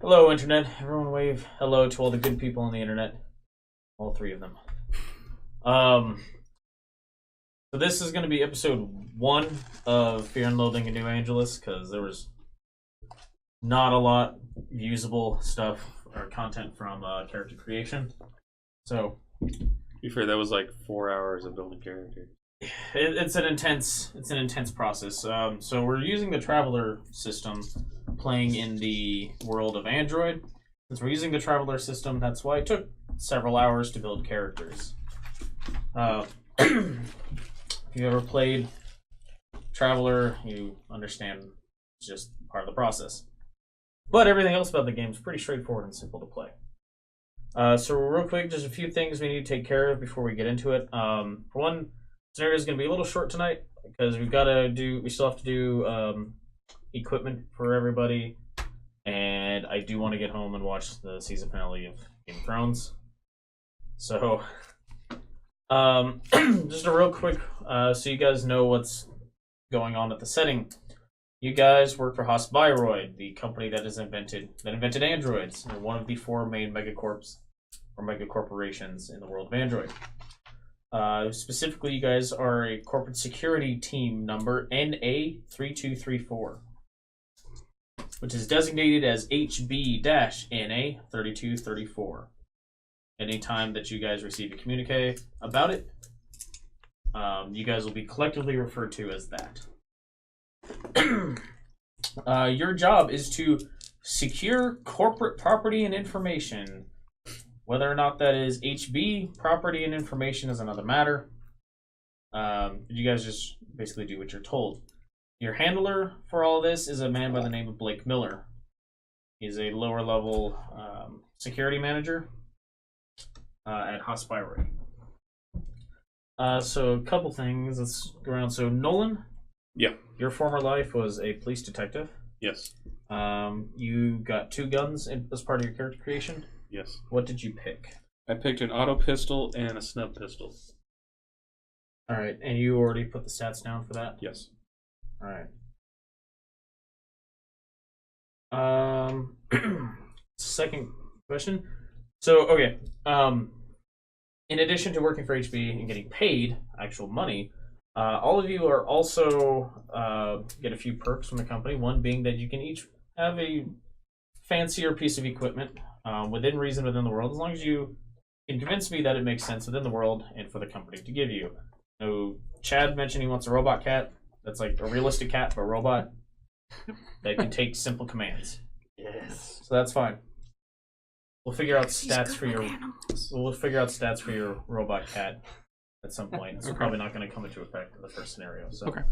Hello, Internet. Everyone wave hello to all the good people on the Internet. All three of them. So this is going to be episode 1 of Fear and Loathing in New Angeles, because there was not a lot usable stuff or content from character creation. So, To be fair, that was like 4 hours of building characters. it's an intense process. So we're using the Traveler system, playing in the world of Android. Since we're using the Traveler system, that's why it took several hours to build characters. If you ever played Traveler, you understand it's just part of the process. But everything else about the game is pretty straightforward and simple to play. So real quick, just a few things we need to take care of before we get into it. For one, scenario is going to be a little short tonight because we still have to do equipment for everybody, and I do want to get home and watch the season finale of Game of Thrones. So, just a real quick, so you guys know what's going on at the setting. You guys work for Hospiroid, the company that invented androids, and one of the 4 main megacorps or megacorporations in the world of Android. Specifically, you guys are a corporate security team number NA3234, which is designated as HB-NA3234. Anytime that you guys receive a communique about it, you guys will be collectively referred to as that. Your job is to secure corporate property and information. Whether or not that is HB property and information is another matter. You guys just basically do what you're told. Your handler for all this is a man by the name of Blake Miller. He's a lower level security manager at Hospiroid. So a couple things. Let's go around. So Nolan, Yeah. your former life was a police detective. Yes. You got 2 guns as part of your character creation. Yes. What did you pick? I picked an auto pistol and a snub pistol. All right, and you already put the stats down for that? Yes. All right. Second question. So, okay. In addition to working for HB and getting paid actual money, all of you are also get a few perks from the company. One being that you can each have a fancier piece of equipment within reason within the world, as long as you can convince me that it makes sense within the world and for the company to give you. So Chad mentioned he wants a robot cat. That's like a realistic cat for a robot that can take simple commands. Yes. So that's fine. We'll figure out stats for your robot cat at some point. It's probably not going to come into effect in the first scenario. So, Okay.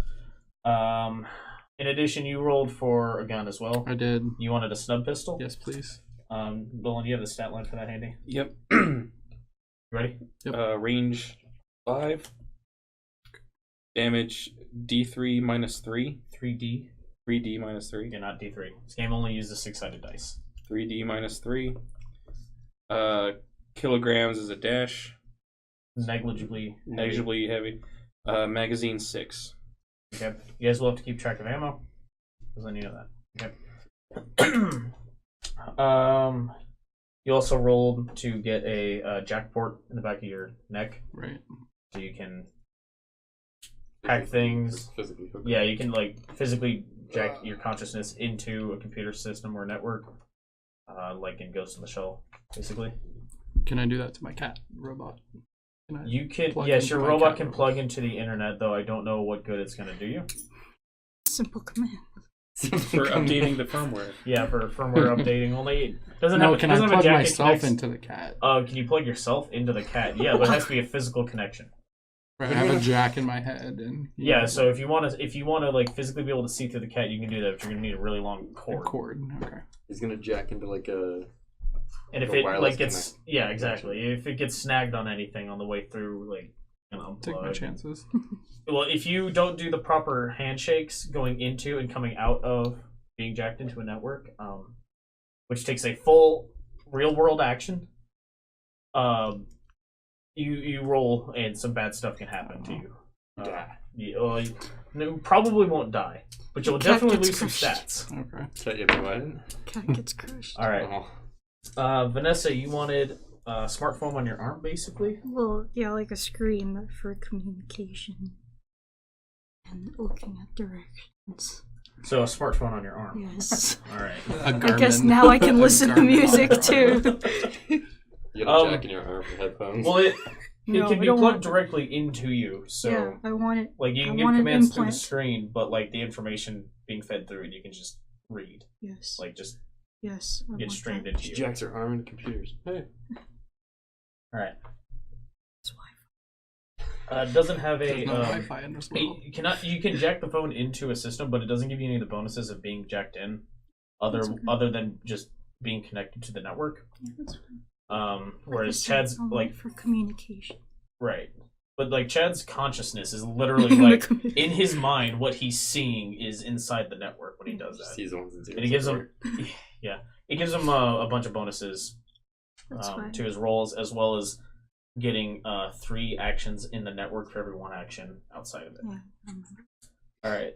In addition, you rolled for a gun as well. I did. You wanted a snub pistol. Yes, please. Nolan, you have the stat line for that handy. Yep. Ready? Yep. Range 5. Damage D3 minus 3. 3D. 3D minus 3. Yeah, not D3. This game only uses 6-sided dice. 3D minus 3. Kilograms is a dash. Negligibly heavy. Magazine 6. Okay. You guys will have to keep track of ammo, because I need to know that. Okay. You also rolled to get a jack port in the back of your neck. Right. So you can hack things. Physically. Yeah, you can like physically jack your consciousness into a computer system or network, like in Ghost in the Shell, basically. Can I do that to my cat robot? You can. Plug Yes, into your my robot cat can robot? plug into the internet, though I don't know what good it's going to do you. Simple command. For updating the firmware. Yeah, for firmware updating only. It doesn't No, have. can Doesn't I have a plug jack myself connects- into the cat? Can you plug yourself into the cat? Yeah, but it has to be a physical connection. Right, I have a jack in my head, and Yeah, so if you want to like physically be able to see through the cat, you can do that, but you're gonna need a really long a cord. cord. Okay. He's gonna jack into like a. And if The it wireless like gets exactly. If it gets snagged on anything on the way through, like Take my unplug. chances. Well, if you don't do the proper handshakes going into and coming out of being jacked into a network, which takes a full real world action, you roll and some bad stuff can happen to you. You probably won't die, but you'll Cat definitely gets lose some crushed. stats. Okay. Cat, you have what? Cat gets crushed. All right, Oh. Vanessa, you wanted smartphone on your arm, basically. Well, yeah, like a screen, but for communication and looking at directions. So a smartphone on your arm. Yes. All right. A I guess Garmin. now I can A listen to Garmin. music too. You got a Um, jack in your arm for headphones. Well, it No, can I be don't plugged want- directly into you. So Yeah, I want it. like you I can give want an commands through the implant. screen, but like the information being fed through it, you can just read. Yes. Like just Yes. I get want streamed that. into She you. jacks her arm into computers. Hey. All right. That's why. Doesn't have a. There's no Wi-Fi in this world. You cannot. You can jack the phone into a system, but it doesn't give you any of the bonuses of being jacked in, That's okay. other than just being connected to the network. Yeah, that's fine. Whereas Like I said, Chad's I want like it for communication. right, but like Chad's consciousness is literally The like commu- in his mind, what he's seeing is inside the network when he does that, Sees the ones and zeros. and it gives him, yeah, it gives him a bunch of bonuses That's fine. to his rolls, as well as getting 3 actions in the network for every 1 action outside of it. Yeah. I remember. All right.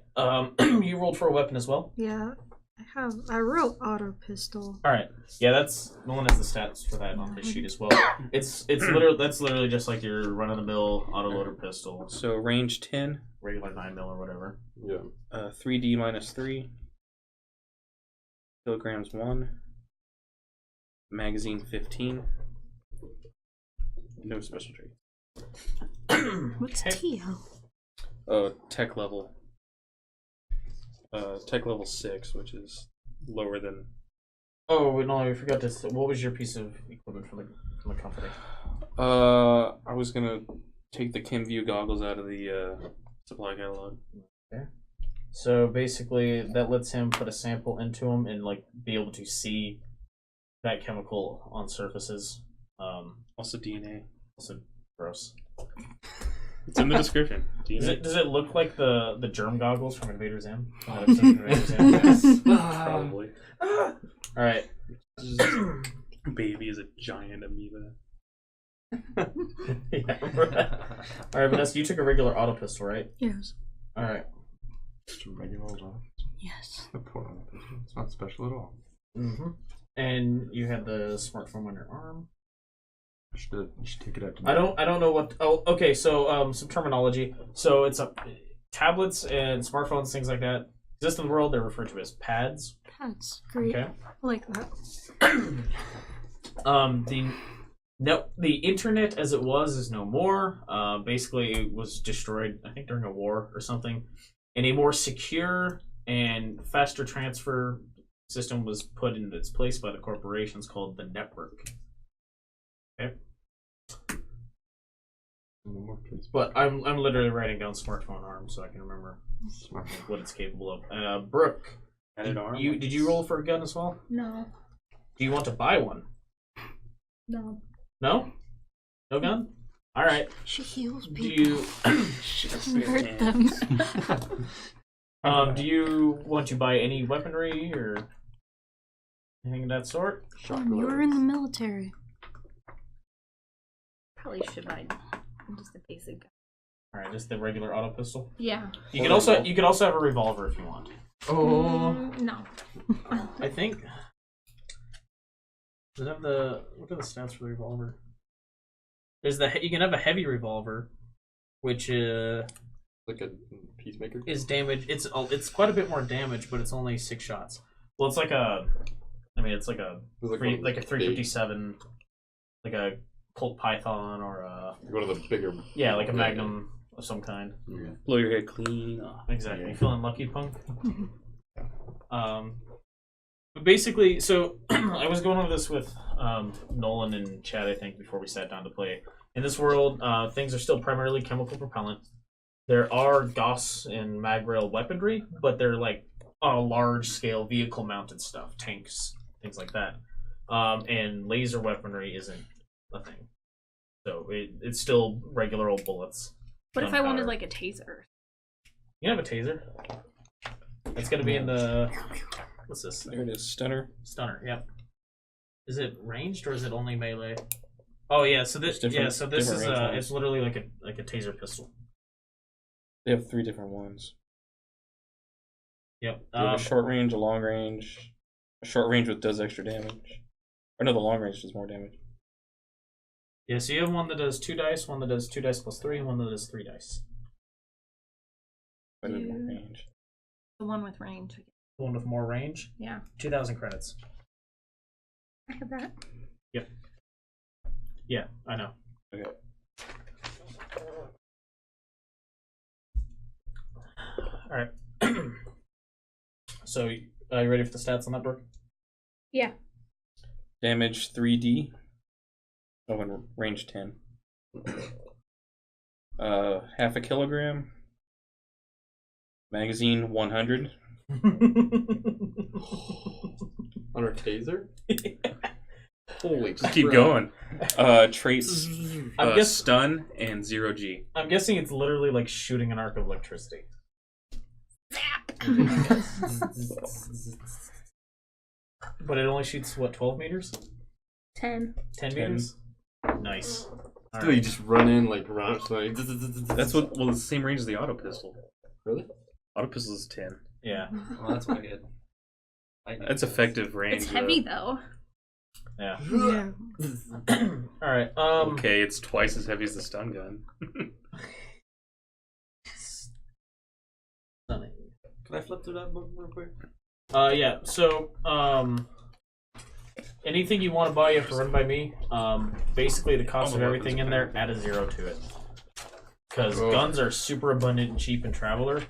You rolled for a weapon as well. Yeah. I wrote auto pistol. All right. Yeah, that's Nolan has the stats for that on his sheet as well. It's literally just like your run of the mill autoloader pistol, So range 10, regular 9mm or whatever. Yeah. 3D minus 3, kilograms 1, magazine 15, no special trait. What's Okay. TL? Tech level. Tech level 6, which is lower than. Oh no, I forgot to. What was your piece of equipment from the company? I was gonna take the ChemView goggles out of the supply catalog. Okay. So basically, that lets him put a sample into him and like be able to see that chemical on surfaces. Also DNA. Also gross. It's in the description. DNA. Does it look like the germ goggles from Invader Zim? That episode of Invader Zim? Yes. Probably. All right. Baby is a giant amoeba. Yeah, right. All right, Vanessa, you took a regular auto pistol, right? Yes. All right. Just a regular old one. Yes. It's not special at all. Mm-hmm. And you had the smartphone on your arm. You should take it out to I don't know what. Oh, okay. So some terminology. So it's tablets and smartphones, things like that. Exist in the world. They're referred to as pads. That's great. Okay. I like that. The internet as it was is no more. Basically, it was destroyed, I think, during a war or something. And a more secure and faster transfer system was put in its place by the corporations called the network. Okay. But I'm literally writing down smartphone arm so I can remember what it's capable of. Brooke, Had an arm. did you roll for a gun as well? No. Do you want to buy one? No. No? No gun? All right. She heals Do people. you She doesn't hurt them. do you want to buy any weaponry or anything of that sort? You were in the military. Probably should buy just a basic gun. All right, just the regular auto pistol. Yeah. You could also have a revolver if you want. No. I think. Does it have what are the stats for the revolver? You can have a heavy revolver, which Like a peacemaker? is damage. It's quite a bit more damage, but it's only 6 shots. Well, it's like a 357, like a Colt Python or a One of the bigger. like a Magnum of some kind. Yeah. Blow your head clean off. Exactly. You feeling lucky, punk? But basically, so I was going over this with Nolan and Chad, I think, before we sat down to play. In this world, things are still primarily chemical propellant. There are Gauss and mag rail weaponry, but they're like large-scale vehicle-mounted stuff, tanks, things like that. And laser weaponry isn't a thing. So it's still regular old bullets. What if I wanted Gunpowder. like a taser? You have a taser. It's gonna be in the. What's this? There it is. Stunner. Stunner. Yep. Is it ranged or is it only melee? Oh yeah. So this. It's Yeah. different- So this is. different range ones. It's literally like a taser pistol. They have 3 different ones. Yep. You have a short range, a long range. A short range with does extra damage. Or no, the long range does more damage. Yeah, so you have one that does 2 dice, one that does 2 dice plus 3, and one that does 3 dice. Quite a bit more range. The one with range. The one with more range? Yeah. 2,000 credits. I have that. Yep. Yeah, I know. Okay. Alright. So, you ready for the stats on that, Brooke? Yeah. Damage 3d. Oh, and range 10. Half a kilogram. Magazine 100. On our taser? Holy Just keep crap. going. Traits stun and 0G. I'm guessing it's literally like shooting an arc of electricity. But it only shoots, what, 12 meters? 10. 10 meters? Nice. Still, you just run in like around. Like, That's what. Well, it's the same range as the auto pistol. Really? Auto pistol is 10. Yeah. Well, that's wicked. That's effective range. It's heavy though. Yeah. Yeah. Alright, Okay, it's twice as heavy as the stun gun. Stunning. Can I flip through that book real quick? Yeah, so, anything you want to buy, you have to run by me. Basically, the cost All of the everything in there, add a 0 to it. Because guns are super abundant and cheap in Traveler.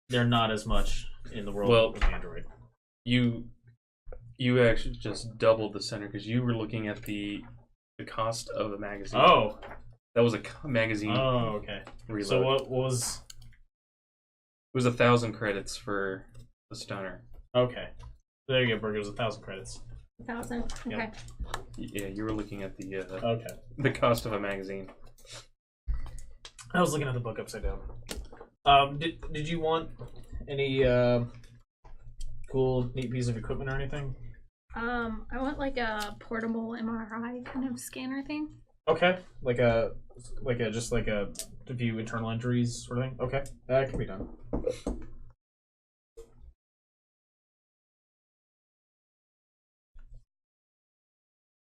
They're not as much in the world of Android. You actually just doubled the center because you were looking at the cost of a magazine. Oh. That was a magazine. Oh, okay. Reload. So what was... It was 1,000 credits for the stunner. Okay. There you go, Burger. It was 1,000 credits. 1,000. Okay. Yep. Yeah, you were looking at the Okay. the cost of a magazine. I was looking at the book upside down. Did you want any cool, neat piece of equipment or anything? I want like a portable MRI kind of scanner thing. Okay, like a to view internal injuries sort of thing. Okay, that can be done.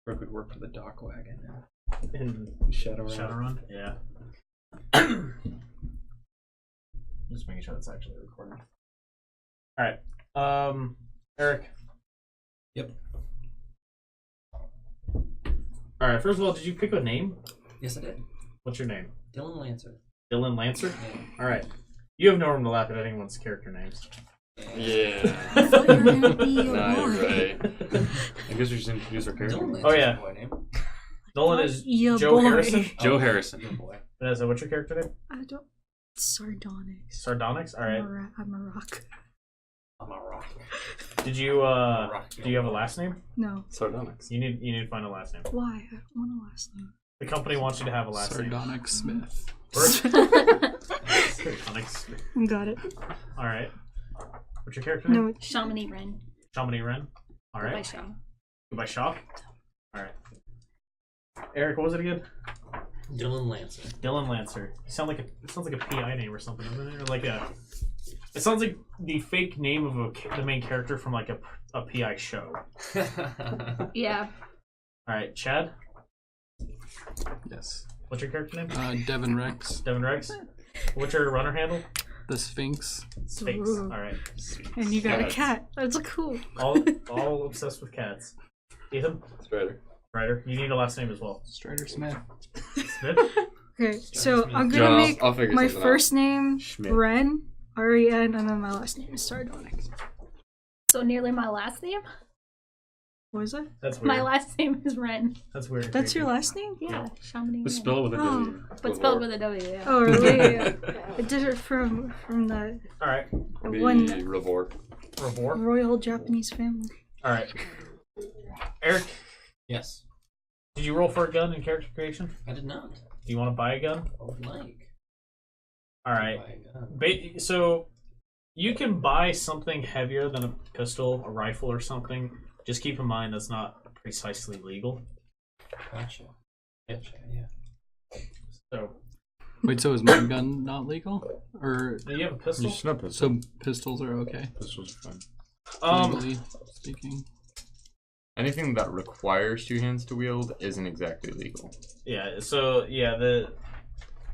Brooke would work for the dock wagon. In Shadowrun. Shadowrun, yeah. Just making sure that's actually recording. All right, Eric. Yep. All right. First of all, did you pick a name? Yes, I did. What's your name? Dylan Lancer. Dylan Lancer. Yeah. All right. You have no room to laugh at anyone's character names. Yeah. I thought you were gonna be a Nah, boy. you're right. I guess we should introduce our character. Dylan Oh, yeah. Lancer's a boy name. Nolan is Yeah, Joe boy. Harrison. Joe Harrison. Good boy. Vanessa, what's your character name? I don't. Sardonyx. Sardonyx. All right. I'm a rock. I'm a rock. Did you do you have a last name? No. Sardonyx. You need to find a last name. Why? I don't want a last name. The company wants you to have a last name. Sardonic Smith. Sardonyx. Got it. All right. What's your character name? No. Chamonix Wren. Chamonix Wren. All By right. Shaw. Goodbye, Shaw. All right. Eric, what was it again? Dylan Lancer. Dylan Lancer. It sounds like a PI name or something, doesn't it? Or like a. It sounds like the fake name of the main character from like a PI show. Yeah. All right, Chad. Yes. What's your character name? Devin Rex. Devin Rex. What's your runner handle? The Sphinx. Sphinx. Ooh. All right. And you got a Cats. cat. That's cool. All obsessed with cats. Ethan. Strider. Ryder. You need a last name as well. Strider Smith. Smith. Okay, so I'm John, gonna make I'll figure my something first name Schmidt. Ren, R-E-N, and then my last name is Sardonyx. So nearly my last name? What is that? That's weird. My last name is Wren. That's weird. That's your last name? Yeah. Chamonix Let's Wren. spell it with a Oh. W. But spelled with a W, yeah. Oh, really? It did it from the All right. Maybe one Revor. Revor. royal Japanese family. All right. Eric, Yes. did you roll for a gun in character creation? I did not. Do you want to buy a gun? I would like. All right. So you can buy something heavier than a pistol, a rifle, or something. Just keep in mind that's not precisely legal. Gotcha. Gotcha, yeah. So Wait, so is my gun not legal? Or Do you have a pistol? Just not pistol. so pistols are okay, Pistols are fine. legally speaking? Anything that requires two hands to wield isn't exactly legal. Yeah. So yeah, the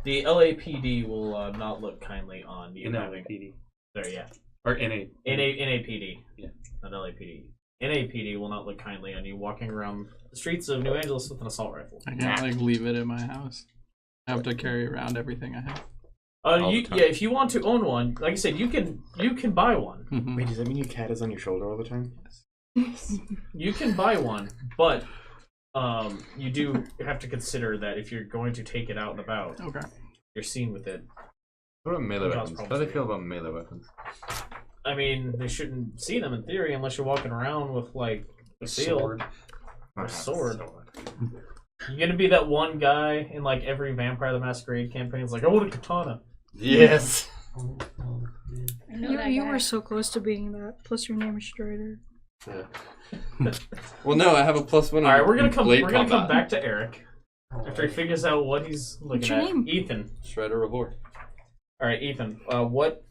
LAPD will not look kindly on you having. NAPD. There, yeah. Or NA. NAPD. Yeah. Not LAPD. NAPD will not look kindly on you walking around the streets of New Angeles with an assault rifle. I can't like leave it in my house. I have to carry around everything I have. All the time. Yeah, if you want to own one, like I said, you can buy one. Mhm. Wait, does that mean your cat is on your shoulder all the time? You can buy one, but you do have to consider that if you're going to take it out and about, Okay. you're seen with it. What about melee Cause weapons? How do problems they feel about melee weapons? I mean, they shouldn't see them in theory unless you're walking around with like a seal or a sword. You're gonna be that one guy in like every Vampire the Masquerade campaign. It's like, I want a katana. Yes. I know You, that you guy. were so close to being that. Plus, your name is Strider. Yeah. Well, no, I have a +1. All right, we're gonna come. Blade We're gonna come combat. back to Eric after he figures out what he's looking What's your at. name? Ethan. Shredder Revore. All right, Ethan. What?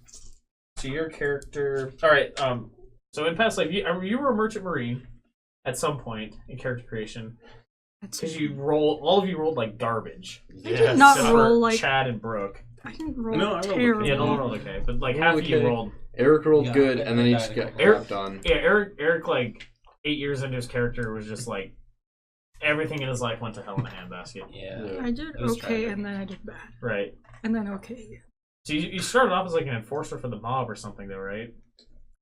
So your character. All right. So in past life, you were a merchant marine at some point in character creation That's because all of you rolled like garbage. I did not Except roll for like. Chad and Brooke. I didn't roll No, I rolled okay. terrible. Yeah, no one rolled okay, but like Rolled half of you okay. rolled. Eric rolled Yeah, good, I and then he got just it. got Eric- crapped on. Yeah, Eric, like 8 years into his character was just like everything in his life went to hell in a handbasket. Yeah. I did It was okay, tragic. and then I did bad, Right. and then okay. So you started off as like an enforcer for the mob or something, though, right?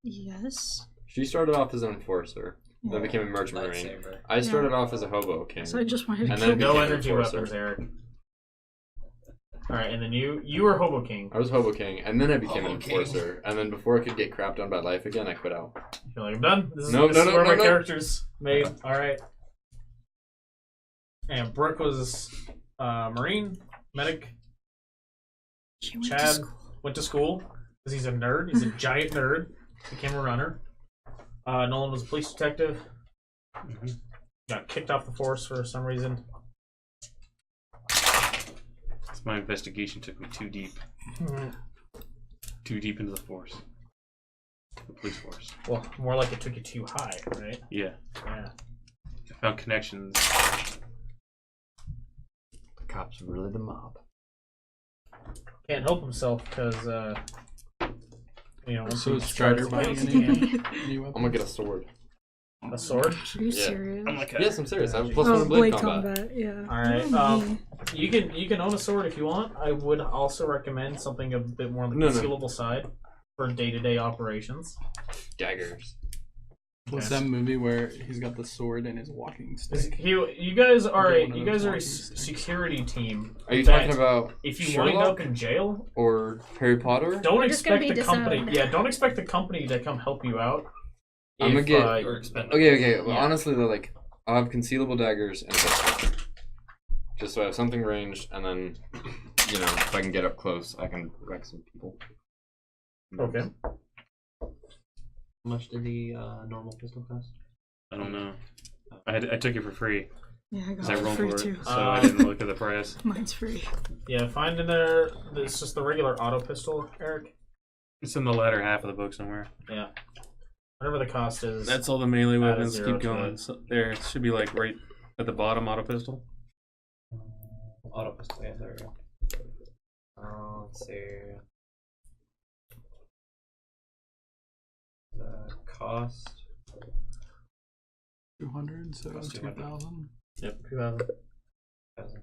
Yes. She started off as an enforcer, then became a merchant marine. Lightsaber. I started off as a hobo king. So I just wanted to And kill then No became energy enforcer. weapons, Eric. All right, and then you were Hobo King. I was hobo king, and then I became an Hobo king. enforcer. And then before I could get crapped on by life again, I quit out. You're like, I'm done. This is, No, this no, is no, where no, my no. character's made. All right. And Brooke was Marine, medic, She went to Chad school. went to school because he's a nerd. He's a giant nerd. Became a runner. Nolan was a police detective. Got kicked off the force for some reason. My investigation took me too deep. Too deep into the force. The police force. Well, more like it took you too high, right? Yeah. Yeah. I found connections. The cops are really the mob. Can't help himself because, once So he is Strider starts buying playing any weapons? I'm gonna get a sword. a sword. Are you Yeah. serious? I'm like, Yes, I'm serious. I have a Oh, +1 in blade Blade combat. combat. Yeah. All right. Mm. You can own a sword if you want. I would also recommend something a bit more on the No, no. concealable side for day-to-day operations. Daggers. What's that movie where he's got the sword and his walking stick? You guys are Get one of you those guys are a walking sticks. security team. Are you that talking about if you Sherlock wind up in jail, or Harry Potter? don't We're just gonna expect be the company. disowned. Yeah, don't expect the company to come help you out. I'm gonna get- Or expendable. Okay. Well, Yeah. honestly, though, like, I'll have concealable daggers and a pistol. Just so I have something ranged, and then, if I can get up close, I can wreck some people. Okay. How much did the normal pistol cost? I don't know. I took it for free Yeah, I because got I it rolled free for it, too. so I didn't look at the price. Mine's free. Yeah, find in there. It's just the regular auto pistol, Eric. It's in the latter half of the book somewhere. Yeah. Whatever the cost is. That's all the melee Add a weapons. zero Keep to going. it. So there, it should be like right at the bottom. Auto pistol. Auto pistol, yeah, there we go. Let's see. The cost. 200, so Cost 2,000. Yep. 2000.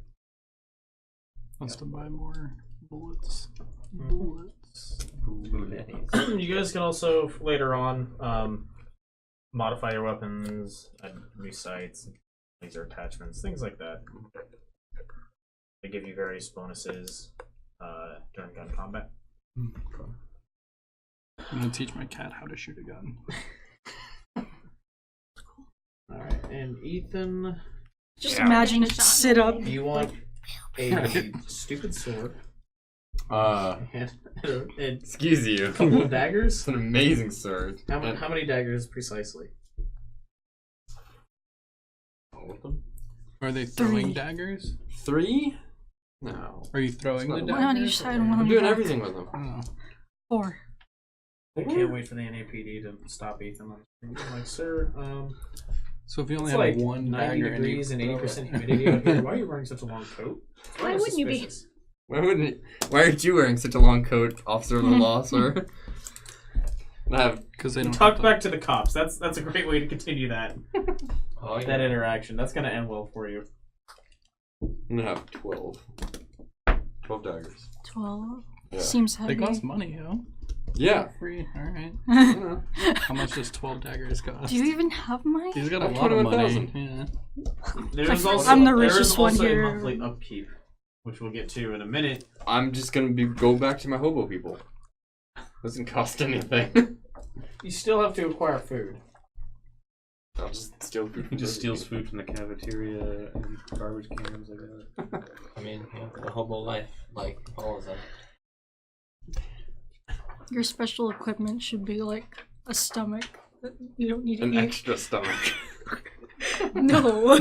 Wants to buy more bullets. Mm-hmm. Bullets. You guys can also later on modify your weapons, add new sights, laser attachments, things like that. They give you various bonuses during gun combat. I'm gonna teach my cat how to shoot a gun. All right, and Ethan, Just Yeah. imagine Getting it shot sit in up. the you want a stupid sword and Excuse you. a couple of daggers. It's an amazing sword. How many daggers precisely? All of them? Are they throwing 3. daggers? 3? No. Are you throwing the It's One on daggers? each side, one I'm on doing your back. everything with them. Oh. 4. I can't wait for the NAPD to stop Ethan. I'm like, sir, So if you only it's have like one 90 dagger degrees and throw 80% it- humidity out here. Why are you wearing such a long coat? It's Why kinda wouldn't you be? suspicious. Why aren't you wearing such a long coat, officer of the law, sir? I have. Because they You don't talk have to- back to the cops. That's a great way to continue that Oh, that interaction. That's gonna end well for you. I'm gonna have 12. 12 daggers. 12. Yeah. Seems They heavy. cost money, yo. Yeah. Free. All right. I don't know. How much does 12 daggers cost? Do you even have money? He's got a I've lot of money. 21,000. Yeah. There's Like, also I'm the there is richest one also here. a monthly upkeep, which we'll get to in a minute. I'm just gonna go back to my hobo people. Doesn't cost anything. You still have to acquire food. I'll just steal food. He just steals food from the cafeteria and garbage cans, I guess. I mean, the hobo life, like all of them. Your special equipment should be like a stomach that you don't need to An eat. extra stomach. No.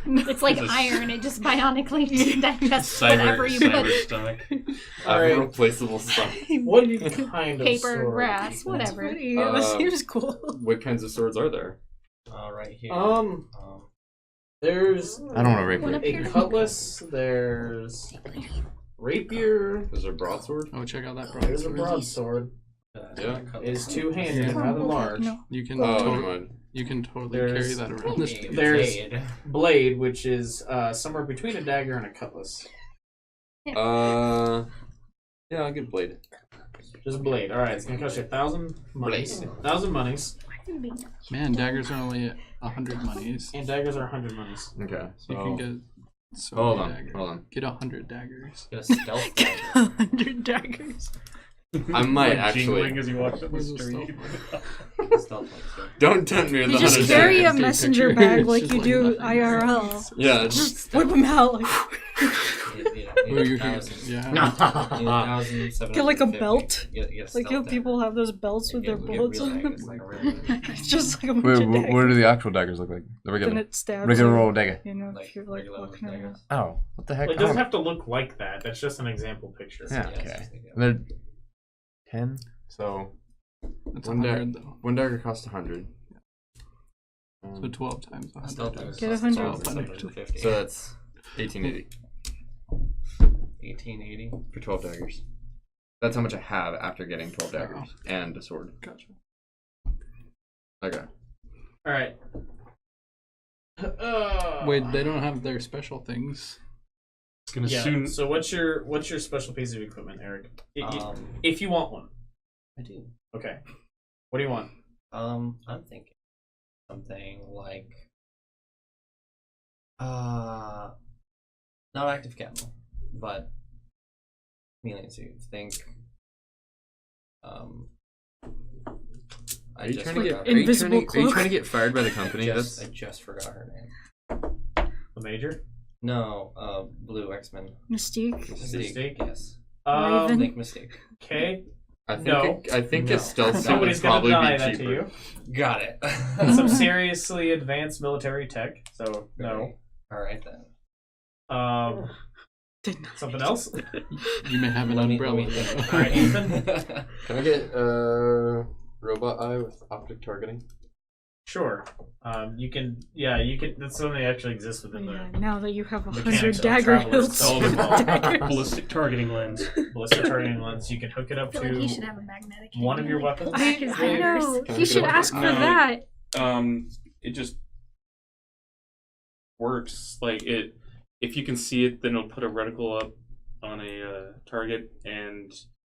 It's like iron. It just bionically digests whatever you cyber put. stomach. I have Alright. a replaceable stomach. What kind of Paper, sword? grass, whatever. Yeah, that seems cool. What kinds of swords are there? Right here. There's I don't want to rape One up a here. cutlass. There's rapier. Is there a broadsword? Oh, check out that There's a broadsword. broadsword. Yeah. It is two-handed, Yeah. rather large. No. You can Oh, never totally, mind. you can totally There's- carry that around the street. There's blade, which is somewhere between a dagger and a cutlass. Yeah, I'll get blade. Just blade. All right, it's gonna cost you 1,000 monies. 1,000 monies, Man, daggers are only 100 monies. and daggers are 100 monies. Okay, so You can get so hold many on, daggers. hold on. Get 100 daggers. Get a stealth dagger. 100 daggers. I might Like jingling actually. as you walk up the Where's the street. Stealth dagger. Don't tempt me with You the just 100 carry a daggers. messenger picture. bag It's like just you like do nothing. IRL. Yeah, just Whip them out. Like, Oh, you can, yeah. get like a belt. Like how people have those belts with their bullets on them. It's just like a bunch of daggers. What do the actual daggers look like? The Then regular, it stabs regular you. roll dagger. You know, Like if you're like regular walking daggers. around. Oh, what the heck? Well, it doesn't have to look like that. That's just an example picture. Yeah, okay. And they're 10. so That's One 100 though. one dagger costs 100. So 12 times 100. Get 100. 150. So that's 1880 1880. for 12 daggers. That's how much I have after getting 12 daggers and a sword. Gotcha. Okay. All right. Wait, they don't have their special things. It's gonna Yeah. soon. So what's your special piece of equipment, Eric? Um, If you want one. I do. Okay. What do you want? I'm thinking something like not active camo, but chameleon suit. Think Are you just trying to get? forgot- Are you Invisible trying to, are you cloak? trying to get fired by the company? I That's just forgot her name. The major? No, Blue X-Men. Mystique. Mystique? Yes. Raven. Think Mystique. Okay. I think. No. I think No. a stealth suit Somebody's would gonna probably deny be that cheaper. to you. Got it. Some seriously advanced military tech. So no. All right then. Something else? You may have an Let me umbrella. think. though. All right, Ethan. Can I get robot eye with optic targeting? Sure. You can. Yeah, you can. That's something that actually exists within Yeah, the now that you have mechanics 100 of dagger Traveler's hilts. Code. Daggers. Ballistic targeting lens. ballistic targeting lens. You can hook it I up feel like he should to have a magnetic. one of hand, your like, weapons. pull back his I daggers. know. Can I He look should it up? ask for No. that. It just works. Like it, if you can see it, then it'll put a reticle up on a target and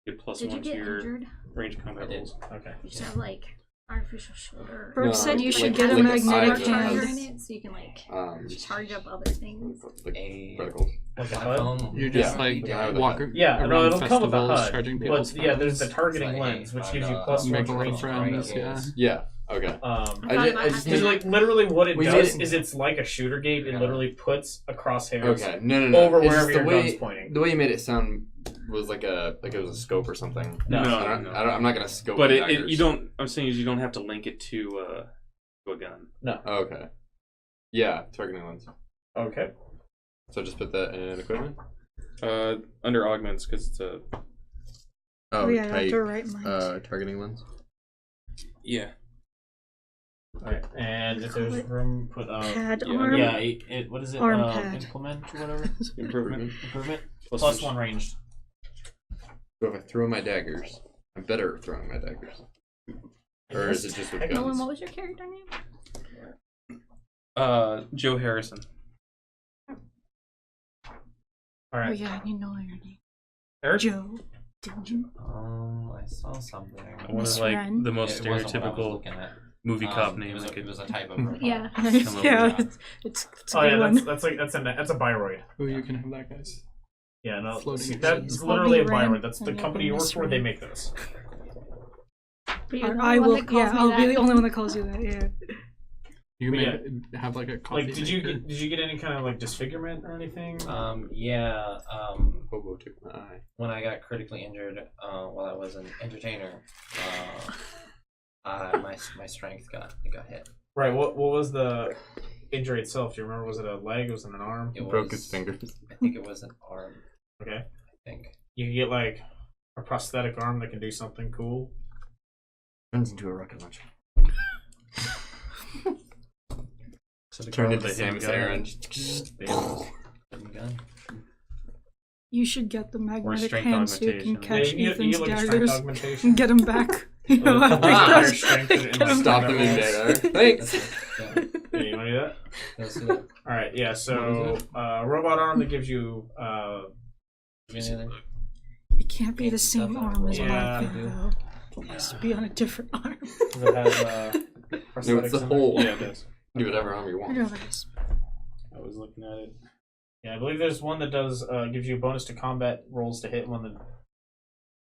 get plus Did you one to get your injured? range combat rolls. Okay. You should have like artificial shoulder. Brooke No, said you like- should get a like magnetic eye charger hand. in it, so you can like Just charge up other things. like A reticles. Like a HUD? iPhone. You're just Yeah. like Yeah. walking Yeah, around no, it'll come with a festivals HUD. charging But people's yeah, there's the phones. targeting Like, lens, which on, gives you plus Make one a lot range. of friends, yeah. Yeah. Okay. Um, I thought just about need Because like literally what it We made does it- is it's like a shooter gate. It literally puts a crosshair Okay. No. over It's just wherever the your way, gun's pointing. The way you made it sound was like it was a scope or something. No. I'm not gonna scope. But the it, daggers. you don't. I'm saying is you don't have to link it to a gun. Oh, okay. Yeah, targeting lens. Okay. So just put that in equipment. Under augments, because it's a Oh, yeah, I have type, to write mine. targeting lens. yeah. Alright, and if there's room, put Pad yeah, arm. yeah, what is it? Arm pad. Implement or whatever. Improvement. Improvement. Plus Plus one. 1 ranged. So if I throw my daggers, I'm better at throwing my daggers. Or is it just with Nolan, guns? what was your character name? Joe Harrison. Oh Alright. yeah, you know your name. Eric? Joe. Didn't I saw something. I wanted Miss like Wren. the most It wasn't what I was stereotypical looking at. movie cop It name was, I it could. was a type of robot. Yeah. yeah, it's a Oh good yeah, one. that's a Byroid. Oh, you can have that, guys. Yeah, no, Floating that's heads. literally a Bobby Ram, Byroid. That's the and company you work Miss for. They Ram. make those. But you're the I only one will. that calls Yeah, me I'll that. be the only one that calls you that. Yeah. You But can have like a coffee Like, did you get any kind of like disfigurement or anything? Yeah. Hobo took my eye. When I got critically injured, while I was an entertainer, my strength got hit. Right. What was the injury itself? Do you remember? Was it a leg? Was it an arm? It Broke was, his fingers. I think it was an arm. Okay. I think. You can get like a prosthetic arm that can do something cool. Turns into a rocket launcher. So they Turn call it into the hidden Samus gun. Aran. Hidden gun. You should get the magnetic strength hand so you can augmentation. catch you Ethan's get like a strength daggers augmentation. and get him back. You know, Like, after higher those- strength and, get him Stop back. them in midair. Thanks. Yeah. Yeah, you want to do that? Let's do that. All right. Yeah. So robot arm that gives you Anything? It can't be the same arm as Yeah. my thing, though. It has to be on a different arm. does it have No, it's prosthetics the in it? whole. Yeah, it does. Do whatever arm you I want. know this. I was looking at it. Yeah, I believe there's one that does gives you a bonus to combat rolls to hit. One that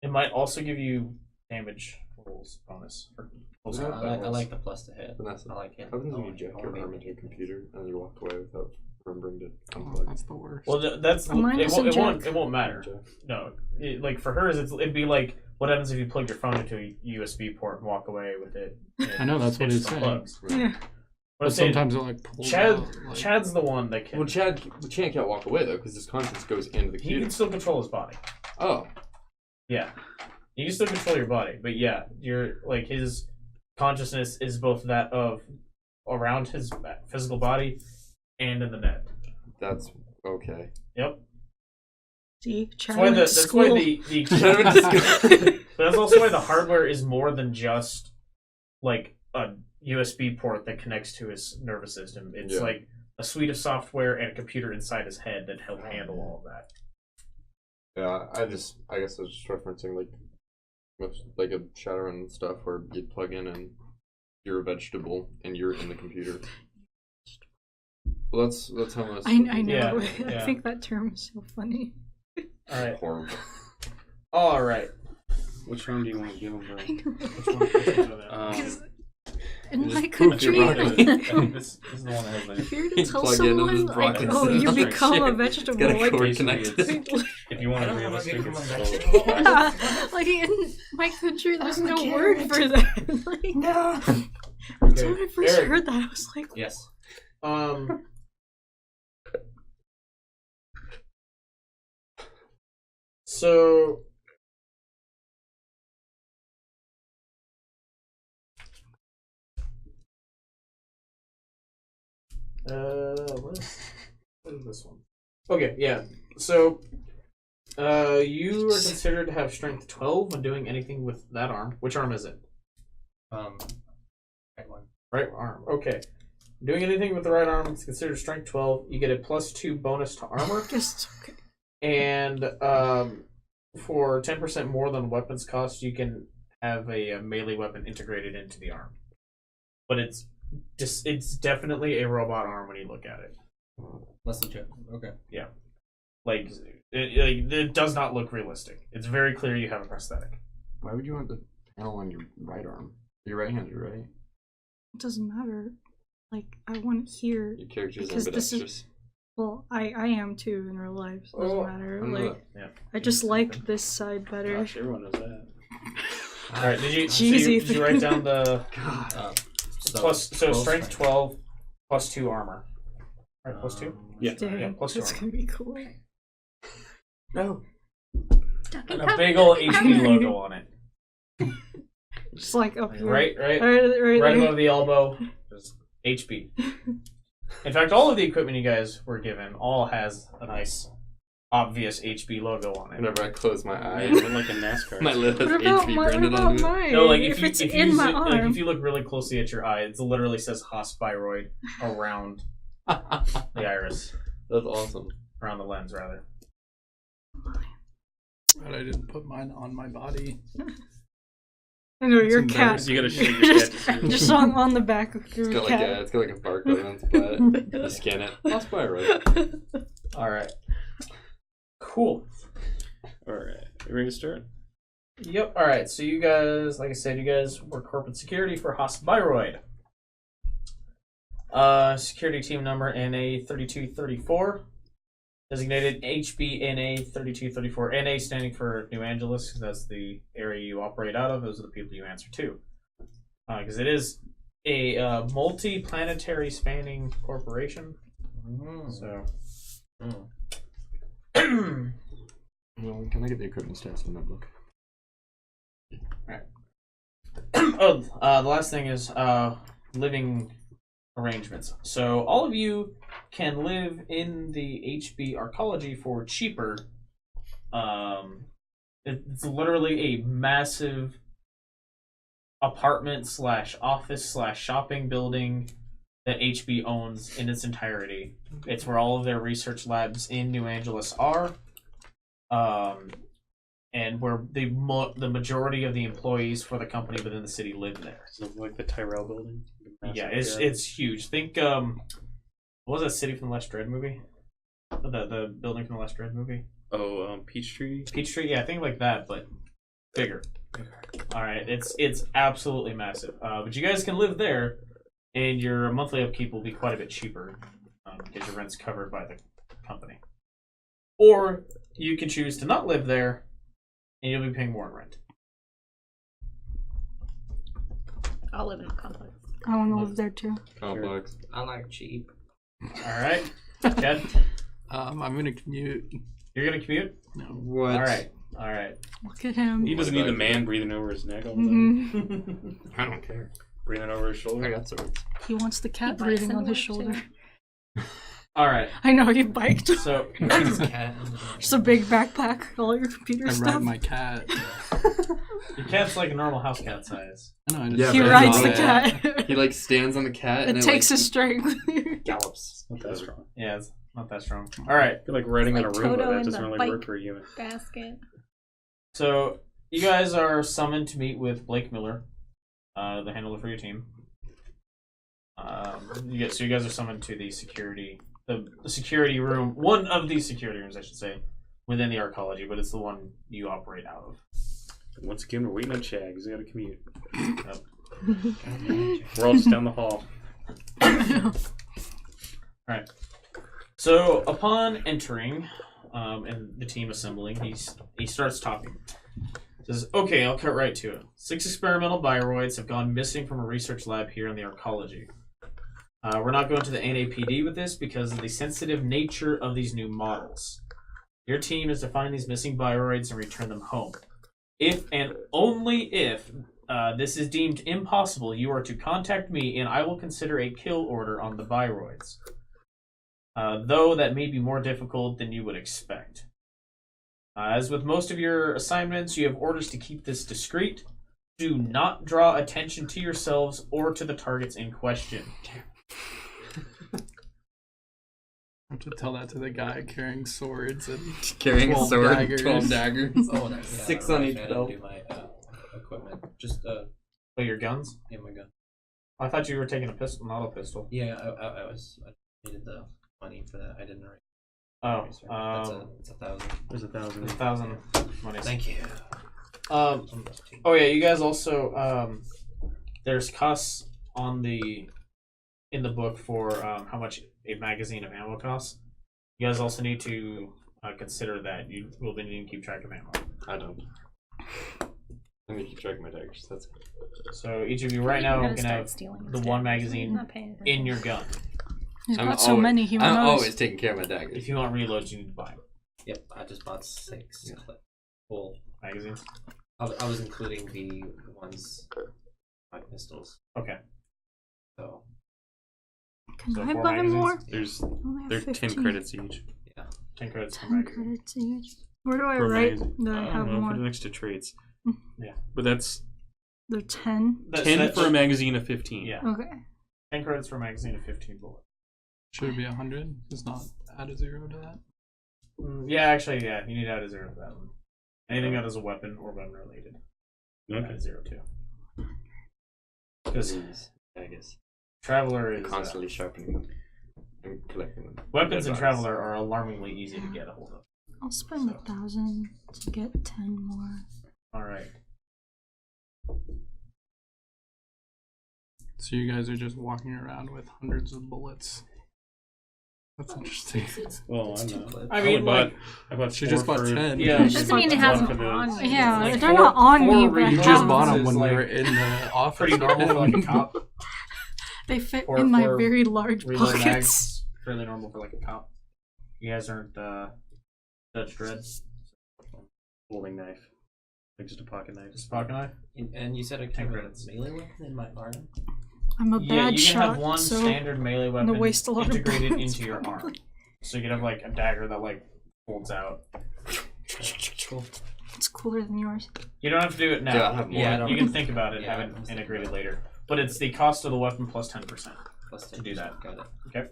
it might also give you damage rolls bonus. For close Yeah, combat I rolls. like the plus to hit. Vanessa, I like it. How happens when you I jack wanna your be arm able into to your computer and then you walk away without remembering to Oh, unplug? that's the worst. Well, that's Mine it. doesn't jack. It won't matter. No, like for hers, it'd be like what happens if you plug your phone into a USB port and walk away with it. I know, that's what It's he's the saying. plugs. Yeah. But I'm But saying, sometimes it like pulls Chad, out, like, Chad's the one that can. Well, Chad can't walk away though because his conscience goes into the He computer. can still control his body. Oh, Yeah, you can still control your body, but yeah, you're like his consciousness is both that of around his physical body and in the net. that's okay. Yep. See, Chad That's why went to that's school. why the but that's also why the hardware is more than just like a USB port that connects to his nervous system. It's Yeah. like a suite of software and a computer inside his head that help handle all of that. Yeah, I guess I was just referencing like with like a Shadowrun stuff where you plug in and you're a vegetable and you're in the computer. Well, that's how most. I know. Yeah, I yeah. think that term is so funny. All right. Horrible. All right. Which one do you want to give him, bro? I know. Which one's that? In Just my poof your country, broccoli. This is the one that has if the. you're to You tell plug in and someone, just like, broccoli oh, sits you on your become a shit. vegetable, Got a like, cord basically connected. it's- If you want I to don't be know if I realistic, give him it's a still. yeah, like in my country, there's no word for that. Like, No. so Okay. when I first Eric. heard that, I was like, Yes. So what is this one? Okay, yeah. So you are considered to have strength 12 when doing anything with that arm. Which arm is it? Right one. Right arm. Okay. Doing anything with the right arm is considered strength 12. You get a +2 bonus to armor. I guess it's okay. And for 10% more than weapons cost, you can have a melee weapon integrated into the arm. But it's definitely a robot arm when you look at it. That's legit. Okay. Like it does not look realistic. It's very clear you have a prosthetic. Why would you want the panel on your right arm? You're right-handed, right? It doesn't matter. Like, I want it here. Your character's Because this is- ambidextrous. Well, I am too in real life, so it doesn't Oh, matter. I know Like, Yeah. I just like this side better. Gosh, everyone knows that. All right. Did you? Jeez, Did you write down the So 12 strength 12 +2 armor? Right, +2. Yeah. Dang, yeah, plus that's armor. gonna be cool. No. and a big old HP logo on it. Just like up here. Right right above there. the elbow. Just HP. In fact, all of the equipment you guys were given all has a nice, obvious HB logo on it. Whenever I close my eye, Like a NASCAR. my lid has What about HB my, branded what on about it. mine? No, like if it's you in my like, arm. if you look really closely at your eye, it literally says Hospiroid around the iris, That's awesome. around the lens rather. But I didn't put mine on my body. I know It's your cat. embarrassing. You gotta shake your cat to see it. Just on the back of your It's got cat. like it's got like a barcode on its butt. You scan it. That's by right. All right. Cool. Alright. You ready to start? Yep. All right. So you guys, like I said, you guys were corporate security for Hospiroid. Security team number NA 3234. Designated HB NA 3234. NA standing for New Angeles, because that's the area you operate out of. Those are the people you answer to. Because it is a multi-planetary spanning corporation. So. Well, can I get the equipment stats in that book? The last thing is living arrangements. So all of you can live in the HB arcology for cheaper. It's literally a massive apartment / office / shopping building that HB owns in its entirety. It's where all of their research labs in New Angeles are. And where the majority of the employees for the company within the city live there. So like the Tyrell building? Yeah, it's huge. Think what was that city from the Last Dread movie? The building from the Last Dread movie? Oh, Peachtree? Peachtree, yeah, I think like that, but bigger. Alright, it's absolutely massive. But you guys can live there, and your monthly upkeep will be quite a bit cheaper, because your rent's covered by the company. Or you can choose to not live there, and you'll be paying more in rent. I'll live in the complex. I want to live there too. Complex. I like cheap. Alright, Chad, I'm gonna commute. you're gonna commute? No. What? Alright. Look at him. He doesn't need the man breathing over his neck all the time. Mhm. I don't care. Breathing over his I shoulder. got swords. He wants the cat He breathing bikes on his in shoulder. work, Alright, I know, he biked. so His cat. Just a big backpack, all your computer I stuff. ride my cat. your cat's like a normal house cat size. I know. I just Yeah, He but rides it's the not cat. He like stands on the cat and It it takes like, his strength. gallops. Not that strong. Yeah, it's not that strong. Alright, I feel like riding It's on a like Roomba, Toto that in doesn't the really bike. work for a human. Basket. so you guys are summoned to meet with Blake Miller, the handler for your team. You guys are summoned to the security room, one of these security rooms, I should say, within the arcology, but it's the one you operate out of. Once again, we're waiting on Chag. He's got to commute. Yep. We're all just down the hall. Alright. So upon entering, and the team assembling, he starts talking. Says, okay, I'll cut right to it. 6 experimental viroids have gone missing from a research lab here in the arcology. We're not going to the NAPD with this because of the sensitive nature of these new models. Your team is to find these missing viroids and return them home. If and only if this is deemed impossible, you are to contact me and I will consider a kill order on the viroids. Though that may be more difficult than you would expect. As with most of your assignments, you have orders to keep this discreet. Do not draw attention to yourselves or to the targets in question. I have to tell that to the guy carrying swords and Carrying a 12 sword, daggers. 12 daggers. Oh, no, yeah, 6 on each I belt. didn't do my equipment. Just Oh, your guns? yeah, my gun. I thought you were taking a pistol, not a pistol. Yeah, I needed the money for that. I didn't write. Oh, It's 1,000. There's 1,000. 1,000 money. Thank you. Oh yeah, you guys also there's costs on in the book for how much a magazine of ammo costs. You guys also need to consider that you will be needing to keep track of ammo. I don't. Let me keep track of my daggers. That's good. So each of you right now Gonna can start have stealing the instead. one I'm magazine not paying attention. in your gun. He's I'm got so always- many, he I'm knows. always taking care of my daggers. If you want reloads, you need to buy them. Yep, I just bought 6 full magazines. I was including the ones like pistols. Okay. So Can So I 4 buy magazines? more? There's I only have they're 15. 10 credits each. 10 credits per 10 magazine. credits each. Where do I per write magazine. that I have don't know, more? put it next to traits. Yeah. But that's They're 10. 10 for a magazine of 15. Yeah. Okay. 10 credits for a magazine of 15 bullets. Should it be 100? Just not add a 0 to that. Yeah, actually, yeah, you need to add a 0 to that one. Anything that is a weapon or weapon related. Add a 0 to. Because I guess Traveler is Constantly sharpening them and collecting them. weapons and Advice. Traveler are alarmingly easy to get a hold of. I'll spend 1,000 to get 10 more. All right. So you guys are just walking around with hundreds of bullets. That's interesting. Well, it's I'm 2 not. clips. I mean, I bought She 4 just bought for 10. Yeah, It doesn't mean it has one them for the- on me. Yeah, Like they're four- not on four me, but readers You I just have bought them. them when like we were in the office. pretty normal for like a cop. They fit Or in my for very large Reload pockets. mags, fairly normal for like a cop. You guys aren't Judge Dredd. Folding knife. Like just a pocket knife. Just pocket knife. And you said I 10 can credits. melee weapon in my arm. I'm a Yeah, bad you can shot, have one so standard melee gonna weapon waste a lot of integrated bullets, into your arm. probably. So you can have like a dagger that like folds out. Cool. it's cooler than yours. You don't have to do it now. Yeah, I have more. Yeah, I don't you can think about it and Yeah, have I it integrated later. But it's the cost of the weapon plus 10%. Plus To do that. Got it. Okay.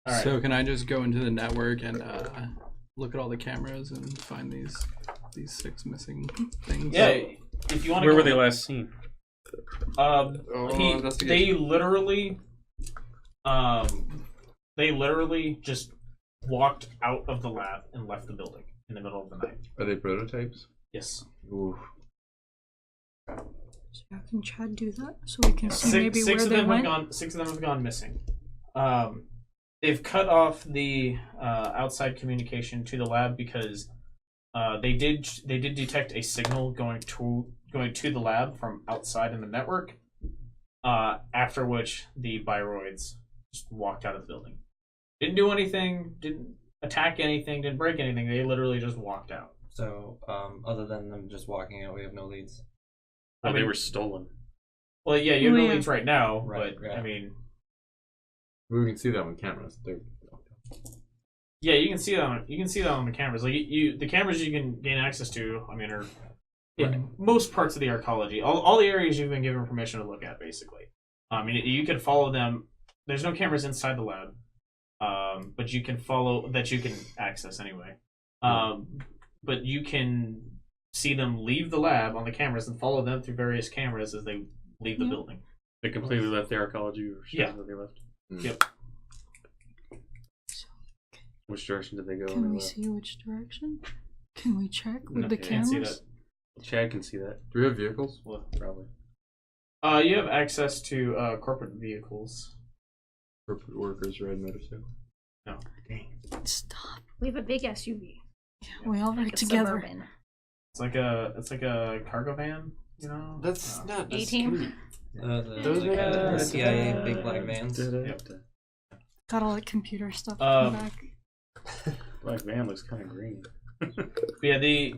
All right. So can I just go into the network and look at all the cameras and find these 6 missing things? Yeah, if you want to. Where were they last seen? Investigation. They literally just walked out of the lab and left the building in the middle of the night. Are they prototypes? Yes. Ooh. So I can try to do that so we can see maybe Six where of they them went. have gone. 6 of them have gone missing. They've cut off the outside communication to the lab because they did detect a signal going to the lab from outside in the network. After which the Biroids just walked out of the building. Didn't do anything. Didn't attack anything. Didn't break anything. They literally just walked out. So, other than them just walking out, we have no leads. Oh, I they mean- were stolen. Well, yeah, you have Well, no yeah. leads right now, Right, but right. I mean, We can see that on cameras. yeah, you can see that on the cameras. Like the cameras you can gain access to. I mean, are in most parts of the arcology. All the areas you've been given permission to look at, basically. I mean, you can follow them. There's no cameras inside the lab, but you can follow that you can access anyway. But you can see them leave the lab on the cameras and follow them through various cameras as they leave the building. They completely left the arcology. Or Yeah. where they left. Yep. Which direction did they go? Can when we they left? see which direction? Can we check with No, the you can't see cameras? Chad can see that. Do we have vehicles? Well, Probably. you have access to corporate vehicles. Corporate workers ride motorcycles. No. Stop. We have a big SUV. We all Like ride a together. Suburban. It's like a cargo van, you know. That's not. That's A-team. sweet. Those Like, are CIA big black vans. Yep. Got all that computer stuff Um, back. Black van looks kind of green. But yeah, the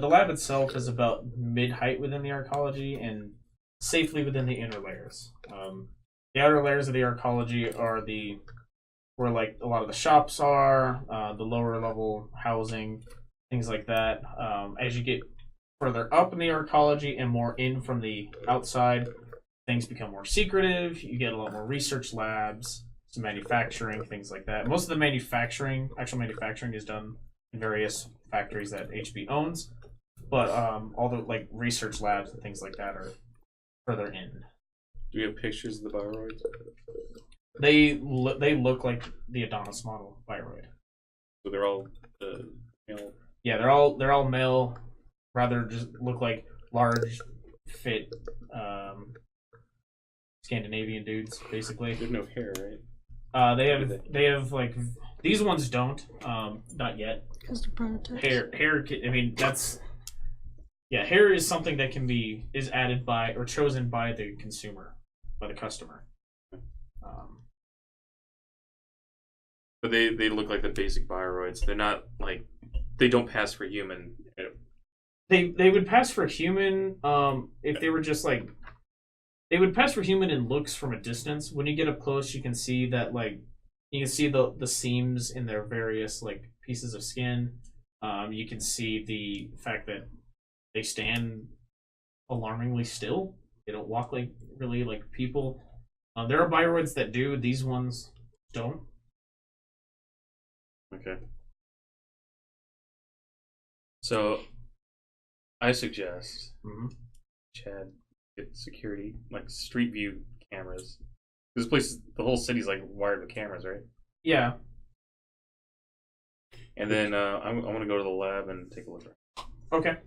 lab itself is about mid height within the arcology and safely within the inner layers. The outer layers of the arcology are where like a lot of the shops are, the lower level housing, things like that. As you get further up in the arcology and more in from the outside, things become more secretive. You get a lot more research labs, some manufacturing, things like that. Most of the actual manufacturing is done in various factories that HB owns, but all the like research labs and things like that are further in. Do we have pictures of the Bioroids? They look like the Adonis model Bioroid. So they're all male. Yeah, they're all male. Rather, just look like large, fit Scandinavian dudes, basically. They have no hair, right? They have like these ones don't, not yet. Because the prototypes. Hair. I mean, hair is something that is added by or chosen by the consumer, by the customer. But they look like the basic bioroids. They're not like they don't pass for human. They would pass for human if they were just like they would pass for human in looks from a distance. When you get up close, you can see that like you can see the seams in their various like pieces of skin. You can see the fact that they stand alarmingly still. They don't walk like really like people. There are bioroids that do. These ones don't. Okay. So, I suggest Chad get security, like street view cameras. This place, the whole city's like wired with cameras, right? Yeah. And then I want to go to the lab and take a look. Okay.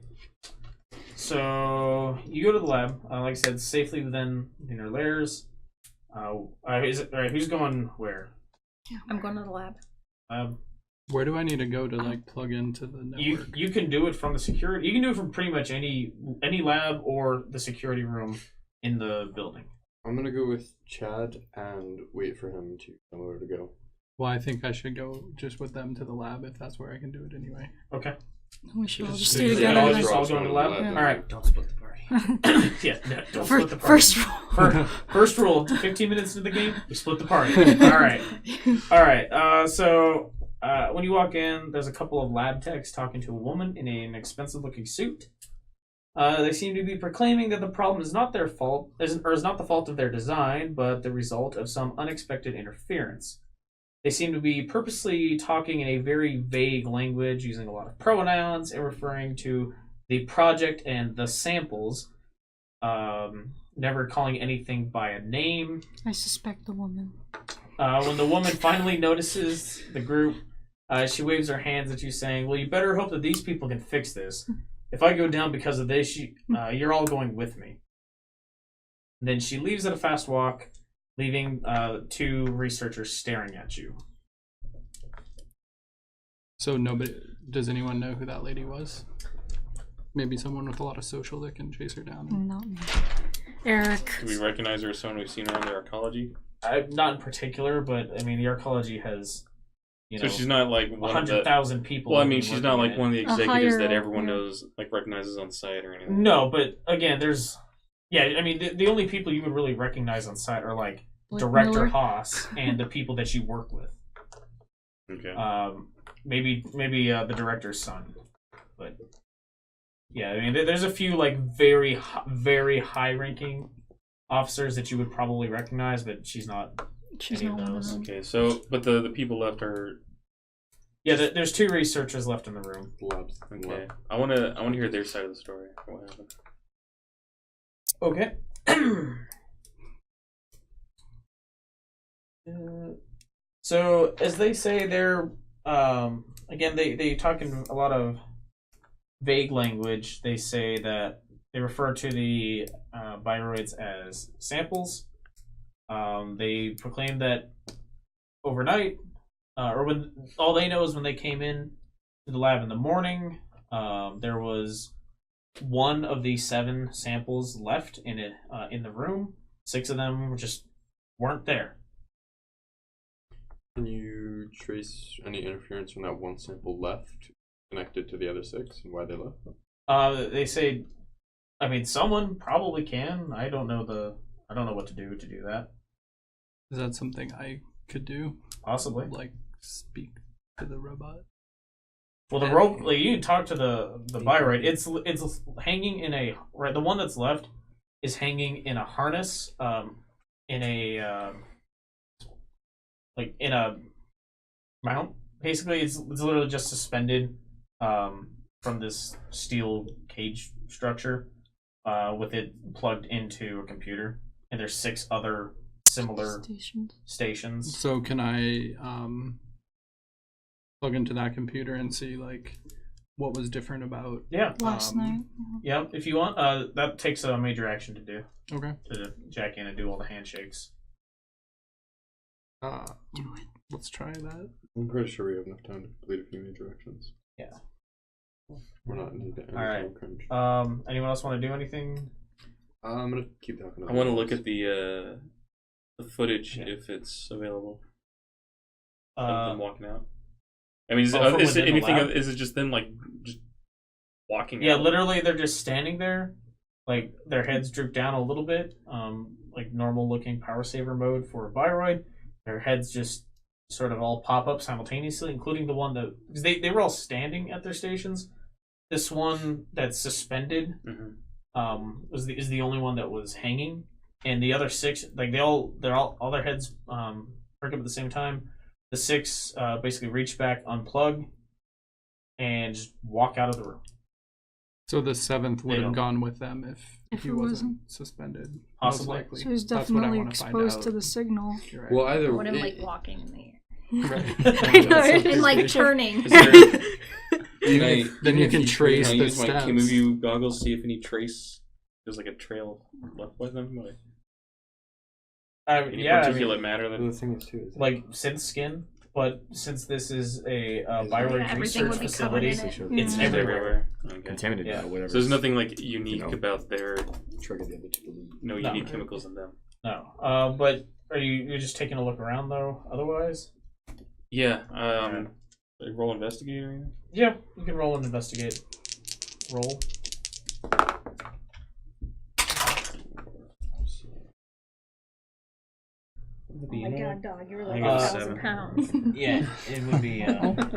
So you go to the lab. Like I said, safely within inner layers. Is it all right? Who's going where? I'm going to the lab. Where do I need to go to like plug into the network? You can do it from the security. You can do it from pretty much any lab or the security room in the building. I'm gonna go with Chad and wait for him to tell me where to go. Well, I think I should go just with them to the lab if that's where I can do it anyway. Okay. We should all just Yeah, stay together. all then. just all go to the lab. Yeah. All right. Don't split the party. Yeah. No, don't split the party. First rule. First rule. 15 minutes into the game, we split the party. All right. All right. So when you walk in, there's a couple of lab techs talking to a woman in an expensive-looking suit. They seem to be proclaiming that the problem is not their fault, is not the fault of their design, but the result of some unexpected interference. They seem to be purposely talking in a very vague language, using a lot of pronouns and referring to the project and the samples, never calling anything by a name. I suspect the woman. When the woman finally notices the group, she waves her hands at you, saying, "Well, you better hope that these people can fix this. If I go down because of this, you're all going with me." And then she leaves at a fast walk, leaving two researchers staring at you. So does anyone know who that lady was? Maybe someone with a lot of social that can chase her down. Not me. Eric. Do we recognize her as someone we've seen around the arcology? Not in particular, but I mean, the arcology has, So she's not like 100,000 people. Well, I mean, she's not like one of the executives that higher- everyone knows, like recognizes on site or anything. No, but again, I mean, the only people you would really recognize on site are like Director Miller? Haas and the people that you work with. Okay. Maybe the director's son, but yeah, I mean, there's a few like very high-ranking officers that you would probably recognize, but she's not. She's any not of one of those. them. Okay. So, but the people left are Yeah, there's two researchers left in the room. Labs. okay. I want to hear their side of the story. What happened? Okay. So as they say, they're again they talk in a lot of vague language. They say that they refer to the bioroids as samples. They proclaim that overnight, or when all they know is when they came in to the lab in the morning, there was one of the 7 samples left in it in the room. 6 of them just weren't there. Can you trace any interference from that one sample left connected to the other 6 and why they left? They say, I mean, someone probably can. I don't know what to do that. Is that something I could do? Possibly. Like speak to the robot? Well, the rope, like you can talk to the bioroid. It's hanging in a the one that's left is hanging in a harness, in a in a mount. Basically, it's literally just suspended from this steel cage structure, with it plugged into a computer. And there's 6 other similar stations. So can I plug into that computer and see like what was different about last night? Yeah, if you want, that takes a major action to do. Okay. To jack in and do all the handshakes. Do it. Let's try that. I'm pretty sure we have enough time to complete a few major actions. Yeah. We're not in need to All right. crunch. Anyone else want to do anything? I'm gonna keep talking. I want to look at the footage if it's available. them walking out? I mean, is from it within the anything? lab? Is it just them like just walking? Yeah, out? literally, they're just standing there, like their heads droop down a little bit, like normal looking power saver mode for a Bioroid. Their heads just sort of all pop up simultaneously, including the one that because they were all standing at their stations. This one that's suspended is the only one that was hanging, and the other 6 like all their heads perk up at the same time. The 6 basically reach back, unplug, and just walk out of the room. So the 7th would They have don't. gone with them if he it wasn't suspended. Possibly. Most likely. So he's That's what I definitely wanna find exposed out. to the signal. You're right. Well, either I want him it- like walking in the air Right. and like turning. Is there- Then you can trace Can I the use my steps. View goggles, see if any trace. There's like a trail left by them. Like, any Yeah, I mean, particulate matter the that. thing is too. Is like synth skin, but since this is a Bioroid Yeah, everything research would be covered facility, in it. it's Yeah. everywhere. Okay. Contaminated Yeah. by whatever. So there's nothing like unique know. about their trigger the other two. no unique chemicals in them. No, but you're just taking a look around though? Otherwise, Yeah. Like roll investigate or anything? yeah, you can roll and investigate. Roll. Oh my god, dog, you're like I got a 1,000 7. pounds. Yeah, it would be intellect.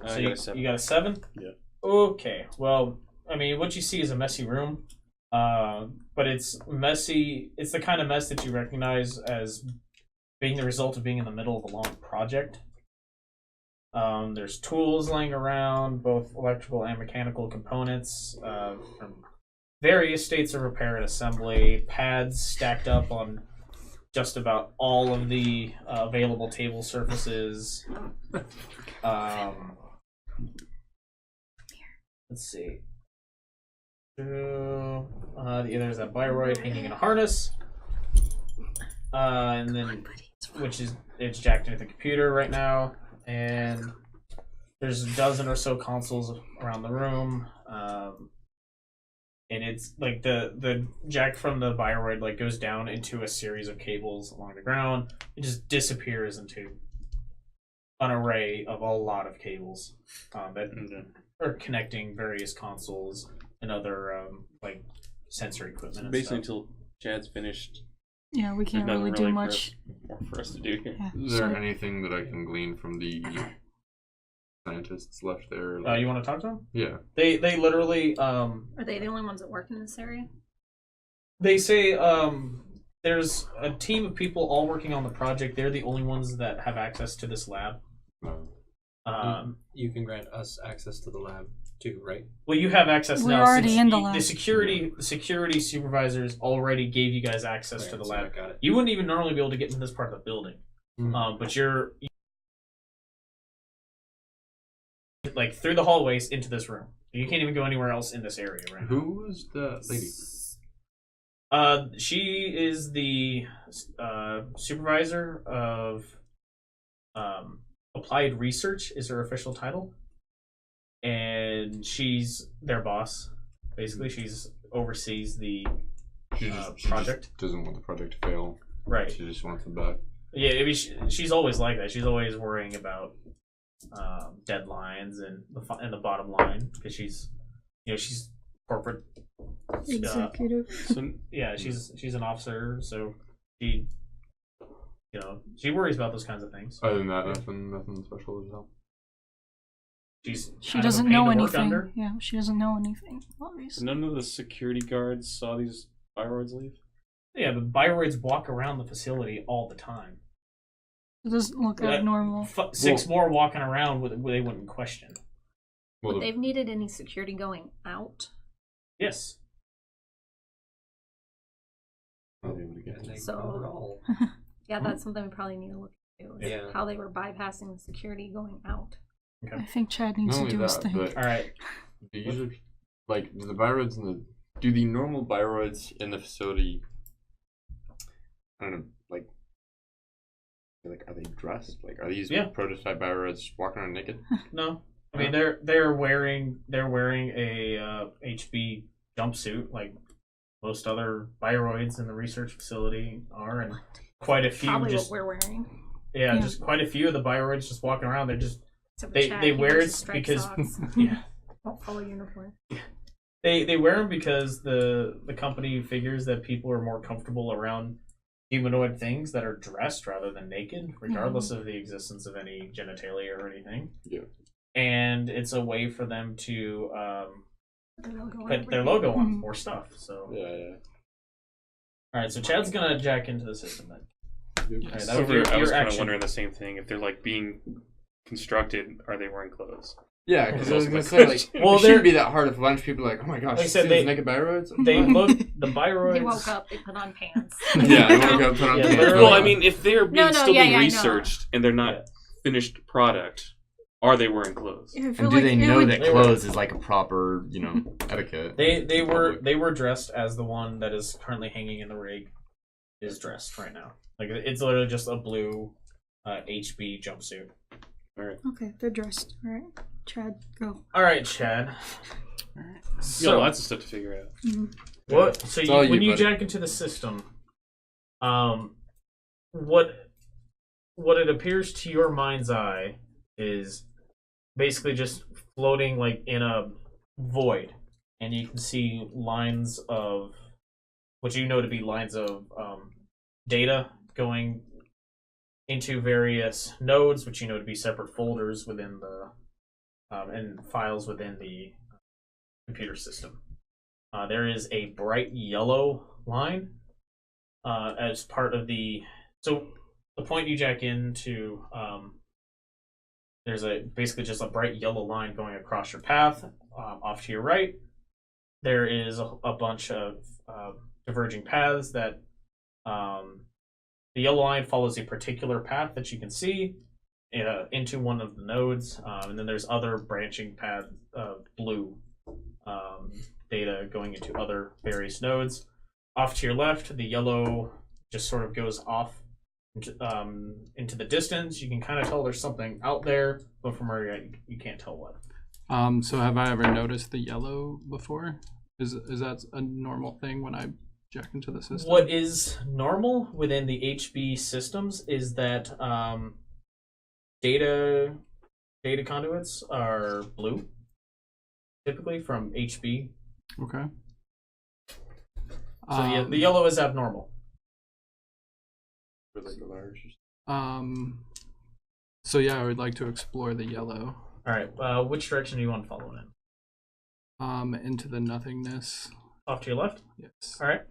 I So got you, a 7. you got a 7? Yeah. Okay. Well, I mean, what you see is a messy room, but it's messy. It's the kind of mess that you recognize as being the result of being in the middle of a long project. There's tools laying around, both electrical and mechanical components from various states of repair and assembly, pads stacked up on just about all of the available table surfaces. Let's see. There's that Bioroid hanging in a harness, and then it's jacked into the computer right now, and there's a dozen or so consoles around the room, and it's like the jack from the Bioroid like goes down into a series of cables along the ground. It just disappears into an array of a lot of cables that are connecting various consoles and other like sensory equipment. And Basically, stuff. until Chad's finished, Yeah, we there's can't nothing really do for much. us- for us to do here. Yeah. Is there So, anything that I can glean from the scientists left there? You want to talk to them? Yeah. They literally Are they the only ones that work in this area? they say there's a team of people all working on the project. They're the only ones that have access to this lab. You can grant us access to the lab too, right? Well, you have access We're now. already since in the you- lab. The security supervisors already gave you guys access to the So I lab. got it. You wouldn't even normally be able to get into this part of the building, but you're like through the hallways into this room. You can't even go anywhere else in this area, right? Who was the lady? She is the supervisor of applied research is her official title, and she's their boss. Basically, she's oversees the She project. just doesn't want the project to fail. Right. She just wants it back. Yeah, I mean, she's always like that. She's always worrying about deadlines and the bottom line because she's corporate. executive. So Yeah, she's an officer, so she worries about those kinds of things. Other than that, nothing special as well. She She doesn't know anything. Yeah, she doesn't know anything, obviously. none of the security guards saw these Bioroids leave. Yeah, but Bioroids walk around the facility all the time. It doesn't look Yeah. abnormal. 6 more walking around they wouldn't question. Well, Would they've needed any security going out? Yes. I'll be able to get And it. they So- cover all. Yeah, that's something we probably need to look into. Is Yeah. how they were bypassing the security going out. I think Chad needs Not to only do his that, thing. but All right. do usually, like, do the Bioroids do the normal Bioroids in the facility, I don't know, like, are they dressed? Like, are these Yeah. prototype Bioroids walking around naked? No, I mean they're wearing a HB jumpsuit like most other Bioroids in the research facility are, and quite a few Probably just what we're wearing. Yeah, just quite a few of the Bioroids just walking around. They're just Except for they Chad, they he wear wears it striped because socks. yeah. Won't follow uniform. They wear them because the company figures that people are more comfortable around humanoid things that are dressed rather than naked, regardless of the existence of any genitalia or anything. Yeah. And it's a way for them to Their put their logo on more stuff. So Yeah. all right, so Chad's gonna jack into the system then. All right, that would be I was your kind of action. wondering the same thing. If they're like being constructed, are they wearing clothes? Yeah, because I was That's gonna my say, like, Well, it shouldn't they're- be that hard if a bunch of people are like, oh my gosh, Like I you said, see they- those naked Bioroids? They look the Bioroids. They woke up, they put on pants. Yeah, I woke up, put on Yeah, pants. literally. Well, I mean, if they're being, still yeah, being I know. researched and they're not finished product, are they wearing clothes? I feel And do like they it know would- that They were- clothes is like a proper, etiquette? They were dressed as the one that is currently hanging in the rig is dressed right now. Like it's literally just a blue HB jumpsuit. Okay, they're dressed. All right, Chad, go. All right, Chad. Yeah, So lots of stuff to figure out. what? So It's all when you buddy. jack into the system, what it appears to your mind's eye is basically just floating like in a void, and you can see lines of what you know to be lines of data going into various nodes, which you know to be separate folders within the and files within the computer system. There is a bright yellow line as part of the. So the point you jack into, there's basically just a bright yellow line going across your path. Off to your right, there is a bunch of diverging paths that the yellow line follows a particular path that you can see into one of the nodes, and then there's other branching paths of blue data going into other various nodes. Off to your left, the yellow just sort of goes off into the distance. You can kind of tell there's something out there, but from where you're at, you can't tell what. So have I ever noticed the yellow before? Is that a normal thing when I jack into the system? What is normal within the HB systems is that data conduits are blue, typically from HB. Okay. So the yellow is abnormal. For like the large. So yeah, I would like to explore the yellow. All right. Which direction do you want to follow in? Into the nothingness. Off to your left. Yes. All right.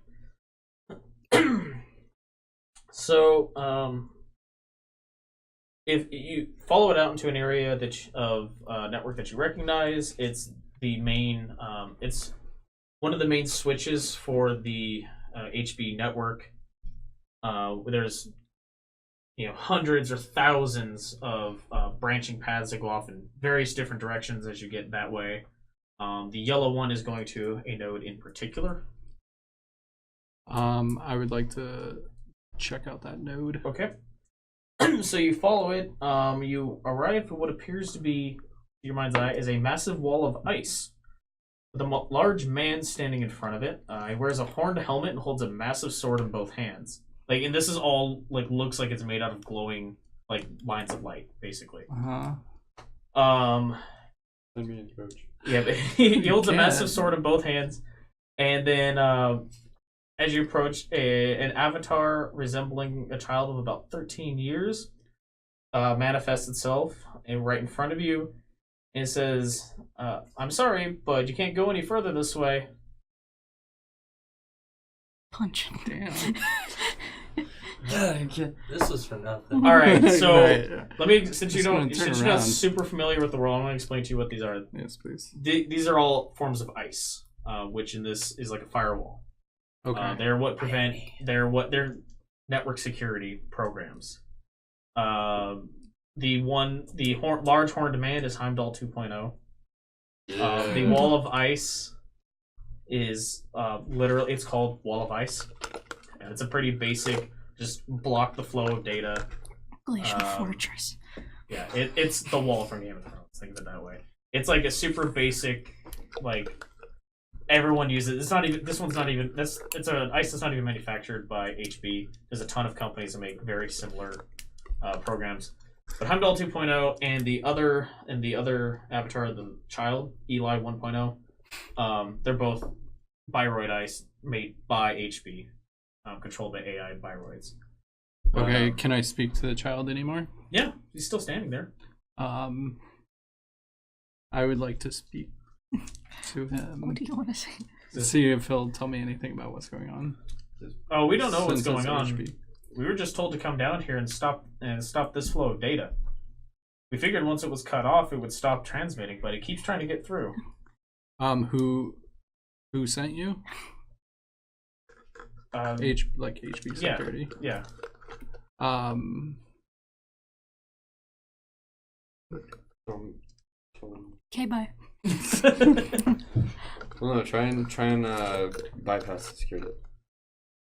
So, if you follow it out into an area of network that you recognize, it's the main. It's one of the main switches for the HB network. There's hundreds or thousands of branching paths that go off in various different directions as you get that way. The yellow one is going to a node in particular. I would like to check out that node. Okay. So you follow it. You arrive at what appears to be, to your mind's eye, is a massive wall of ice with a large man standing in front of it. He wears a horned helmet and holds a massive sword in both hands. And this is all looks like it's made out of glowing lines of light, basically. Let me approach. Yeah, but he holds a massive sword in both hands, and then as you approach, an avatar resembling a child of about 13 years manifests itself right in front of you, and says, "I'm sorry, but you can't go any further this way." Punch. Damn. This was for nothing. All right, so Right. let me, since Just gonna turn you're not around. super familiar with the world, I'm going to explain to you what these are. Yes, please. These are all forms of ice, which in this is like a firewall. Okay. They're network security programs. Large horn demand is Heimdall 2.0. The wall of ice is literally, it's called wall of ice, and it's a pretty basic, just block the flow of data. Glacial Fortress. Yeah, it's the wall from Game of Thrones. Think of it that way. It's like a super basic, everyone uses it. It's not even. This one's not even. It's an ice that's not even manufactured by HB. There's a ton of companies that make very similar programs. But Heimdall 2.0 and the other avatar, the child, Eli 1.0, they're both Bioroid ice made by HB, controlled by AI Bioroids. Okay, can I speak to the child anymore? Yeah, he's still standing there. I would like to speak to him. What do you want to say? To see if he'll tell me anything about what's going on. Oh, we don't know what's Since going on. HB. We were just told to come down here and stop this flow of data. We figured once it was cut off, it would stop transmitting, but it keeps trying to get through. Who sent you? HB security. Yeah. Okay, bye. Well, no, try and bypass the security.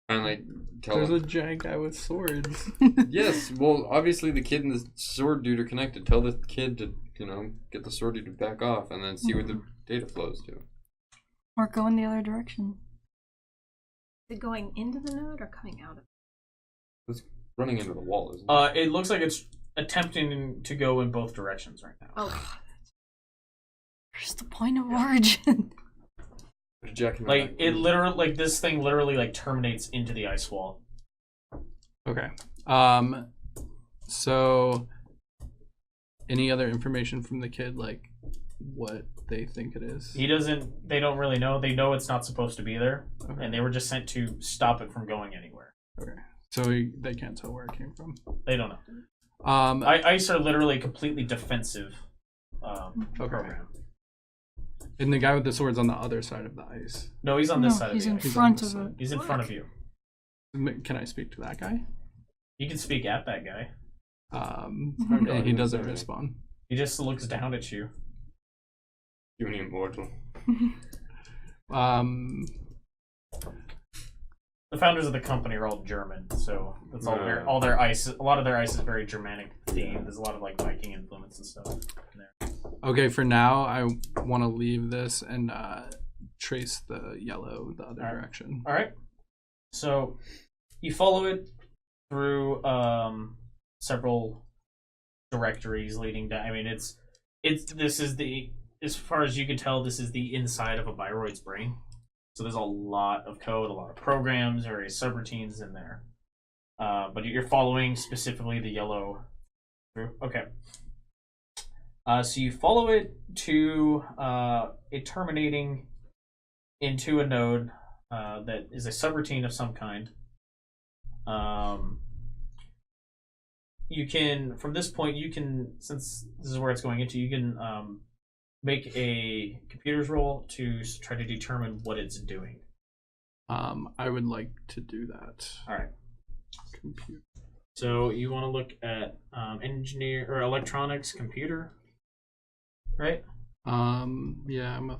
And like tell There's him. a giant guy with swords. Yes, well, obviously the kid and the sword dude are connected. Tell the kid to, get the sword dude to back off, and then see where the data flows to. Or go in the other direction. Is it going into the node or coming out of it? It's running into the wall, isn't it? It looks like it's attempting to go in both directions right now. Okay. Where's the point of origin? Like it literally, like this thing literally like terminates into the ice wall. Okay. So any other information from the kid, like what they think it is? They don't really know. They know it's not supposed to be there, Okay. and they were just sent to stop it from going anywhere. Okay. So they can't tell where it came from. They don't know. ICE are literally completely defensive program. And the guy with the sword's on the other side of the ice. No, he's on this side of the he's in ice. front of it. He's in front of you. Can I speak to that guy? You can speak at that guy. And he doesn't respond. He just looks down at you. You're an immortal. The founders of the company are all German, so that's all their ice. A lot of their ice is very Germanic themed. There's a lot of like Viking influence and stuff in there. Okay, for now, I want to leave this and trace the yellow the other direction. All right. So you follow it through several directories leading down. I mean, this is the, as far as you can tell, this is the inside of a Bioroid's brain. So there's a lot of code, a lot of programs, various subroutines in there. But you're following specifically the yellow through. Okay. So you follow it to it terminating into a node that is a subroutine of some kind. You can, from this point, since this is where it's going into, you can make a computer's roll to try to determine what it's doing. I would like to do that. All right. Computer. So you want to look at engineer or electronics computer, right? Yeah, I'm a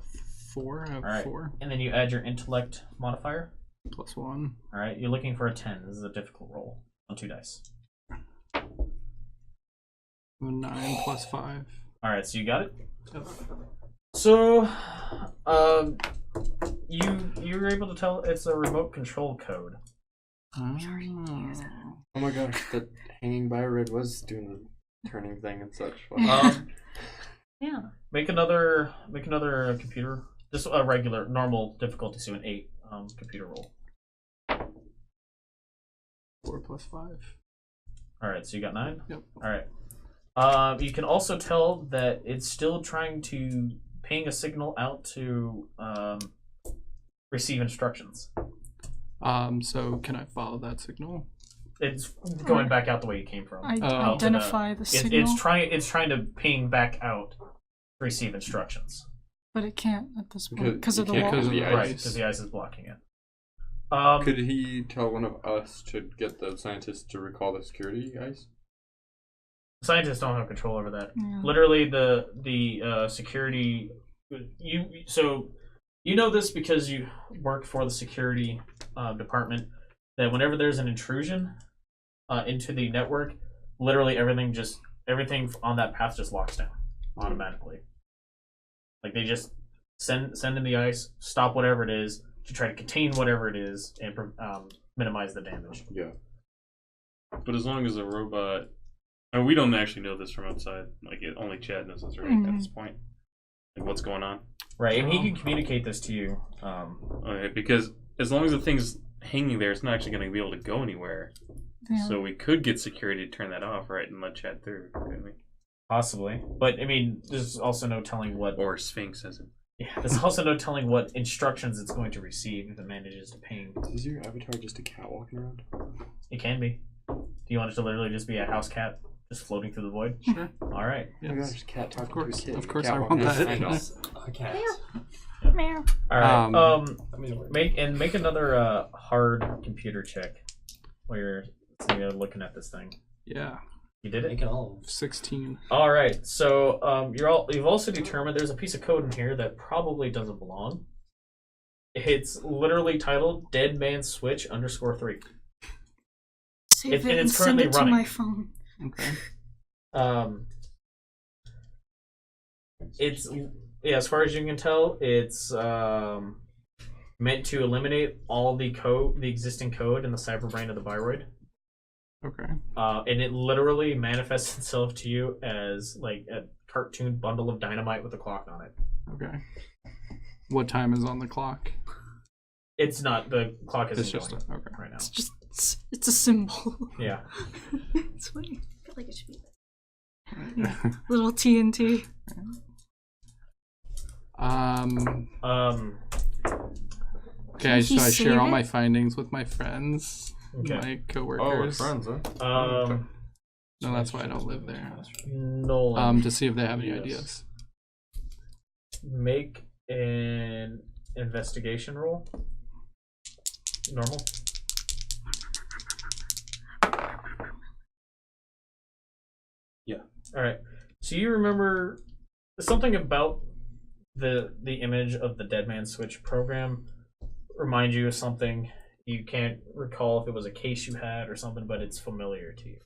4. I have All right. 4. And then you add your intellect modifier. +1. All right. You're looking for a 10. This is a difficult roll on 2 dice. 9 +5. All right. So you got it. Yep. So, you were able to tell it's a remote control code. Oh my gosh, that hanging Bioroid was doing the turning thing and such. Yeah. Make another computer. Just a regular, normal difficulty, so an 8 computer roll. 4 +5. All right, so you got 9. Yep. All right. You can also tell that it's still trying to ping a signal out to receive instructions. So can I follow that signal? It's going back out the way you came from. Identify the signal. It's trying to ping back out to receive instructions. But it can't at this point because of the wall. Because of the Right, ice. because the ice is blocking it. Could he tell one of us to get the scientists to recall the security ice? Scientists don't have control over that. Yeah. Literally, the security. You know this because you work for the security department. That whenever there's an intrusion into the network, literally everything everything on that path just locks down automatically. Like they just send in the ice, stop whatever it is to try to contain whatever it is and minimize the damage. Yeah. But as long as the robot And we don't actually know this from outside. Like, only Chad knows this, right, at this point. Like, what's going on. Right, and he can communicate this to you. Okay, because as long as the thing's hanging there, it's not actually going to be able to go anywhere. Yeah. So we could get security to turn that off, right, and let Chad through, couldn't we? Possibly. But, I mean, there's also no telling what... Or Sphinx as it. Yeah, there's also no telling what instructions it's going to receive if it manages to ping. Is your avatar just a cat walking around? It can be. Do you want it to literally just be a house cat just floating through the void? Sure. All right. Oh my gosh, cat talking to a kid. Of course, Cat I walking want around. that. A cat. Meow. All right. I mean, Make another hard computer check where you're looking at this thing. Yeah, You did it? make it all. 16. All right. So you've also determined there's a piece of code in here that probably doesn't belong. It's literally titled Dead Man Switch _3. Save and it and it's send currently it to running. my phone. Okay. It's as far as you can tell, it's meant to eliminate all the existing code in the cyber brain of the Biroid. Okay. And it literally manifests itself to you as like a cartoon bundle of dynamite with a clock on it. Okay. What time is on the clock? It's not, the clock isn't It's just going okay. right now. It's just it's a symbol. Yeah. It's funny. I feel like it should be. Little TNT. Okay, so he I share save all it? my findings with my friends, Okay. my Oh, with coworkers. friends, huh? No, that's why I don't live there. Nolan, To see if they have any Yes. ideas. make an investigation roll. Normal. Yeah. All right. So you remember something about the image of the Dead Man Switch program remind you of something. You can't recall if it was a case you had or something, but it's familiar to you.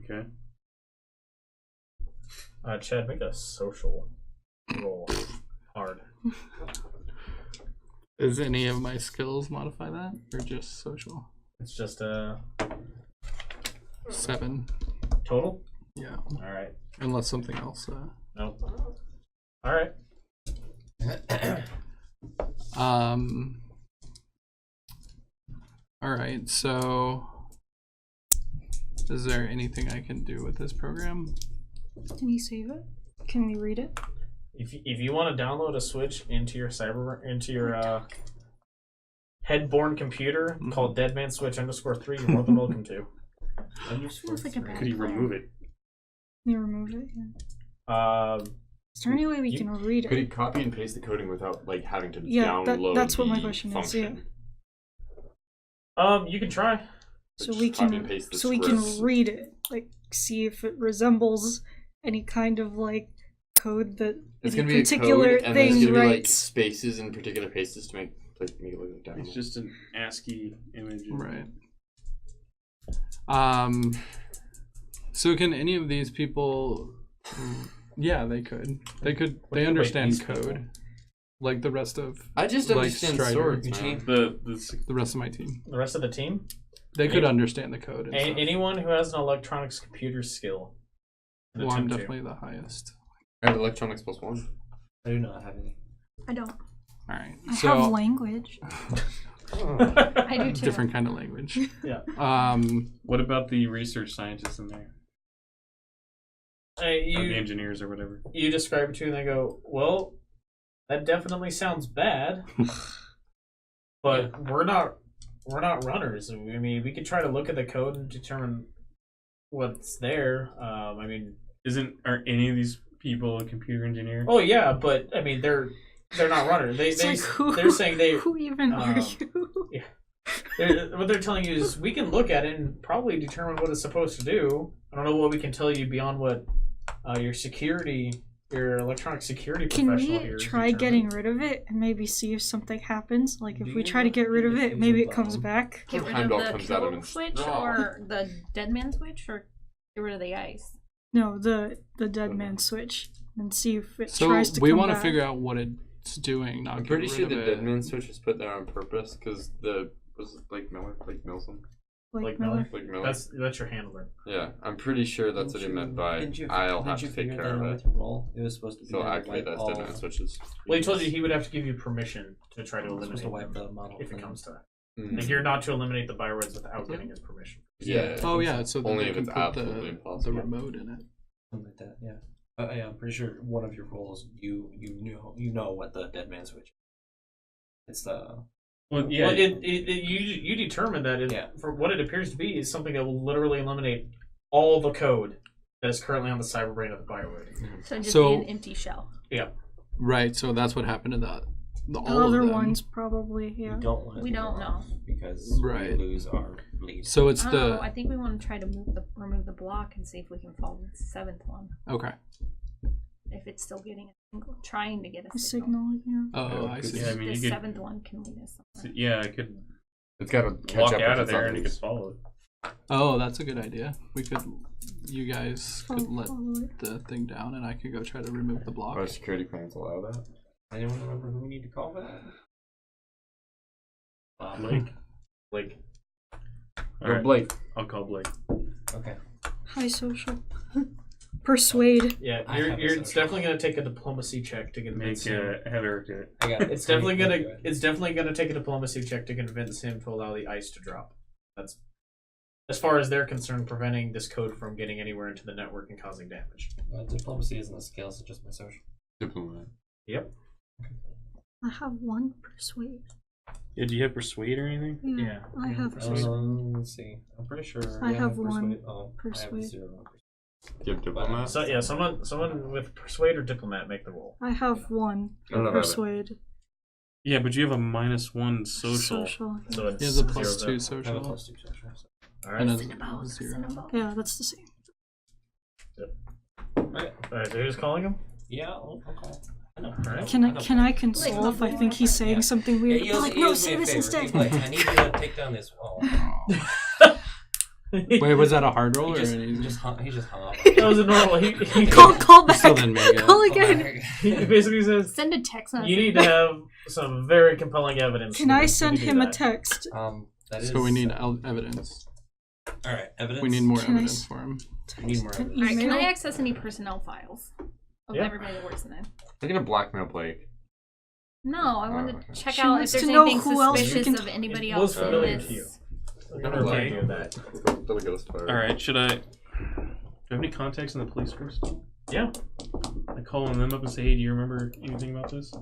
Okay. Chad, make a social roll. Hard. Does any of my skills modify that, or just social? It's just a 7. total. Yeah. All right. Unless something else. Nope. All right. All right. So, is there anything I can do with this program? Can you save it? Can we read it? If you want to download a switch into your headborn computer called Deadman Switch _3, you're more than welcome to. Sounds like a bad Could he remove it? Can you remove it? Yeah. Is there any way we can read Could it? he copy and paste the coding without like having to Yeah, download that's what my the question is, function? You can try. So Just we copy and paste the can scripts. read it, like see if it resembles any kind of like code that It's any gonna be a particular code, and then thing it's gonna be like writes. spaces and particular paces to make it look like dynamite. It's just an ASCII image. Right. So can any of these people? Yeah, they could. They could. What do They you mean by understand these code, people? like the rest of I just like understand Strider. swords, man. the rest of my team. The rest of the team? They could Any- understand the code. And stuff. Anyone who has an electronics computer skill. Well, I'm attempt to. definitely the highest. I have electronics +1. I do not have any. I don't. All right. I So have language. I do too. different kind of language. Yeah. What about the research scientists in there? Or the You engineers or whatever? you describe it to and they go, well, that definitely sounds bad, but we're not runners. I mean, we could try to look at the code and determine what's there. I mean, Aren't any of these people a computer engineer? oh yeah, but I mean they're not runners. It's like, They're saying they who even are you? what they're telling you is we can look at it and probably determine what it's supposed to do. I don't know what we can tell you beyond what your electronic security Can professional we here is try determined. getting rid of it and maybe see if something happens? Like if Do we you try to get rid of it, use maybe a it comes button? back. Get rid Heimdall of the comes out of kill his switch straw. or the dead man switch or get rid of the ice. No, the dead man switch and see if it So tries to we come want to back. figure out what it's doing. Not I'm get pretty rid sure of the it. Deadman switch was put there on purpose because was it Blake Milsom? Like Melly? Like Melly. That's your handler. Yeah, I'm pretty sure that's what he meant by I'll have to take care of it. It was supposed to be. So activate that dead man switches. Well, he told you he would have to give you permission to try to eliminate to wipe them the model if it thing. comes to that. Mm. Like, you're not to eliminate the Bioroids without getting his permission. Yeah. Oh yeah, so then Only they if can it's put absolutely the impossible. remote in it. Something like that, yeah. Yeah, I'm pretty sure one of your roles, you know what the dead man switch is. It's the... Well, yeah. Well, you determine that for what it appears to be is something that will literally eliminate all the code that is currently on the cyber brain of the Bioroid. So just So- be an empty shell. Yeah. Right, so that's what happened to the The all other of them. ones probably, yeah. We don't want to We don't know. because Right. we lose our lead. So it's Oh, I think we want to try to remove the block and see if we can follow the 7th one. okay. If it's still getting a signal, trying to get a A signal. signal, yeah. Oh, I see. Yeah, I mean, The you could. 7th one can lead us somewhere. Yeah, I could It's got to catch walk up out with of there its and you could others. follow it. Oh, that's a good idea. You guys could let Follow it. the thing down, and I could go try to remove the block. Our security plans allow that. Anyone remember who we need to call for that? Blake. Go Alright, Blake. I'll call Blake. Okay. High social. Persuade. Yeah, I have a it's social. definitely gonna take a diplomacy check to convince Make him. have Eric do it. I got it. It's definitely gonna take a diplomacy check to convince him to allow the ice to drop. That's as far as they're concerned, preventing this code from getting anywhere into the network and causing damage. Diplomacy isn't a skill, it's just my social. Diplomat. Yep. I have one persuade. Yeah, do you have persuade or anything? Yeah. I have Let's see. I'm pretty sure. I yeah, have persuade. one Oh, I persuade. have 0. Do you have diplomat? So yeah, someone with persuade or diplomat make the roll. I have one I don't know about it. persuade. Yeah, but you have a -1 social. Social. So it's He has a 0 +2 then. I have a social. +2 social. So. All right. And All a 0. Yeah, that's the same. right. So who's calling him? Yeah, I'll call. I know. All right. Can I console if I think he's saying something weird? He But, owes- like, he no, owes say me a this favor. instead. He's like, I need you to take down this wall. Wait, was that a hard roll He or just, an he easy? just hung up. That was a normal. He Call back. Still didn't make it. Call again. he basically says Send a text message. you need to have some very compelling evidence. Can I to send do him a that. text? That is. So we need evidence. All right, evidence. We need more Can I evidence s- for him. We need more An evidence. Alright, can I email? access any personnel files of Yeah. everybody that works in there? They're gonna blackmail Blake. No, I want okay. to check She out if wants there's to know anything who else we suspicious can of anybody It was else in familiar this. to you. Okay. Remind you of that. Little ghost fire. Alright, should I... Do you have any contacts in the police force? Yeah. I calling them up and say, hey, do you remember anything about this?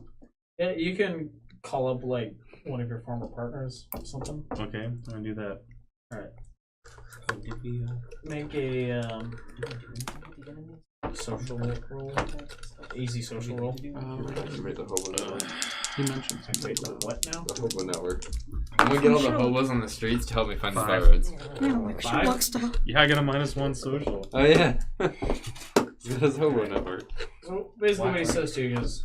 Yeah, you can call up like one of your former partners or something. Okay, I'm gonna do that. Oh, did we, Make a social roll. Easy social roll. Activate the hobo network. He mentioned Wait, the what now? The hobo network. I'm gonna get all the hobos on the streets to help me find the 5. pirates. Yeah, like Five? Sherlock style. Yeah, I got a -1 social. Oh yeah. This hobo network. So basically, what he says to you is,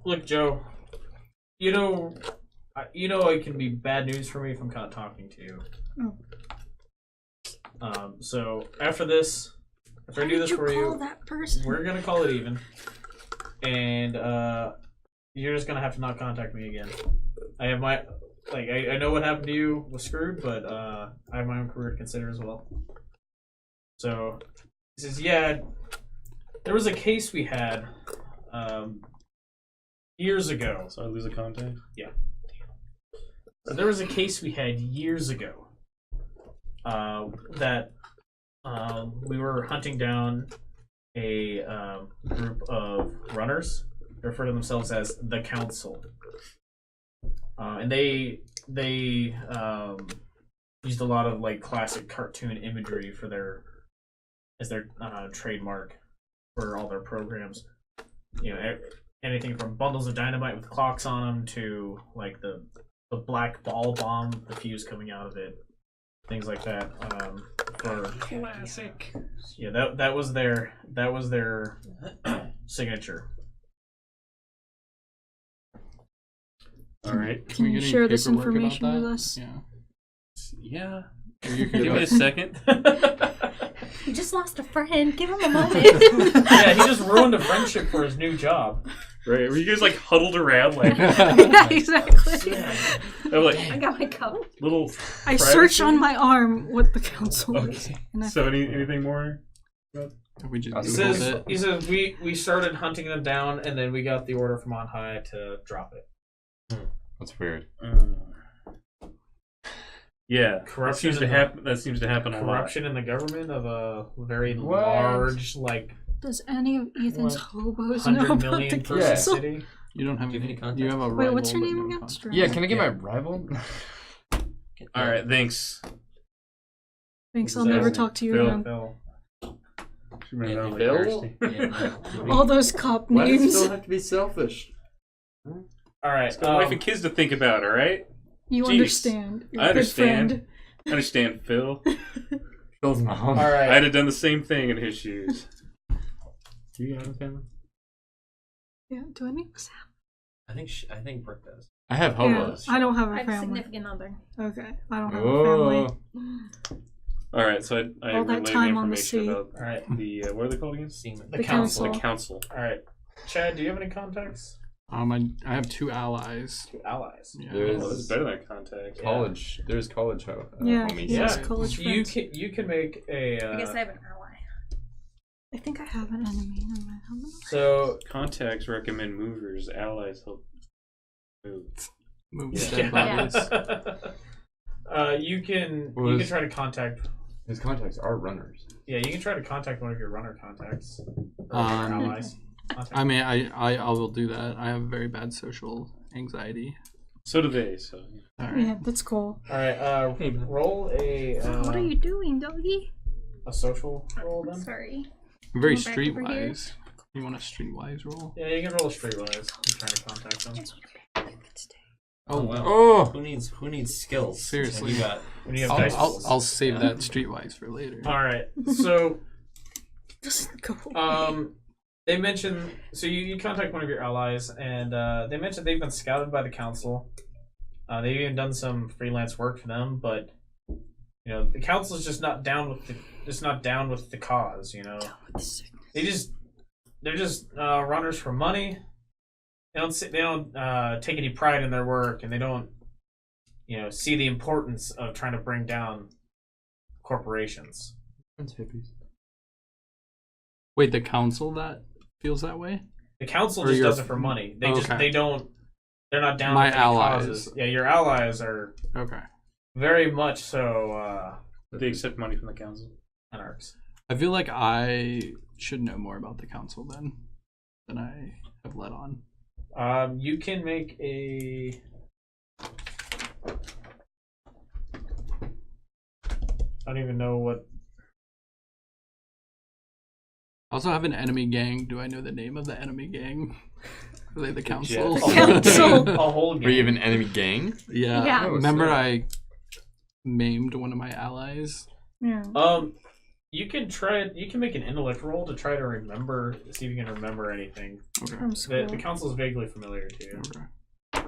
"Look, Joe. You know it can be bad news for me if I'm not talking to you. So after this, after I do this for Call you, that person. we're gonna call it even, and you're just gonna have to not contact me again. I have my I know what happened to you was screwed, but I have my own career to consider as well. So he says, yeah, there was a case we had years ago. So I lose a contact? So there was a case we had years ago that we were hunting down a group of runners. They refer to themselves as the Council, and they used a lot of like classic cartoon imagery for their trademark for all their programs. You know, anything from bundles of dynamite with clocks on them to like the black ball bomb, the fuse coming out of it, things like that. For Classic. yeah, that was their signature. Alright. Can we you get any share this paperwork about information with that? us? Yeah. Yeah. Or you could Give me a second. He just lost a friend. Give him a moment. Yeah, he just ruined a friendship for his new job. Right? Were you guys like huddled around like? Yeah, exactly. I'm like I got my cup. little. I privacy? search on my arm what the council is. Okay. And I So anything more? We just He Googled says, it. he says we started hunting them down, and then we got the order from on high to drop it. That's weird. Yeah, Corruption that seems to happen a lot. Corruption in the government of a very What? large, like Does any of Ethan's What? hobos know 100 about the million person council? city. You don't have Do you have any. any contacts? You have a Wait, rival, what's your but name no again? contact. Strand? Yeah, can I get my rival? All right, thanks. Thanks, I'll Phil. never talk to you Phil. again. Phil. She might not like Phil? thirsty. All those cop Why does it names. still have to be selfish? All right. Got wife and kids to think about. All right. You Jeez. understand. You're I a good understand. friend. I understand, Phil. Phil's mom. all I'd right. have done the same thing in his shoes. Do you have a family? Yeah, do any of us I think Brooke does. I have have? Yeah, hobos. I don't have a I have a family. significant other. Okay, I don't have a family. Oh, All right, so I All that relayed time the on the information sea. about All right. the what are they called again? Seaman. The The council. The council. All right. Chad, do you have any contacts? I have 2 allies. Two allies. Yeah. There's- Oh, that's better than contact. college. There's college Yeah, homies. he has Yeah. college You friends. can make a. I guess I have an ally. I think I have an enemy in my helmet. So Contacts recommend movers. Allies help move. Move Yeah. dead bodies. you can Well, you can his- try to contact. His contacts are runners. Yeah, you can try to contact one of your runner contacts. Or Um, your allies. Contact. I mean, I will do that. I have very bad social anxiety. So do they. So All right. Yeah, that's cool. All right. Roll a. What are you doing, doggy? A social roll then. Sorry. Very Go back over here. streetwise. You want a streetwise roll? Yeah, you can roll a streetwise. I'm trying to contact them. Oh wow. Oh, Who needs skills? Seriously. You got. When you have I'll, dice I'll, rolls. I'll save Yeah. that streetwise for later. All right. So Doesn't go. they mentioned you contact one of your allies, and they mentioned they've been scouted by the council. They've even done some freelance work for them, but you know the council's just not down with the cause. You know, they're just runners for money. They don't take any pride in their work, and they don't see the importance of trying to bring down corporations. that's hippies. Wait, the council that feels that way? The council Or just your- does it for money. They're not down My with any allies. causes. Yeah, your allies are Okay. very much so they accept money from the council. anarchs. I feel like I should know more about the council then than I have let on. You can make a. I don't even know what. I also have an enemy gang. Do I know the name of the enemy gang? Are they the council? Council. A whole game. Were you have an enemy gang? Yeah. Yeah. Remember I maimed one of my allies? Yeah. You can try. You can make an intellect roll to try to remember. See if you can remember anything. Okay. From school. The council is vaguely familiar to you. Okay.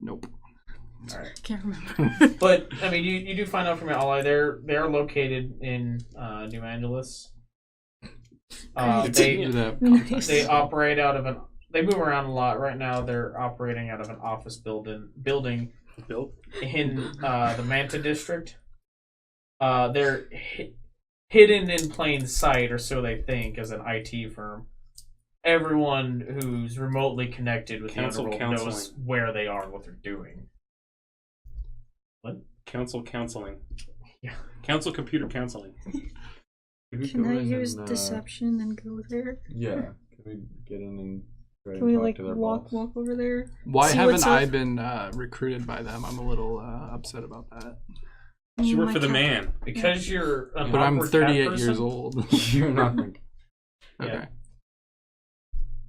Nope. All right. Can't remember. But I mean, you do find out from your ally. They're located in New Angeles. Great. They Do that. Nice. they operate out of an. They move around a lot. Right now, they're operating out of an office building Built. in the Manta district. They're hidden in plain sight, or so they think, as an IT firm. Everyone who's remotely connected with Council the underworld knows counseling. where they are and what they're doing. Council counseling. Yeah. Council computer counseling. Can I use deception and go there? Yeah. Can we get in and try Can and we talk like to their walk boss? over there? Why See haven't what's I up? been recruited by them? I'm a little upset about that. She worked My for the cat- man. Because you're an But I'm awkward cat 38 person, years old. You're nothing. Okay. Yeah.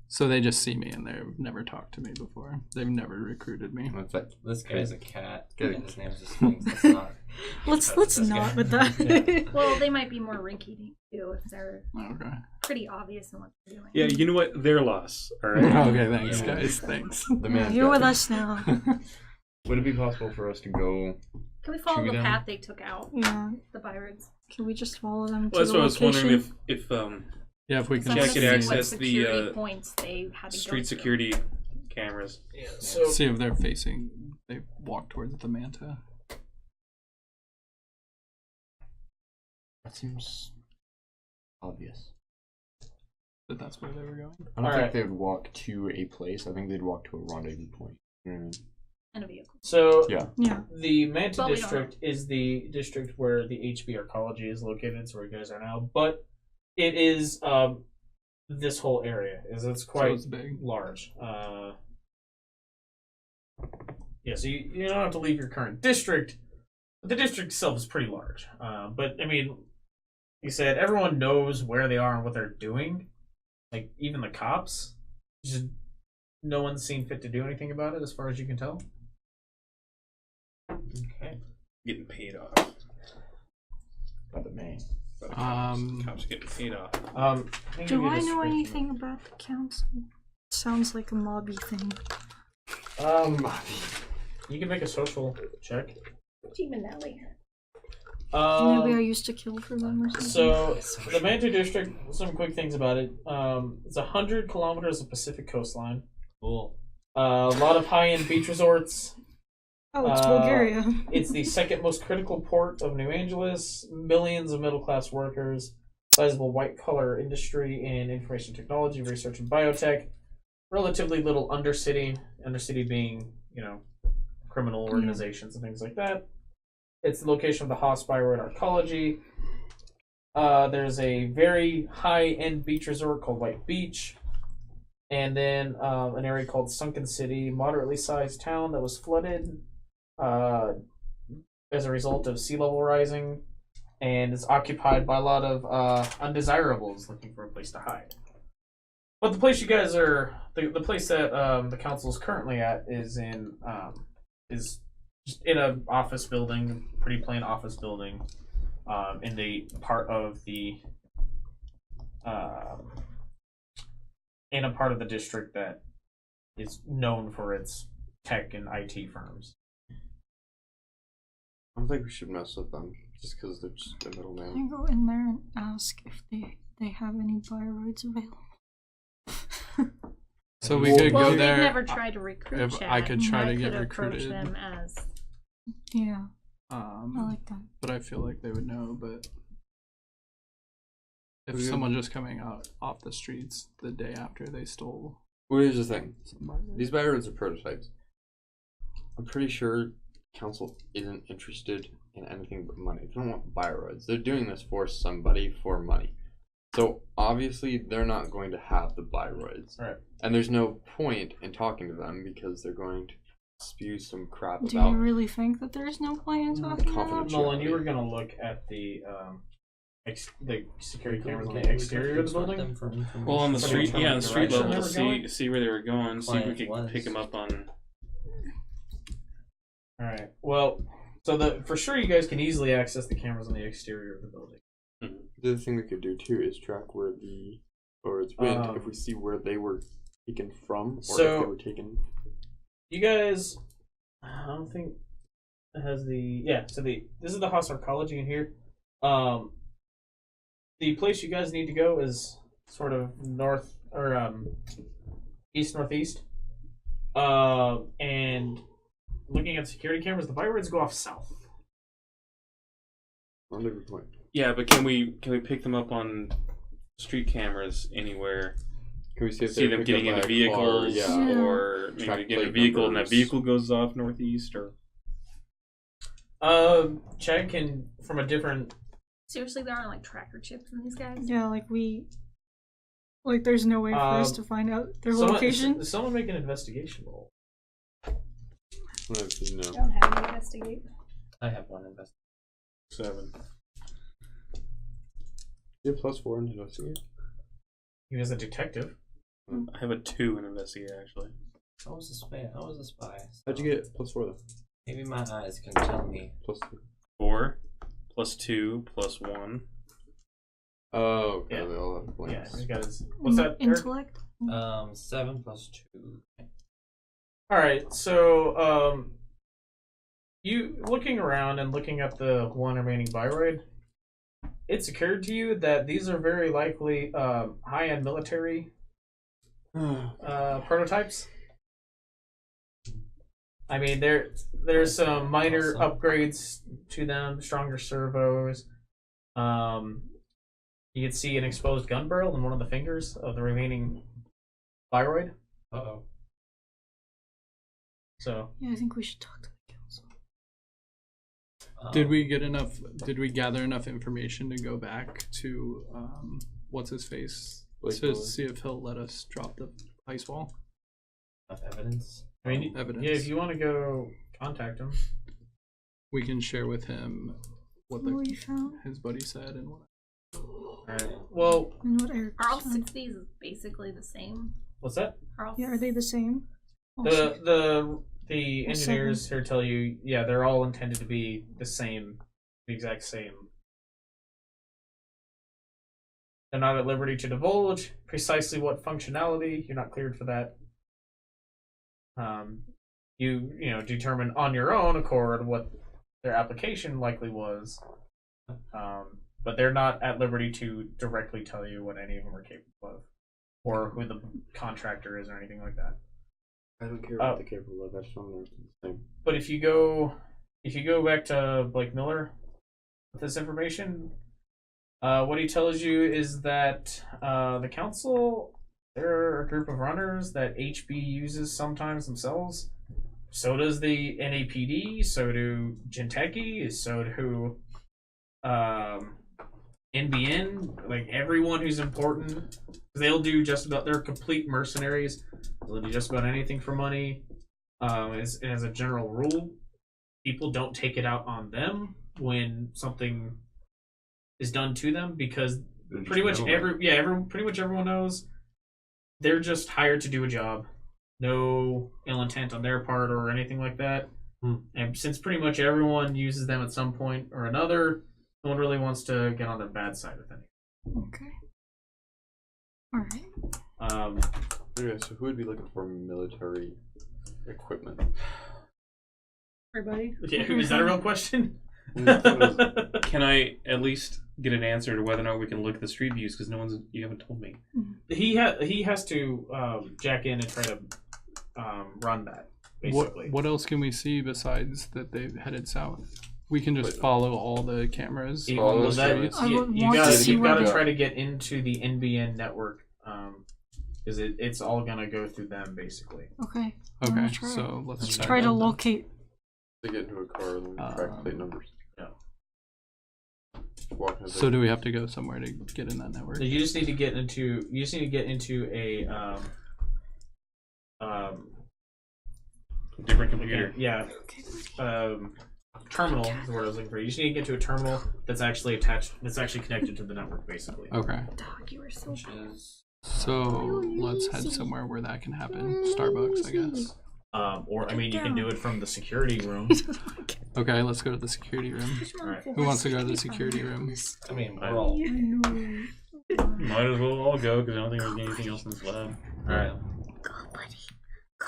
So they just see me and they've never talked to me before. They've never recruited me. That's like This guy's a cat. Good. And his name's just Sphinx. That's not. Let's This not guy. with that. Well, they might be more rinky too if they're Okay. pretty obvious in what they're doing. Yeah, you know what? Their loss. All right. Okay, thanks, Yeah. guys. Thanks. the man. You're with us now. Would it be possible for us to go? Can we follow To the them? path they took out? Yeah. The pirates. Can we just follow them to Well, that's the what I was location? wondering if Yeah, if we can Jack could see what access the security points they had to go street through. security cameras. Yeah. So see if they're facing. They walk towards the manta. That seems obvious. That that's where they were going. I don't All think right. they would walk to a place. I think they'd walk to a rendezvous point. Mm. And a vehicle. So Yeah. Yeah. the Manta But we don't district is the district where the HB arcology is located. It's where you guys are now, but it is this whole area it's So quite it's big. large. Yeah, so you don't have to leave your current district. But the district itself is pretty large. But I mean, you said everyone knows where they are and what they're doing. Like even the cops, just no one's seen fit to do anything about it, as far as you can tell. Okay. Getting paid off. By the man. By the cops are getting paid off. Do I know anything about the council? Sounds like a mobby thing. You can make a social check. Team Nelly. Maybe I used to kill for them or something. So the Manta district. Some quick things about it. It's 100 kilometers of Pacific coastline. Cool. A lot of high-end beach resorts. Oh, it's Bulgaria. It's the second most critical port of New Angeles. Millions of middle-class workers. Sizable white-collar industry in information technology, research, and biotech. Relatively little undercity. Undercity being, criminal organizations and things like that. It's the location of the Haas Byroad Arcology. There's a very high-end beach resort called White Beach. And then an area called Sunken City, moderately sized town that was flooded as a result of sea level rising. And it's occupied by a lot of undesirables looking for a place to hide. But the place you guys are, the place that the council is currently at is just in an office building, pretty plain office building, in the part of the in a part of the district that is known for its tech and IT firms. I don't think we should mess with them just because they're just a Can middleman. I go in there and ask if they have any Byroids available? So we could Well, go they've there. never tried to recruit if Chad. I could try and to I get could approach recruited. them as Yeah, I Um, like that. but I feel like they would know. But if Okay. someone just coming out off the streets the day after they stole Well, here's the thing. somebody, These byroads are prototypes. I'm pretty sure council isn't interested in anything but money. They don't want byroads. They're doing this for somebody for money. So obviously they're not going to have the byroads. Right. And there's no point in talking to them because they're going to spew some crap Do about you really think that there's no point in talking about? confidentiality. Nolan, you were gonna look at the security cameras on the exterior of the building. Well, on the From street, determining on the street direction level, they were going? see where they were going, see if we Client could was. pick them up on. All right. Well, so for sure you guys can easily access the cameras on the exterior of the building. The other thing we could do too is track where the birds went if we Um, see where they were taken from or so- if they were taken. You guys, I don't think it has the So this is the Haas Arcology in here. The place you guys need to go is sort of north or east northeast. And looking at security cameras, the byroads go off south. Rendezvous point. Yeah, but can we pick them up on street cameras anywhere? Can we see if See they're them picked up getting by into a vehicles, car? Yeah. or maybe Track they get in a plate vehicle and that numbers. vehicle goes off northeast, or Chad can from a different. seriously, there aren't like tracker chips in these guys. Yeah, there's no way for us to find out their location. Someone make an investigation roll. No. Don't have any investigate. I have one investigation. 7. You have +4 in investigate. He was a detective. I have a 2 in investigate actually. I was a spy. How'd you get +4 though? Maybe my eyes can tell me. +2. 4 plus 2 plus 1. Oh, okay. Yeah. They all have Yeah, blanks. he's got his. What's that? Eric? Intellect? 7 plus 2. All right, so you looking around and looking at the one remaining byroid, it's occurred to you that these are very likely high-end military prototypes. I mean, there's some minor upgrades to them, stronger servos. You can see an exposed gun barrel in one of the fingers of the remaining Biroid. Uh-oh. So Yeah, I think we should talk to the council. Did we get enough? Did we gather enough information to go back to what's his face to see if he'll let us drop the ice wall? Enough evidence? I mean, Evidence. yeah, if you want to go contact him. We can share with him what What you found? his buddy said and what. Alright. Well, And what Eric Are all found. 6 of these basically the same? what's that? Yeah, are they the same? The Or engineers here tell you, yeah, they're all intended to be the same, the exact same. They're not at liberty to divulge precisely what functionality. You're not cleared for that. You determine on your own accord what their application likely was. But they're not at liberty to directly tell you what any of them are capable of, or who the contractor is, or anything like that. I don't care what they're capable of. I just want to know the same. But if you go back to Blake Miller with this information, what he tells you is that the council, they're a group of runners that HB uses sometimes themselves. So does the NAPD. So do Jinteki. So do NBN. Like everyone who's important, they'll do just about. They're complete mercenaries. They'll do just about anything for money. As a general rule, people don't take it out on them when something is done to them, because pretty much everyone knows they're just hired to do a job. No ill intent on their part or anything like that. And since pretty much everyone uses them at some point or another, no one really wants to get on their bad side with any. Okay. Alright. Okay, so who would be looking for military equipment? Everybody? Yeah, is that a real question? Can I at least get an answer to whether or not we can look at the street views? Because you haven't told me. He has to jack in and try to run that. Basically. What else can we see besides that they've headed south? We can just follow all the cameras. You follow the gotta streets. you gotta try to get into the NBN network, because it's all gonna go through them basically. Okay. Okay, so let's try to locate. They get into a car and then track plate numbers. Yeah. So do we have to go somewhere to get in that network? You just need to get into a different computer. Yeah. Terminal is what I was looking for. You just need to get to a terminal that's actually connected to the network, basically. Okay. Dog, you were so bad. So let's head somewhere where that can happen. Starbucks, I guess. Or I mean, you can do it from the security room. Okay, let's go to the security room. Right. Who wants to go to the security room? I mean, we're all. Might as well all go, because I don't think there's anything else in this lab. Alright. Go, buddy. Go.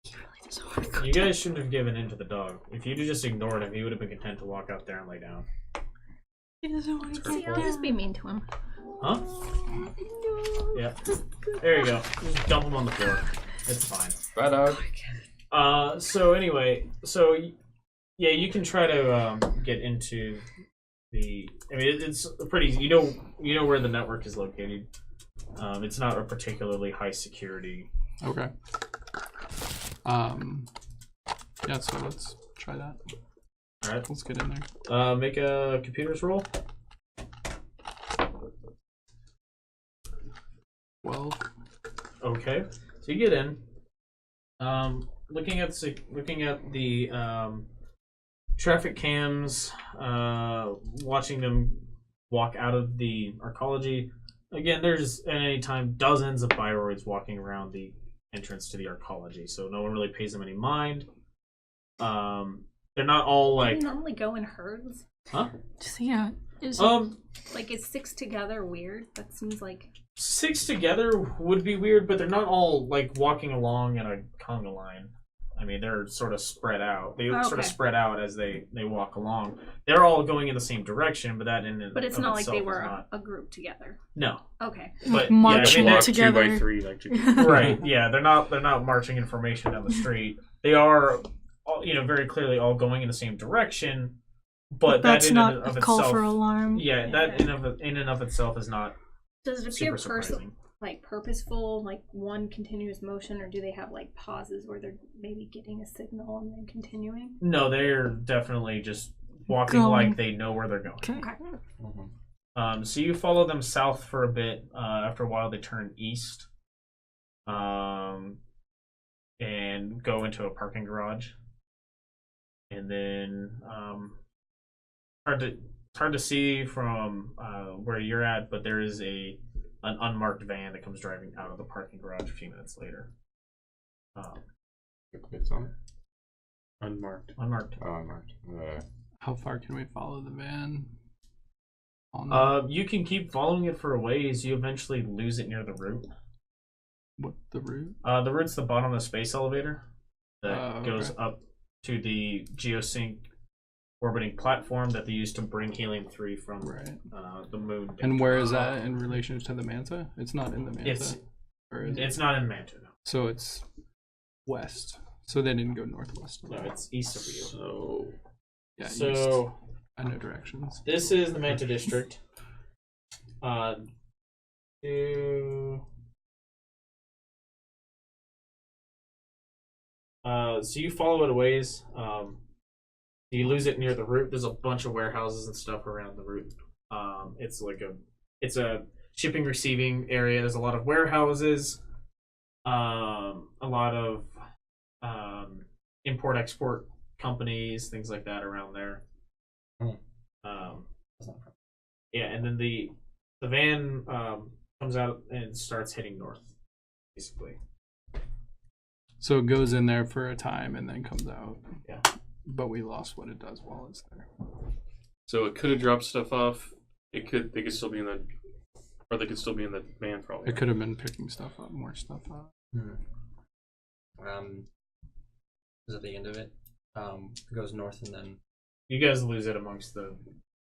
He really doesn't want to go. You guys shouldn't have given in to the dog. If you'd have just ignored him, he would have been content to walk out there and lay down. He doesn't want to See, go. I'll just be mean to him. Huh? Yeah. There you go. Just dump him on the floor. It's fine. Bye, dog. So anyway, yeah, you can try to get into the. I mean, it's pretty. You know where the network is located. It's not a particularly high security. Okay. Yeah, so let's try that. All right. Let's get in there. Make a computers roll. 12. Okay. So you get in. Looking at the traffic cams, watching them walk out of the arcology. Again, there's at any time dozens of Biroids walking around the entrance to the arcology, so no one really pays them any mind. They're not all Do like. they normally go in herds? Huh? Yeah. Like, is 6 together weird? That seems like. 6 together would be weird, but they're not all like walking along in a conga line. I mean, they're sort of spread out. They sort of Okay. spread out as they walk along. They're all going in the same direction, but that in and But it's of not like itself they is were not- a group together. No. Okay. But Marching yeah, I mean, together. 2x3, like right. Yeah, they're not marching in formation down the street. They are, all, very clearly all going in the same direction. But that's that in not and of a call itself, for alarm. Yeah, that in and of itself is not Does it appear super surprising. purposeful, like one continuous motion, or do they have like pauses where they're maybe getting a signal and then continuing? No, they're definitely just walking Going. like they know where they're going. Okay. So you follow them south for a bit. After a while, they turn east, and go into a parking garage. And then hard to see from where you're at, but there is an unmarked van that comes driving out of the parking garage a few minutes later. The plates on it? unmarked. Unmarked. Oh, unmarked. How far can we follow the van? You can keep following it for a ways. You eventually lose it near the route. What, the route? The route's the bottom of the space elevator that Okay. goes up to the geosync orbiting platform that they use to bring helium-3 from Right. the moon. And where is that in relation to the Manta? It's not in the Manta. It's or is it? it's not in Manta, no. So it's west. So they didn't go northwest. No, it's east of you. So Yeah, So east. I know directions. this is the Manta district. So you follow it a ways. You lose it near the route. There's a bunch of warehouses and stuff around the route. It's a shipping receiving area. There's a lot of warehouses, a lot of import export companies, things like that around there. Yeah, and then the van comes out and starts heading north, basically. So it goes in there for a time and then comes out. Yeah. But we lost what it does while it's there. So it could have dropped stuff off. They could still be in the, or they could still be in the van for all we It know. could have been picking stuff up, more stuff up. Is at the end of it. It goes north and then You guys lose it amongst the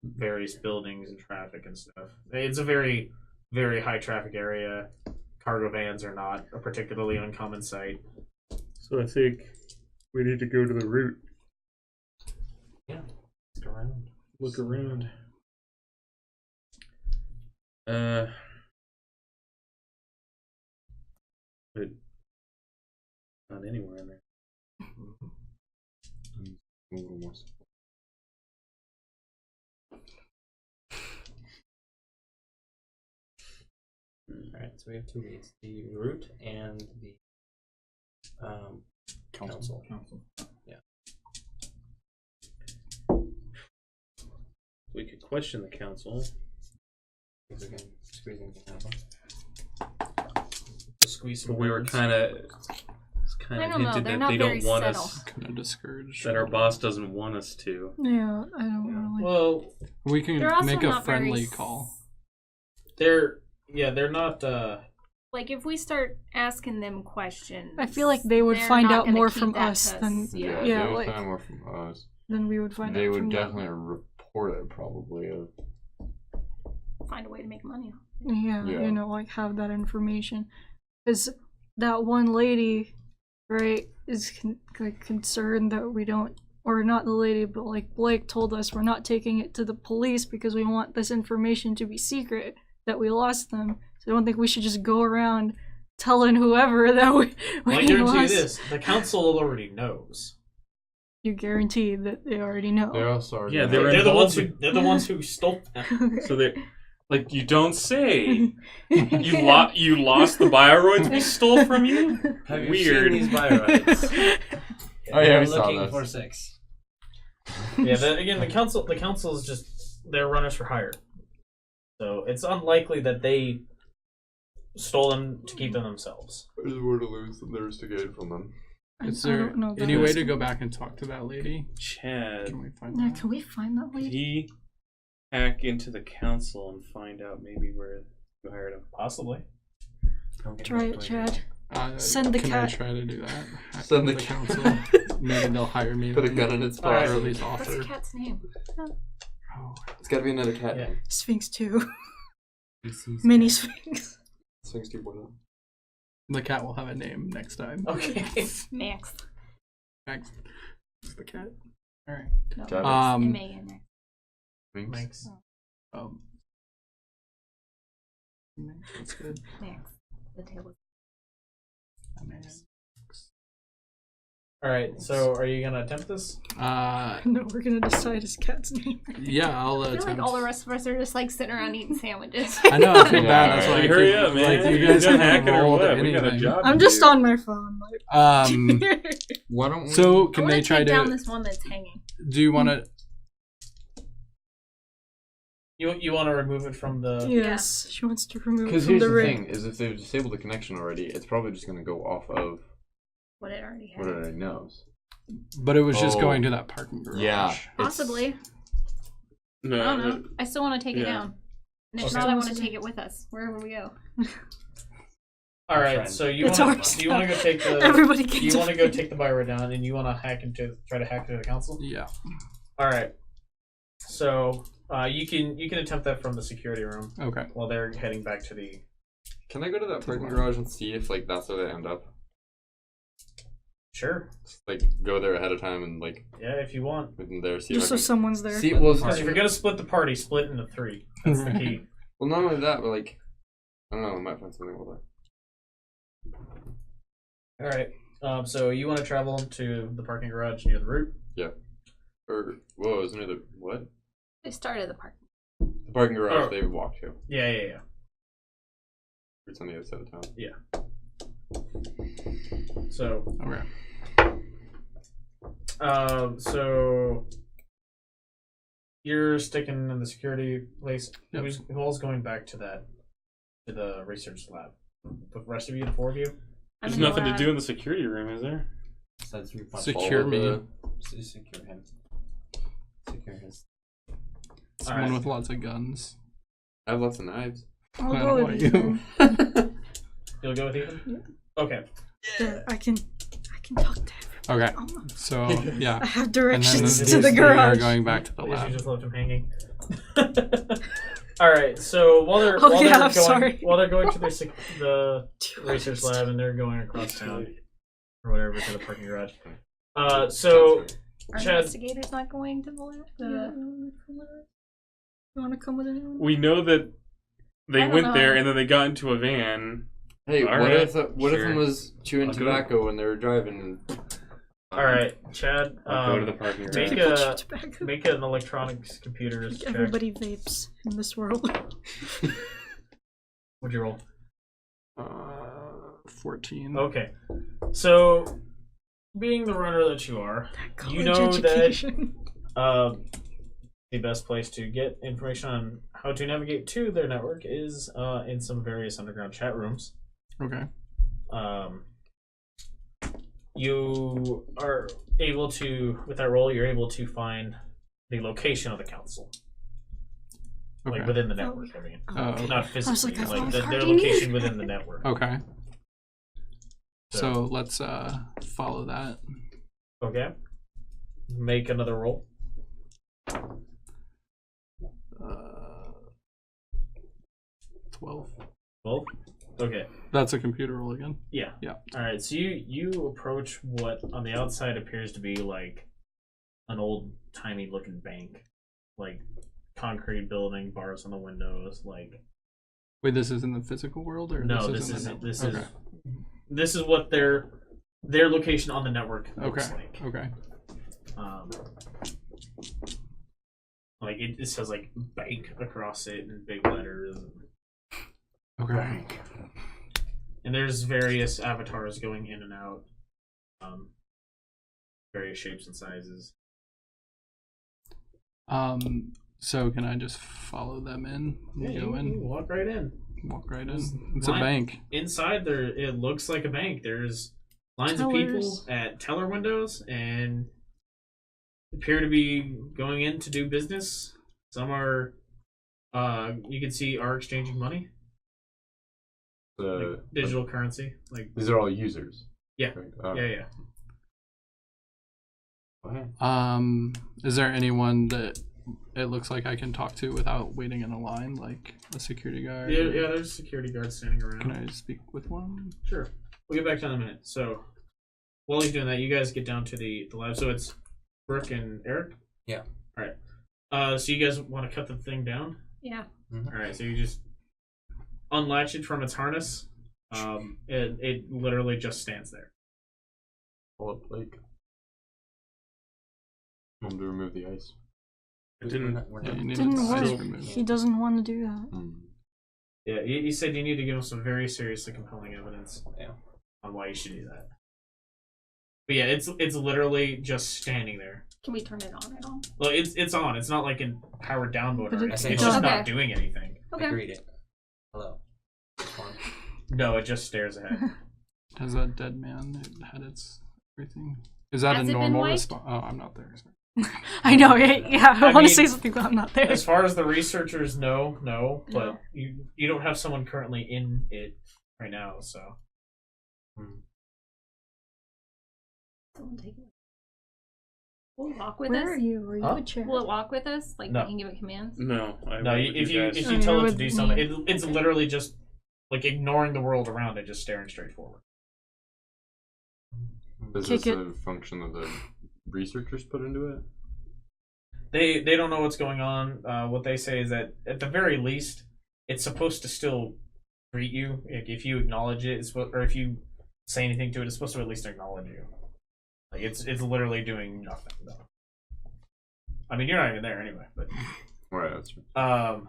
various buildings and traffic and stuff. It's a very, very high traffic area. Cargo vans are not a particularly uncommon sight. So I think we need to go to the route. Yeah, look around. Look around. But not anywhere in there. A little more. alright, so we have two leads. The route and the council. Yeah. We could question the council. Because again, squeezing can happen. Squeeze But we were kind of I don't know, hinted they're that not they very don't want subtle. us, Kind of discouraged. that our boss doesn't want us to. Yeah, I don't really. Well, We can They're also make a not very friendly s- call. they're not. Like if we start asking them questions, I feel like they would they're find not out gonna more keep from that us to than Yeah, yeah, they would like find more from us. than we would find They out would from definitely report it, probably. find a way to make money. them. Yeah, Yeah. you know, like have that information. Because that one lady, right, is like concerned that we don't, or not the lady, but like Blake told us we're not taking it to the police because we want this information to be secret, that we lost them. So I don't think we should just go around telling whoever that we Well, I guarantee you lost. this: the council already knows. You guarantee that they already know. They also already Yeah, know. they're They're the ones who stole them. So they, like, you don't say. You lost the bioroids we stole from you? Have you Weird. seen these bioroids? Oh, yeah, we We're saw looking those. for 6. Yeah, again, the council is just, they're runners for hire. So it's unlikely that they stole them to keep them themselves. There's more to lose than there is to gain from them. Is I there don't know any that. way to go back and talk to that lady? Chad, Can we find Yeah, out? can we find that did lady? he hack into the council and find out maybe where you hired him? Possibly. Try it, Chad. Send the can cat. I try to do that? Send the council. Maybe they'll hire me. Put a then. gun in its Or pocket. at least What's offer. the cat's name? It's gotta be another cat. Yeah. name. Sphinx 2. Mini Sphinx. Sphinx 2.0. The cat will have a name next time. Okay. Max. Max. It's the cat. All right. No, Cat. M-A-N-X. Sphinx. Thanks. That's good. Max. The tail is All right. So, are you gonna attempt this? No, we're gonna decide his cat's name. Yeah, I'll I feel like attempt. all the rest of us are just like sitting around eating sandwiches. I know, I feel bad. That's why I Hurry keep- up, man. Like, you guys done haven't hacking or rolled what? We got a anything. job. I'm to just do. on my phone. Like. Why don't we? So I can wanna they try take down to? this one that's hanging. Do you want to? You want to remove it from the? Yes, she wants to remove it Because from here's the the ring. thing: is if they've disabled the connection already, it's probably just gonna go off of What it already what had. it already knows. But it was just Oh. going to that parking garage. Yeah. Possibly. No, I don't know. I still want to take it yeah. down. And if Okay. not, I want to take it with us wherever we go. All right. Friend. So you It's want ours to go now. take the? Everybody gets You want to it. go take the Byra down, and you want to try to hack into the council. Yeah. All right. So you can attempt that from the security room Okay. while they're heading back to the. Can I go to that parking garage and see if like that's where they end up? Sure. Just, like go there ahead of time and like Yeah, if you want. within there see Just if so I can. someone's there. See, well, Because if you're gonna split the party, split into 3. That's the key. well, not only that, but like I don't know, I might find something over All right. So you want to travel to the parking garage near the route? there. Or whoa, isn't it the what? They started the park. The parking garage Oh. they would walk to. Yeah. It's on the other side of town. So, Okay. so you're sticking in the security place. Yep. Who all's going back to the research lab? The rest of you, the 4 of you. There's nothing to do in the security room, is there? Besides Secure me. Secure him. Secure his. Someone Alright. with lots of guns. I have lots of knives. I'll I go don't with want Ethan. You'll go with Ethan. Okay. Yeah, I can talk to everyone. Okay. Oh, no. So yeah. I have And then directions these to the three are garage. going back to the I guess you lab. just left him hanging. All right. So while they're Oh, yeah, I'm going sorry. while they're going to the research lab and they're going across town or whatever to the parking garage. So Our Chad- investigator's not going to the lab. You want to come with anyone? We know that they I don't went there know. and then they got into a van. Hey, All what right, if what if sure. one was chewing I'll go. tobacco when they were driving? all right, Chad. I'll go to the parking garage. Make People a chew tobacco. make an electronics computers check. Everybody vapes in this world. What'd you roll? 14. Okay. So, being the runner that you are, you know education. that the best place to get information on how to navigate to their network is in some various underground chat rooms. Okay. You are able to, with that roll, you're able to find the location of the council. Okay. Like within the network, I mean. Oh, Not physically, like, that's like not their hard. location within the network. okay. So let's follow that. Okay. Make another roll. 12. 12. Okay. That's a computer roll again. Yeah. Yeah. All right. So you approach what on the outside appears to be like an old timey looking bank, like concrete building, bars on the windows. Like Wait, this is in the physical world, or no, this this is in is the this network? is this is what their location on the network looks Okay. like. Okay. Like it says like bank across it in big letters. Okay. And there's various avatars going in and out, various shapes and sizes. So can I just follow them in? And go you in. walk right in. Walk right There's in. It's a line- bank. Inside there, it looks like a bank. There's lines of people Tellers. at teller windows and appear to be going in to do business. Some are, you can see, are exchanging money. The digital currency. Like these are all users. Yeah. Right? Oh. yeah. Okay. Is there anyone that it looks like I can talk to without waiting in a line, like a security guard? Yeah, there's security guards standing around. Can I speak with one? Sure. We'll get back to that in a minute. So, while he's doing that, you guys get down to the lab. So it's Brooke and Eric? Yeah. Alright. So you guys want to cut the thing down? Yeah. Alright, so you just unlatch it from its harness. It literally just stands there. Pull up like. Want to remove the ice? It didn't. Yeah, you need Didn't the ice work. removed. He doesn't want to do that. Yeah, you said you need to give him some very seriously compelling evidence on why you should do that. But yeah, it's literally just standing there. Can we turn it on at all? Well, it's on. It's not like in powered down mode. But It's it's just on. not Okay. doing anything. Okay. Like, read it. Hello. This one. No, it just stares ahead. Has that dead man had its everything? Is that Has a it been normal wiped? response? Oh, I'm not there. Sorry. I know, yeah. I I want mean, to say something, but I'm not there. As far as the researchers know, no, but No. you don't have someone currently in it right now, so. Someone take it. Will it walk with Where us? are you? Are you Huh? a chair? Will it walk with us? Like No. we can give it commands? No. No, if you guys. if Oh, you tell you're it to with do me. something, it's literally just like ignoring the world around it, just staring straight forward. Is Kick this it. a function that the researchers put into it? They don't know what's going on. What they say is that at the very least, it's supposed to still greet you. Like, if you acknowledge it, or if you say anything to it, it's supposed to at least acknowledge you. Like it's literally doing nothing though. I mean, you're not even there anyway, but Right, that's right.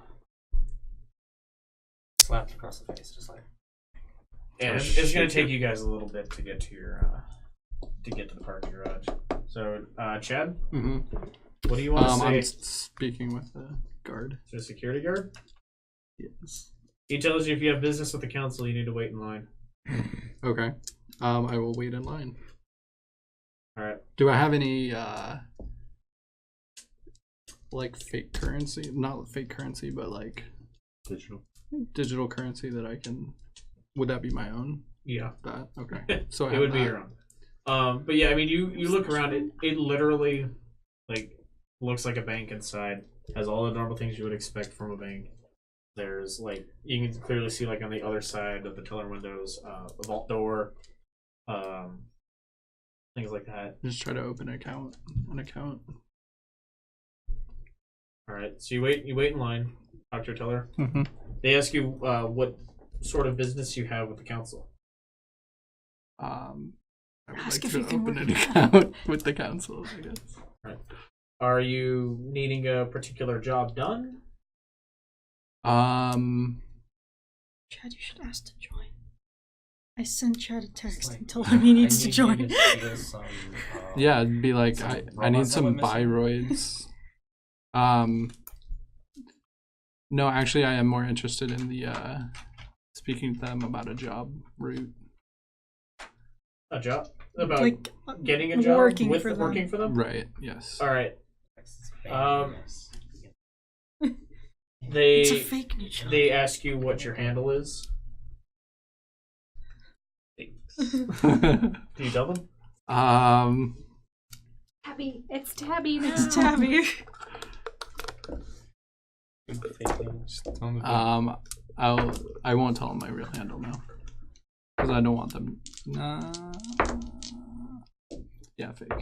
Slapped across the face, just like. yeah, it's gonna take you guys a little bit to get to your to get to the parking garage. So, Chad, Mm-hmm. what do you want to say I'm speaking with the guard. to the security guard? Yes. He tells you if you have business with the council, you need to wait in line. Okay. I will wait in line. All right. Do I have any like fake currency? Not fake currency, but like digital currency that I can. Would that be my own? Yeah. That okay. So I It would be that. your own. But yeah, I mean, you look around. It literally like looks like a bank inside. Has all the normal things you would expect from a bank. There's like you can clearly see like on the other side of the teller windows, a vault door, things like that. Just try to open an account. All right, so you wait in line. Talk to your teller. Mm-hmm. They ask you what sort of business you have with the council. I would Ask like if to you can open work an account with the council, I guess. Right. Are you needing a particular job done? Chad, you should ask to join. I sent Chad a text Like, and told him he needs I to need join. you to steal some, Yeah, it'd be like some I need robots some that went missing. biroids. No, actually, I am more interested in the speaking to them about a job route. A job about Like, getting a job working with for them. working for them. Right. Yes. All right. Yes. They it's a fake new job. they ask you what your handle is. Do you tell them? Tabby. It's Tabby now. It's Tabby. I won't tell them my real handle now because I don't want them. Yeah, fake.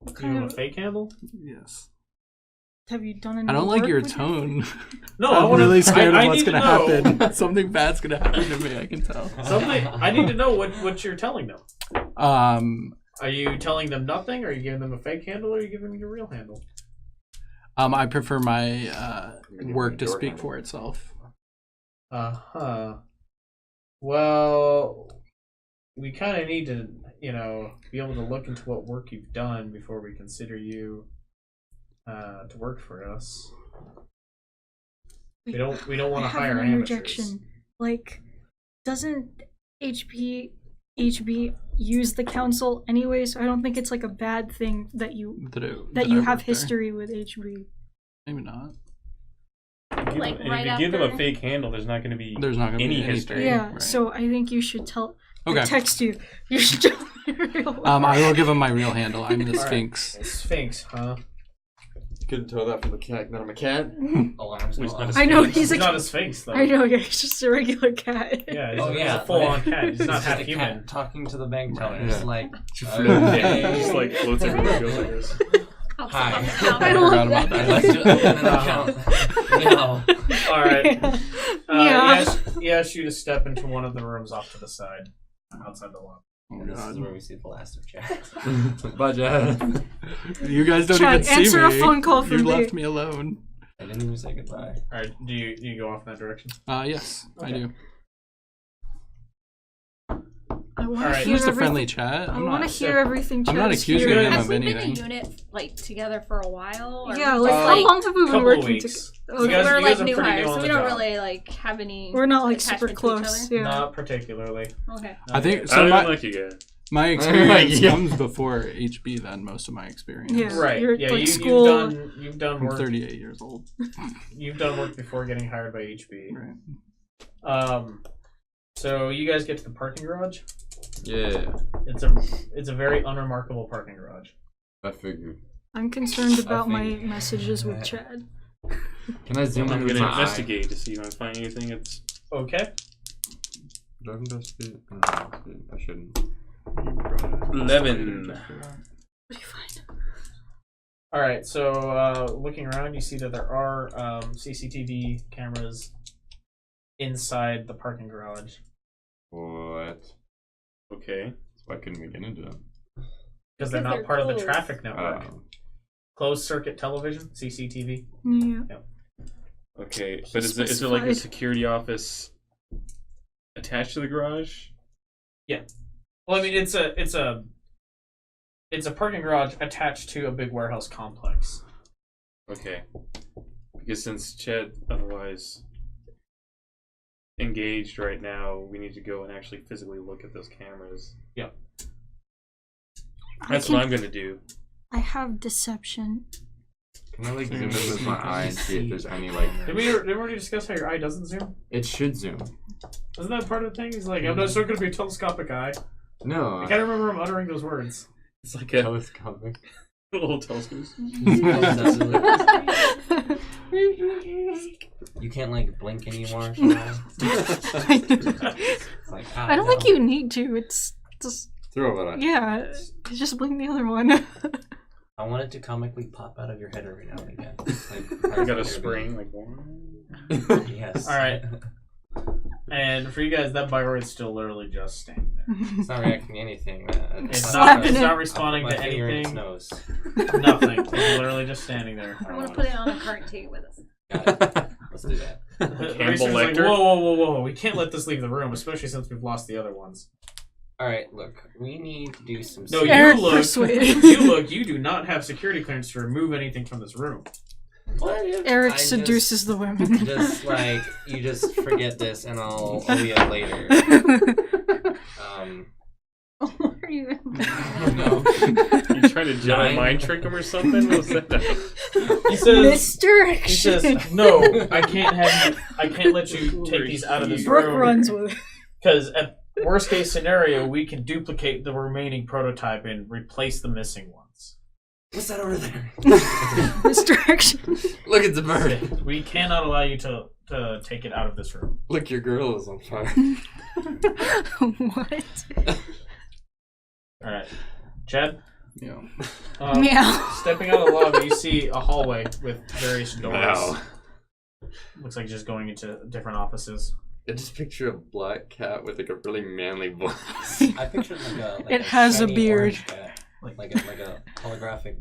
What Do you kind have a of, fake handle? Yes. have you done any I don't like work your with tone. No, I I'm wanna, really scared I of what's need to gonna know. happen. Something bad's gonna happen to me. I can tell. Something. I need to know what you're telling them. Are you telling them nothing? Are you giving them a fake handle? Or are you giving them your real handle? I prefer my work to your speak handle. for itself. Well, we kind of need to, be able to look into what work you've done before we consider you to work for us. We don't want to I have hire an amateurs. interjection. Like, doesn't HB use the council anyway? So I don't think it's like a bad thing that you That I have work there. history with HB. Maybe not. give Like, them, right if you give them a after? fake handle, there's not going to be There's not gonna any be history. anything. Yeah, Right. so I think you should tell. Okay. Text you. You should tell me your real one. I will give him my real handle. I'm the All right. Sphinx. Sphinx, huh? Couldn't tell that from the cat. Not I'm a cat. Alarms go Who's not off. a I know Sphinx? he's He's a. not a sphinx though. I know. Yeah, he's just a regular cat. Yeah, he's, Oh, he's yeah, a full-on right. cat. He's not It's half just a human. cat talking to the bank teller. Yeah. It's like, Yeah, he just like floats everywhere and goes like this. Pops Hi. up on the counter. I I don't forgot like about I'd that. like to open an account. No. All right. Yeah. He asks you to step into one of the rooms off to the side, outside the lobby. Oh, This is God. where we see the last of Chad. Bye, Chad. You guys don't Chad, even see answer me. a phone call You from me. left me alone. I didn't even say goodbye. All right. Do you go off in that direction? Yes, I Okay. do. I want Alright. to hear Just a everything. friendly chat. I I'm want to not. hear everything. I'm not Chad's accusing hearing. him Have of we been anything. a unit like together for a while? Or Yeah, like Uh, how long have we been couple of working weeks. together? You guys- we're you like are new pretty hires, new on so the we don't job. really like have any. We're not like super attachment to each close. other? Yeah. Not particularly. Okay. I think I so. don't My, like you guys. my experience Yeah. comes before HB. Then most of my experience. Yeah. Right. You're, Yeah. like, You, school- you've done I'm work. 38 years old. You've done work before getting hired by HB. Right. So you guys get to the parking garage. Yeah. It's a very unremarkable parking garage. I figured. I'm concerned about my think- messages with Chad. Can I zoom I'm in with going to my eye? investigate to see if I find anything that's. Okay. Do I investigate? I don't investigate. I shouldn't. 11. What do you find? All right. So looking around, you see that there are CCTV cameras inside the parking garage. What? Okay. Why couldn't we get into them? Because they're Because not they're part of the closed. traffic network. Oh. Closed circuit television, CCTV. Yeah. Okay. But is it like a Specified. security office attached to the garage? Well, I mean, it's a parking garage attached to a big warehouse complex. Okay. Because since Chad otherwise engaged right now, we need to go and actually physically look at those cameras. That's what I'm going to do. I have deception. Can I like zoom in with my eye and see if there's any like? Did we already discuss how your eye doesn't zoom? It should zoom. Isn't that part of the thing? He's like, I'm not sure going to be a telescopic eye. No. I can't remember him uttering those words. It's like a telescopic. little telescope. You can't like blink anymore. It's like, I don't think you need to. It's just Throw it. yeah. Just blink the other one. I want it to comically pop out of your head every now and again. I got a spring. Like, Yes. All right. And for you guys, that Bioroid's still literally just standing there. It's not reacting to anything. It's Slapping not it. responding my to finger in its anything. nose. Nothing. It's literally just standing there. I want to put it on a cart and take it with us. Got it. Let's do that. Reese's like, Lecter. whoa. We can't let this leave the room, especially since we've lost the other ones. All right, look, we need to do some. No, Eric you look. persuaded. You do not have security clearance to remove anything from this room. What if Eric I seduces the women. Just like you just forget this, and I'll owe you later. What are you? No. you trying to Jedi mind trick him or something? What's that? He says, Misdirection. he says, no, I can't let you take these out of this Brooke room. runs with it. Because at worst case scenario, we can duplicate the remaining prototype and replace the missing ones. What's that over there? Misdirection. Look at the bird. We cannot allow you to take it out of this room. Look, your girl is on fire. What? All right, Chad. Yeah. Meow. Stepping out of the lobby, you see a hallway with various doors. Wow. Looks like just going into different offices. I just picture a black cat with like a really manly voice. I pictured like It has a shiny beard. orange cat. Like a holographic,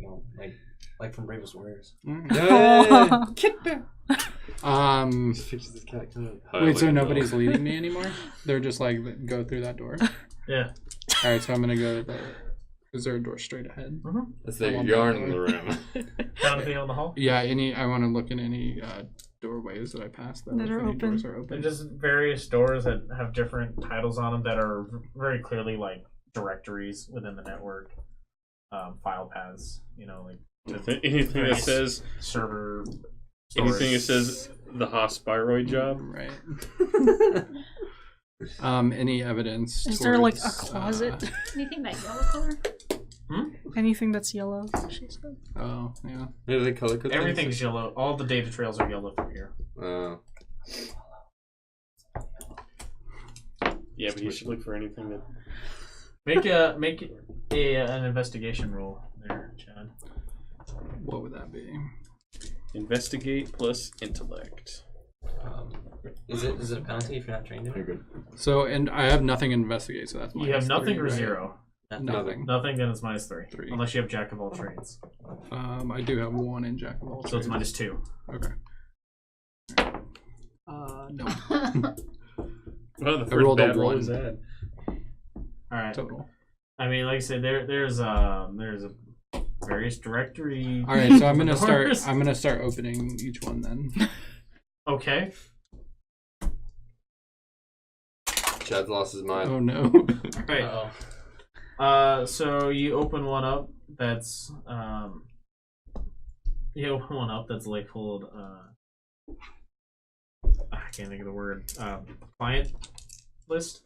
like from Bravest Warriors. Just picture this cat kind of. Wait, so nobody's leading me anymore? They're just like, go through that door? Yeah. Alright, so I'm gonna go to the... Is there a door straight ahead? That's the yarn in the room. Found anything on the hall? Yeah, I want to look in any doorways that I pass that That if are any open. doors are They're open. just various doors that have different titles on them that are very clearly like directories within the network, file paths. You know, like Anything that says server Anything that says the Hospiroid job? Right. Any evidence? Is there like a towards, closet? Anything that yellow color? Anything that's yellow? She said. Oh, yeah. Yeah, they color code Everything's yellow. All the data trails are yellow from here. Yeah, but you should look for anything that. Make an investigation roll there, Chad. What would that be? Investigate plus intellect. Is it a penalty if you're not trained in You're it? good. So, and I have nothing in investigate, so that's You have nothing 3, or right? 0. Nothing. Nothing, then it's -3. 3. Unless you have Jack of all trades. I do have 1 in Jack of all So it's trades. -2. Okay. No. Well, the I first rolled a bad roll 1. is that. Alright. Total. I mean, like I said, there's a various directory. All right, so I'm gonna doors. start opening each one then. Okay. Chad's lost his mind. Oh no. Alright. So you open one up that's labeled I can't think of the word. Client list.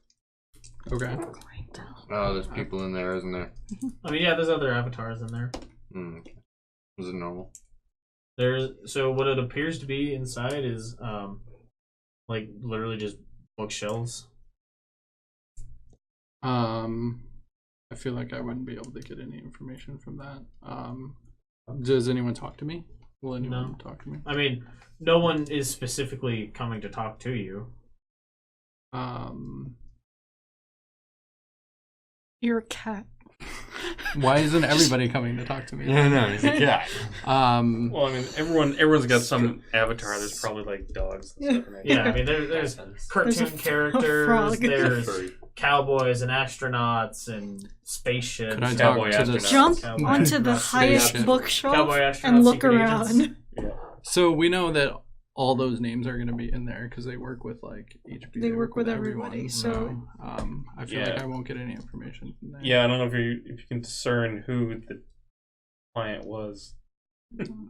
Okay. Oh, there's people in there, isn't there? I mean, yeah, there's other avatars in there. Okay. Was it normal? So what it appears to be inside is like literally just bookshelves. I feel like I wouldn't be able to get any information from that. Does anyone talk to me? Will anyone No. talk to me? I mean, no one is specifically coming to talk to you. You're a cat. Why isn't everybody coming to talk to me? Yeah, no, he's a cat. Well, I mean, everyone's got some avatar. There's probably like dogs and stuff in there. Yeah, I mean, there's cartoon characters, frog. there's Furry. cowboys and astronauts and spaceships. Could I Cowboy talk to the astronauts. Jump Cowboy onto the astronauts, highest spaceship. bookshelf Cowboy astronauts, and look secret around. agents. So we know that all those names are going to be in there because they work with like HP. They work with everyone, everybody, so- I feel like I won't get any information from there. Yeah, I don't know if you can discern who the client was.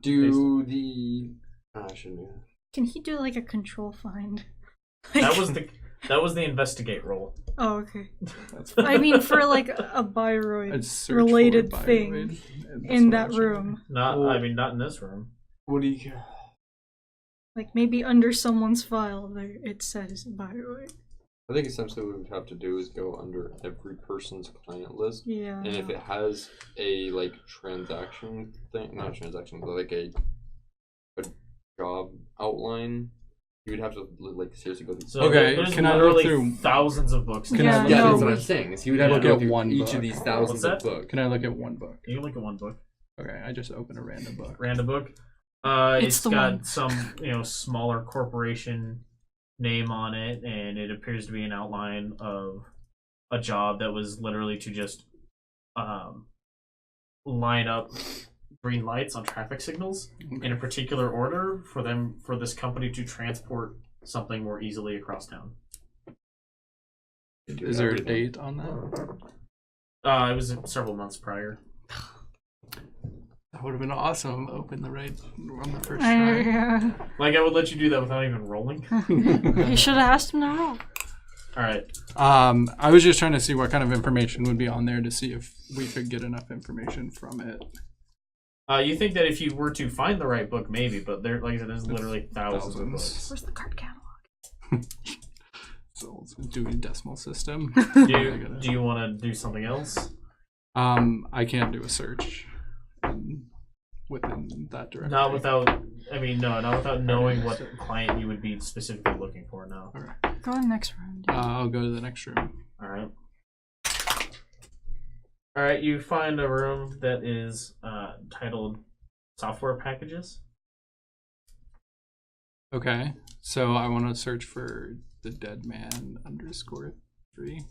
Do the... I shouldn't do that. Can he do like a control find? That was the investigate roll. Oh, okay. That's I mean, for like a I'd Byroid search related for thing Byroid, and in that's that what I'm room. I mean, not in this room. What do you... Like maybe under someone's file there it says Byroid. I think essentially what we'd have to do is go under every person's client list. Yeah. And if it has a like transaction thing, not a transaction, but like a job outline, you would have to like seriously go through. So Okay, there's can I look literally through- thousands of books. in Can I this. look Yeah, no, that's what we- I'm saying. Is you would have Look to go at through one each book. of these thousands What's of that? books. Can I look at one book? You can look at one book. Okay, I just open a random book. Random book. It's It's the got one. some smaller corporation name on it, and it appears to be an outline of a job that was literally to just line up green lights on traffic signals in a particular order for this company to transport something more easily across town. Is there a date on that? It was several months prior. That would have been awesome. Open the right on the first I, try. Like, I would let you do that without even rolling. you should have asked him to roll. All right. I was just trying to see what kind of information would be on there to see if we could get enough information from it. You think that if you were to find the right book, maybe, but there, like I said, there's literally thousands of books. Where's the card catalog? So let's do a decimal system. Do you want to do something else? I can't do a search within that directory. Not without knowing what client you would be specifically looking for. No. All right. Go to the next room. I'll go to the next room. All right. All right. You find a room that is titled "Software Packages." Okay, so I want to search for the dead man _3.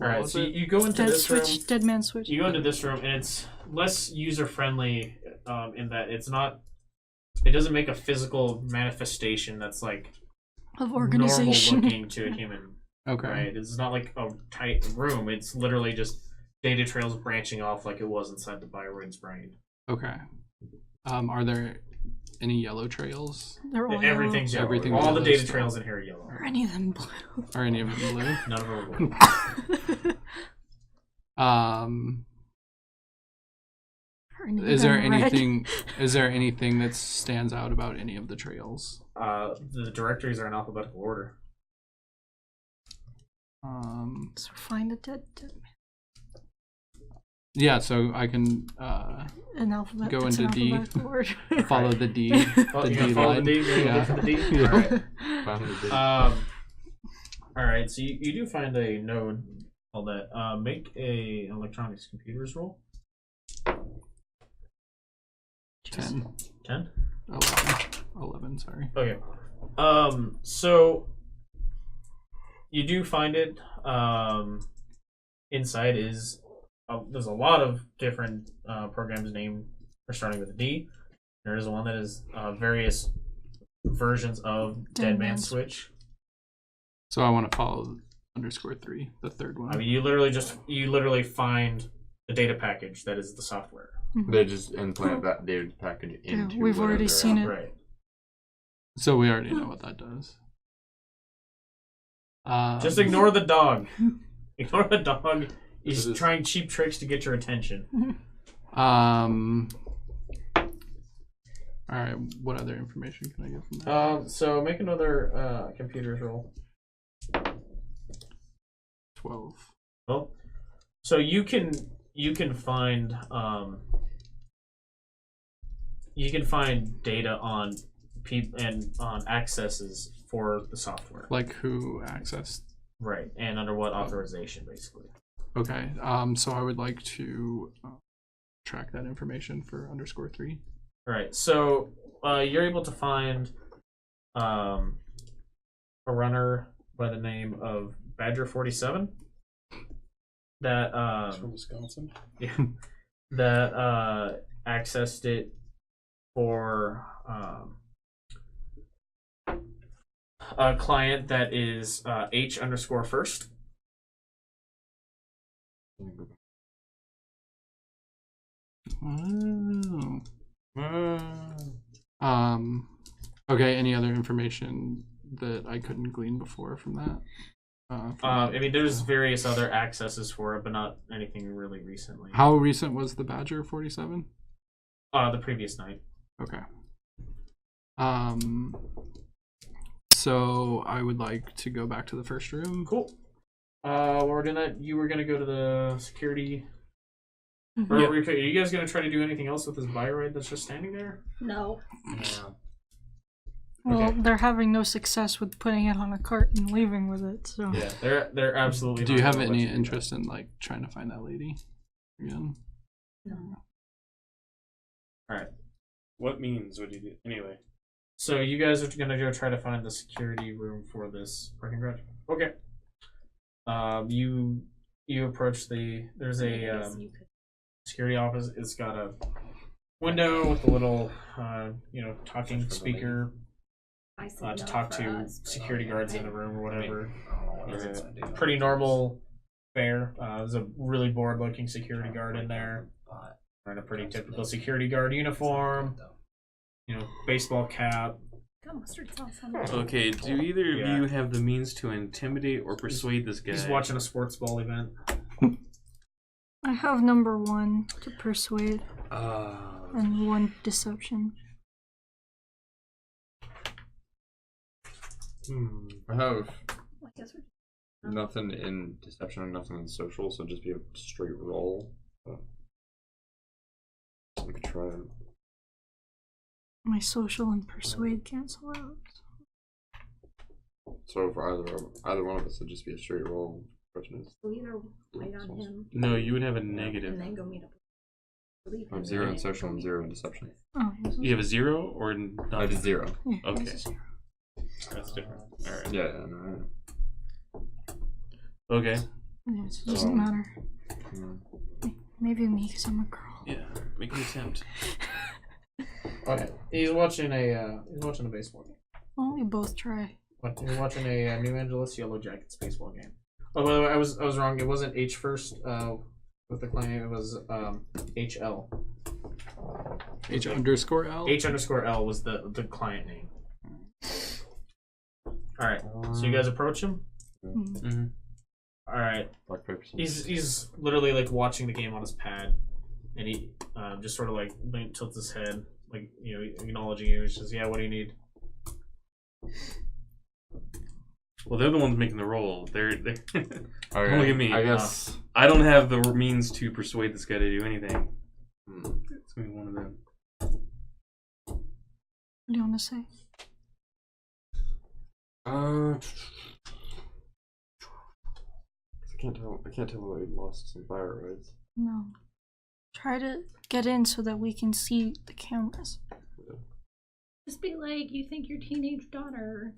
All right. So you go into Dead this room. switch, dead man switch. You go into this room, and it's less user friendly in that it's not. It doesn't make a physical manifestation that's like Of organization. normal looking to a human. Okay. Right. It's not like a tight room. It's literally just data trails branching off like it was inside the Byron's brain. Okay. Are there any yellow trails? They're all Everything's yellow. Everything's all the yellow data still. trails in here are yellow. yellow. Are any of them blue? Are any of them blue? None of them are blue. Are any of Is there them red? anything? Is there anything that stands out about any of the trails? The directories are in alphabetical order. So find a dead man. Yeah, so I can An alphabet. Go it's into an D. alphabetical order. follow the D. Oh, The you gonna D follow line. the D? You're gonna Yeah. look for the D? Yeah. All right. Found the big- All right. So you do find a node called that. Make a electronics computers roll. 10. 10. 11, sorry. Okay. So you do find it. Inside is there's a lot of different programs named for starting with a D. There is one that is various versions of Dead Man Switch. So I want to follow _3, the third one. I mean, you literally find the data package that is the software. They just implant that data package into. we've already whatever. seen it. Right. So we already know what that does. Just ignore the dog. Ignore the dog. He's This is- trying cheap tricks to get your attention. All right. What other information can I get from that? So make another computers roll. 12. Well, so you can find data on people and on accesses for the software. Like who accessed? Right, and under what authorization, basically. Okay. So I would like to track that information for _3. All right, so you're able to find a runner by the name of Badger 47 that From Wisconsin. yeah, that accessed it for a client that is H_first. Okay. Any other information that I couldn't glean before from that? I mean, there's various other accesses for it, but not anything really recently. How recent was the Badger 47? The previous night. Okay. So I would like to go back to the first room. Cool. While we're doing that, you were gonna go to the security. Or Yeah. are you guys gonna try to do anything else with this Bioroid that's just standing there? No. Yeah. Well, Okay. they're having no success with putting it on a cart and leaving with it. So Yeah, they're absolutely. Do not you have gonna let any you do interest in like trying to find that lady again? What means would you do? Anyway. that. So you guys are gonna go try to find the security room for this parking garage. Okay. You approach there's I a guess you could. security office. It's got a window with a little talking speaker I said to no talk for to us, but security guards in the room or whatever. It's Pretty normal fare. There's a really bored looking security guard in there. Wearing a pretty typical security guard uniform. Baseball cap. Got mustard sauce on it. Okay, do either of Yeah. you have the means to intimidate or persuade this guy? He's watching a sports ball event. I have number 1 to persuade and 1 deception. I have I guess we're nothing in deception and nothing in social, so just be a straight roll. But we could try it. My social and persuade cancel out. So for either one of us, it'd just be a straight roll. Question is, so either wait on him No, you would have a negative. and then go meet up. Leave I'm him 0 in and social, go I'm meet 0 up. in deception. Oh, yes. You have a 0 or nothing? I did 0. Yeah, Okay. this is 0. That's different. All right. Yeah, no. Okay. Yeah, it doesn't matter. Mm. Maybe me, because I'm a girl. Yeah. Make an attempt. Okay. He's watching a baseball game. Well, we both try. He's watching a New Angeles Yellow Jackets baseball game. Oh, by the way, I was wrong. It wasn't H first with the client. It was HL. H_L. H_L was the client name. All right, so you guys approach him. Mm-hmm. All right, Black paper, scissors. he's literally like watching the game on his pad, and he just sort of like tilts his head, like acknowledging you. He says, "Yeah, what do you need?" Well, they're the ones making the roll. They're Okay, don't look at me. I guess. I don't have the means to persuade this guy to do anything. It's gonna be one of them. What do you want to say? I can't tell why he lost some bioroids. No. Try to get in so that we can see the cameras. Just be like, you think your teenage daughter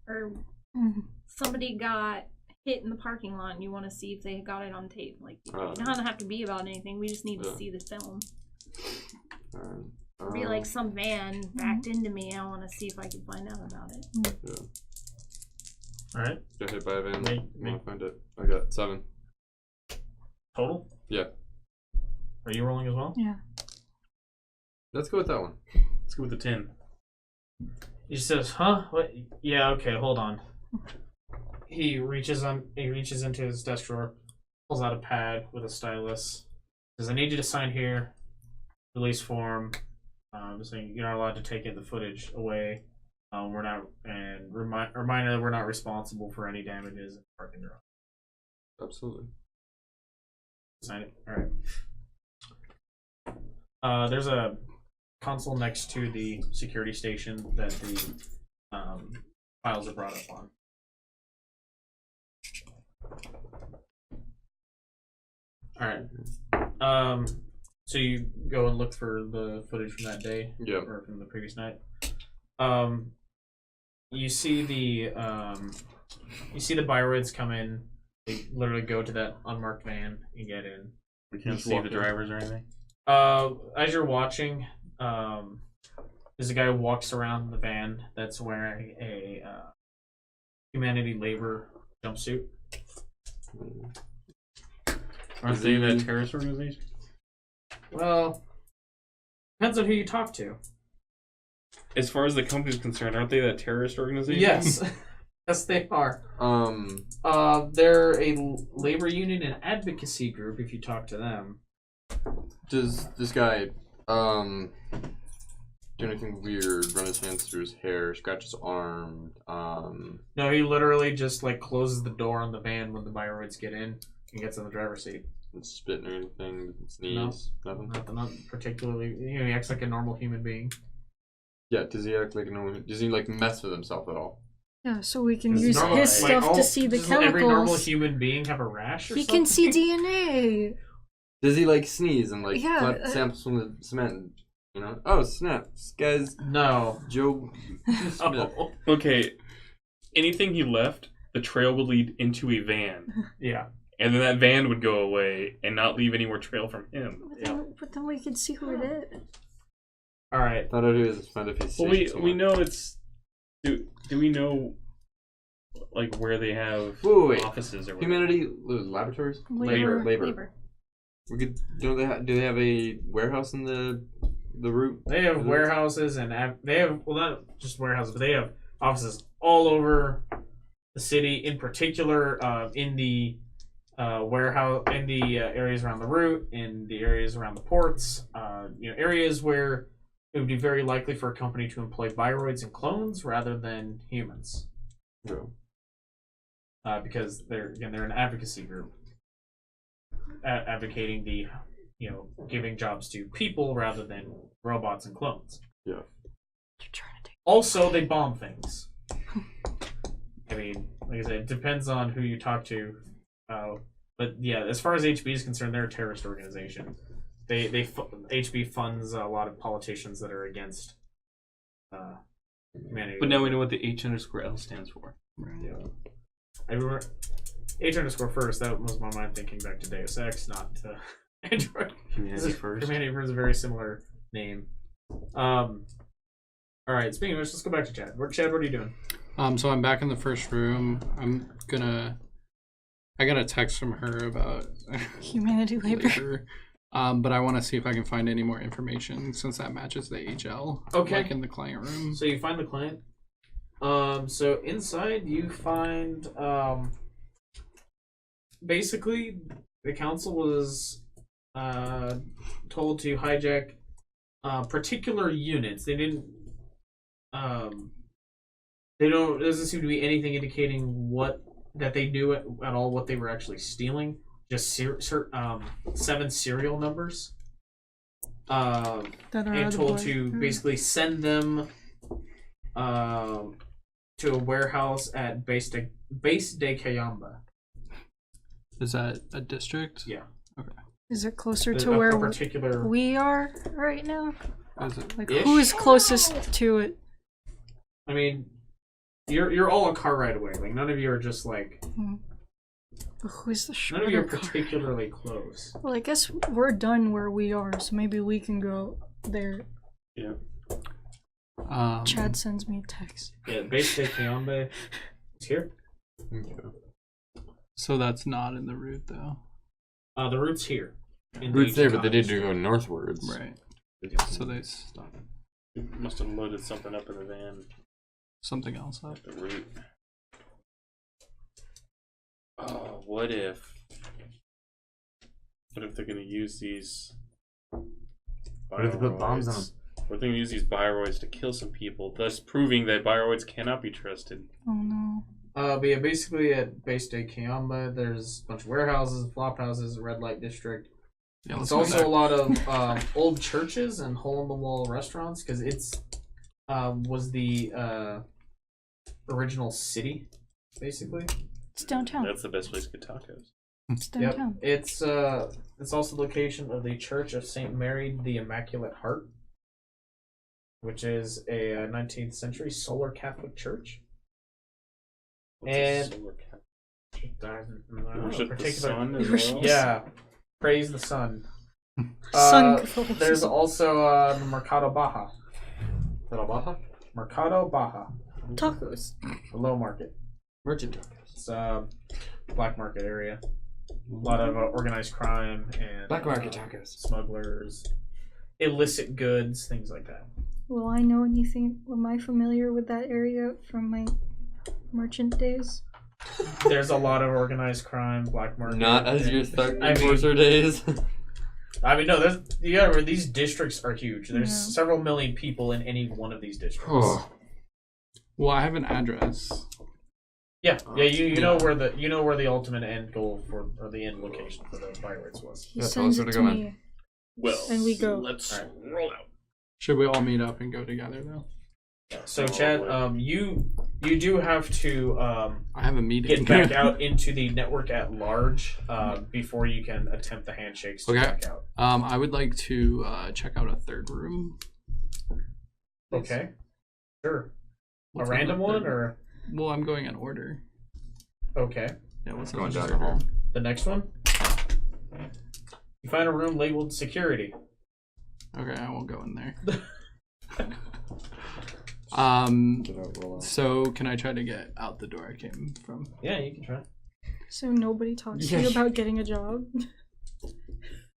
or Mhm. somebody got hit in the parking lot and you want to see if they got it on tape. Like, it doesn't have to be about anything. We just need to see the film. Or be like, some van backed into me. I want to see if I can find out about it. Yeah. All right, Got hit by a van. Make- I want to find it. I got 7. total. Yeah. Are you rolling as well? Yeah. Let's go with that one. Let's go with the 10. He says, "Huh? What? Yeah, okay, hold on." He reaches into his desk drawer, pulls out a pad with a stylus. Says, "I need you to sign here. Release form. Saying you're not allowed to take the footage away. We're not, and reminder that we're not responsible for any damages in parking garage." Absolutely. Sign it. All right. There's a console next to the security station that the files are brought up on. All right. So you go and look for the footage from that day, Yeah. or from the previous night. You see the bioroids come in. They literally go to that unmarked van and get in. We can't Just see walk the in. drivers or anything. As you're watching, there's a guy who walks around the van that's wearing a humanity labor jumpsuit. Aren't they that terrorist organization? Well, depends on who you talk to. As far as the company's concerned, aren't they that terrorist organization? Yes, yes, they are. Um, They're a labor union and advocacy group. If you talk to them, does this guy do anything weird? Run his hands through his hair, scratch his arm. no, he literally just like closes the door on the van when the bioroids get in and gets in the driver's seat. Spit or anything? Sneeze? Nothing. Not particularly. He acts like a normal human being. Yeah. Does he act like a normal? Does he like mess with himself at all? Yeah, so we can Does use normal- his like, stuff to see the does every normal chemicals. human being have a rash or He something? can see DNA. Does he like sneeze and like Yeah, collect samples from the cement? And, you know? Oh snap! This guy's No. Joe Smith. Oh. Okay. Anything he left, the trail would lead into a van. Yeah. And then that van would go away and not leave any more trail from him. But then we can see who it is. All right. Thought I'd do is find if he's. Well, we know it's. Do we know, like, where they have Wait. offices or whatever? Humanity laboratories. Labor. We could. Do they have a warehouse in the route? They have warehouses and they have, well, not just warehouses, but they have offices all over the city. In particular, in the warehouse, in the areas around the route, in the areas around the ports. Areas where it would be very likely for a company to employ bioroids and clones rather than humans. Yeah. Because they're an advocacy group, advocating the, giving jobs to people rather than robots and clones. Yeah. Also, they bomb things. I mean, like I said, it depends on who you talk to. But yeah, as far as HB is concerned, they're a terrorist organization. HB funds a lot of politicians that are against humanity. But now we know what the H_L stands for. Yeah. I remember H_first. That was my mind thinking back to Deus Ex, not to Android. Humanity first. Humanity first is a very similar name. All right. Speaking of which, let's go back to Chad. Chad, what are you doing? So I'm back in the first room. I got a text from her about Humanity labor. But I want to see if I can find any more information since that matches the HL. Okay. Like in the client room. So you find the client. So inside you find basically the council was told to hijack particular units. They didn't. There doesn't seem to be anything indicating that they knew at all what they were actually stealing. Just 7 serial numbers. That are And told to basically send them to a warehouse at Base de Kayamba. Is that a district? Yeah. Okay. Is it closer There's to a where particular we are right now? Is it? Like, Ish? who's closest to it? I mean, you're all a car ride away. Like none of you are just like But who's the none of you are shorter car? particularly close. Well, I guess we're done where we are, so maybe we can go there. Yeah. Chad sends me a text. Yeah, Base de Kayamba is here. So that's not in the route though. The route's here. In Routes the there, but they did district. go northwards. Right. So they stopped. Must have loaded something up in the van. Something else up. The route. Oh, what if they're gonna use these? What if they put bombs on them? What if they're gonna use these bioroids to kill some people, thus proving that bioroids cannot be trusted? Oh no. But yeah, basically at Base de Kayamba, there's a bunch of warehouses, flop houses, a red light district. Yeah, It's also a lot of old churches and hole-in-the-wall restaurants because it's was the original city, basically. It's downtown. That's the best place to get tacos. It's downtown. Yep. It's also the location of the Church of St. Mary the Immaculate Heart, which is a 19th century solar Catholic church. What's a And solar cap? Worship the sun as well? Yeah, praise the sun. Sun There's also the Mercado Baja. Mercado Baja, Tacos. the low market. Merchant tacos. It's black market area. A lot of organized crime and Black market tacos. smugglers, illicit goods, things like that. Will I know anything? Am I familiar with that area from my merchant days? There's a lot of organized crime, black market. Not as and- your thug I mean- enforcer days. I mean, no. These districts are huge. There's several million people in any one of these districts. Oh. Well, I have an address. Yeah. You know where the ultimate end goal for or the end location for the pirates was. He Yeah, sends tell us it where to to go, me. Well, And we go. Let's Alright. roll out. Should we all meet up and go together though? So Chad, you do have to I have a meeting. get back out into the network at large before you can attempt the handshakes to Okay. back out. I would like to check out a third room. Okay. Sure. What's a on random the one third? or Well, I'm going in order. okay. Yeah, what's Going the down here. The next one. You find a room labeled security. Okay, I won't go in there. Get out, roll out. So can I try to get out the door I came from? Yeah, you can try. So nobody talks to you about getting a job?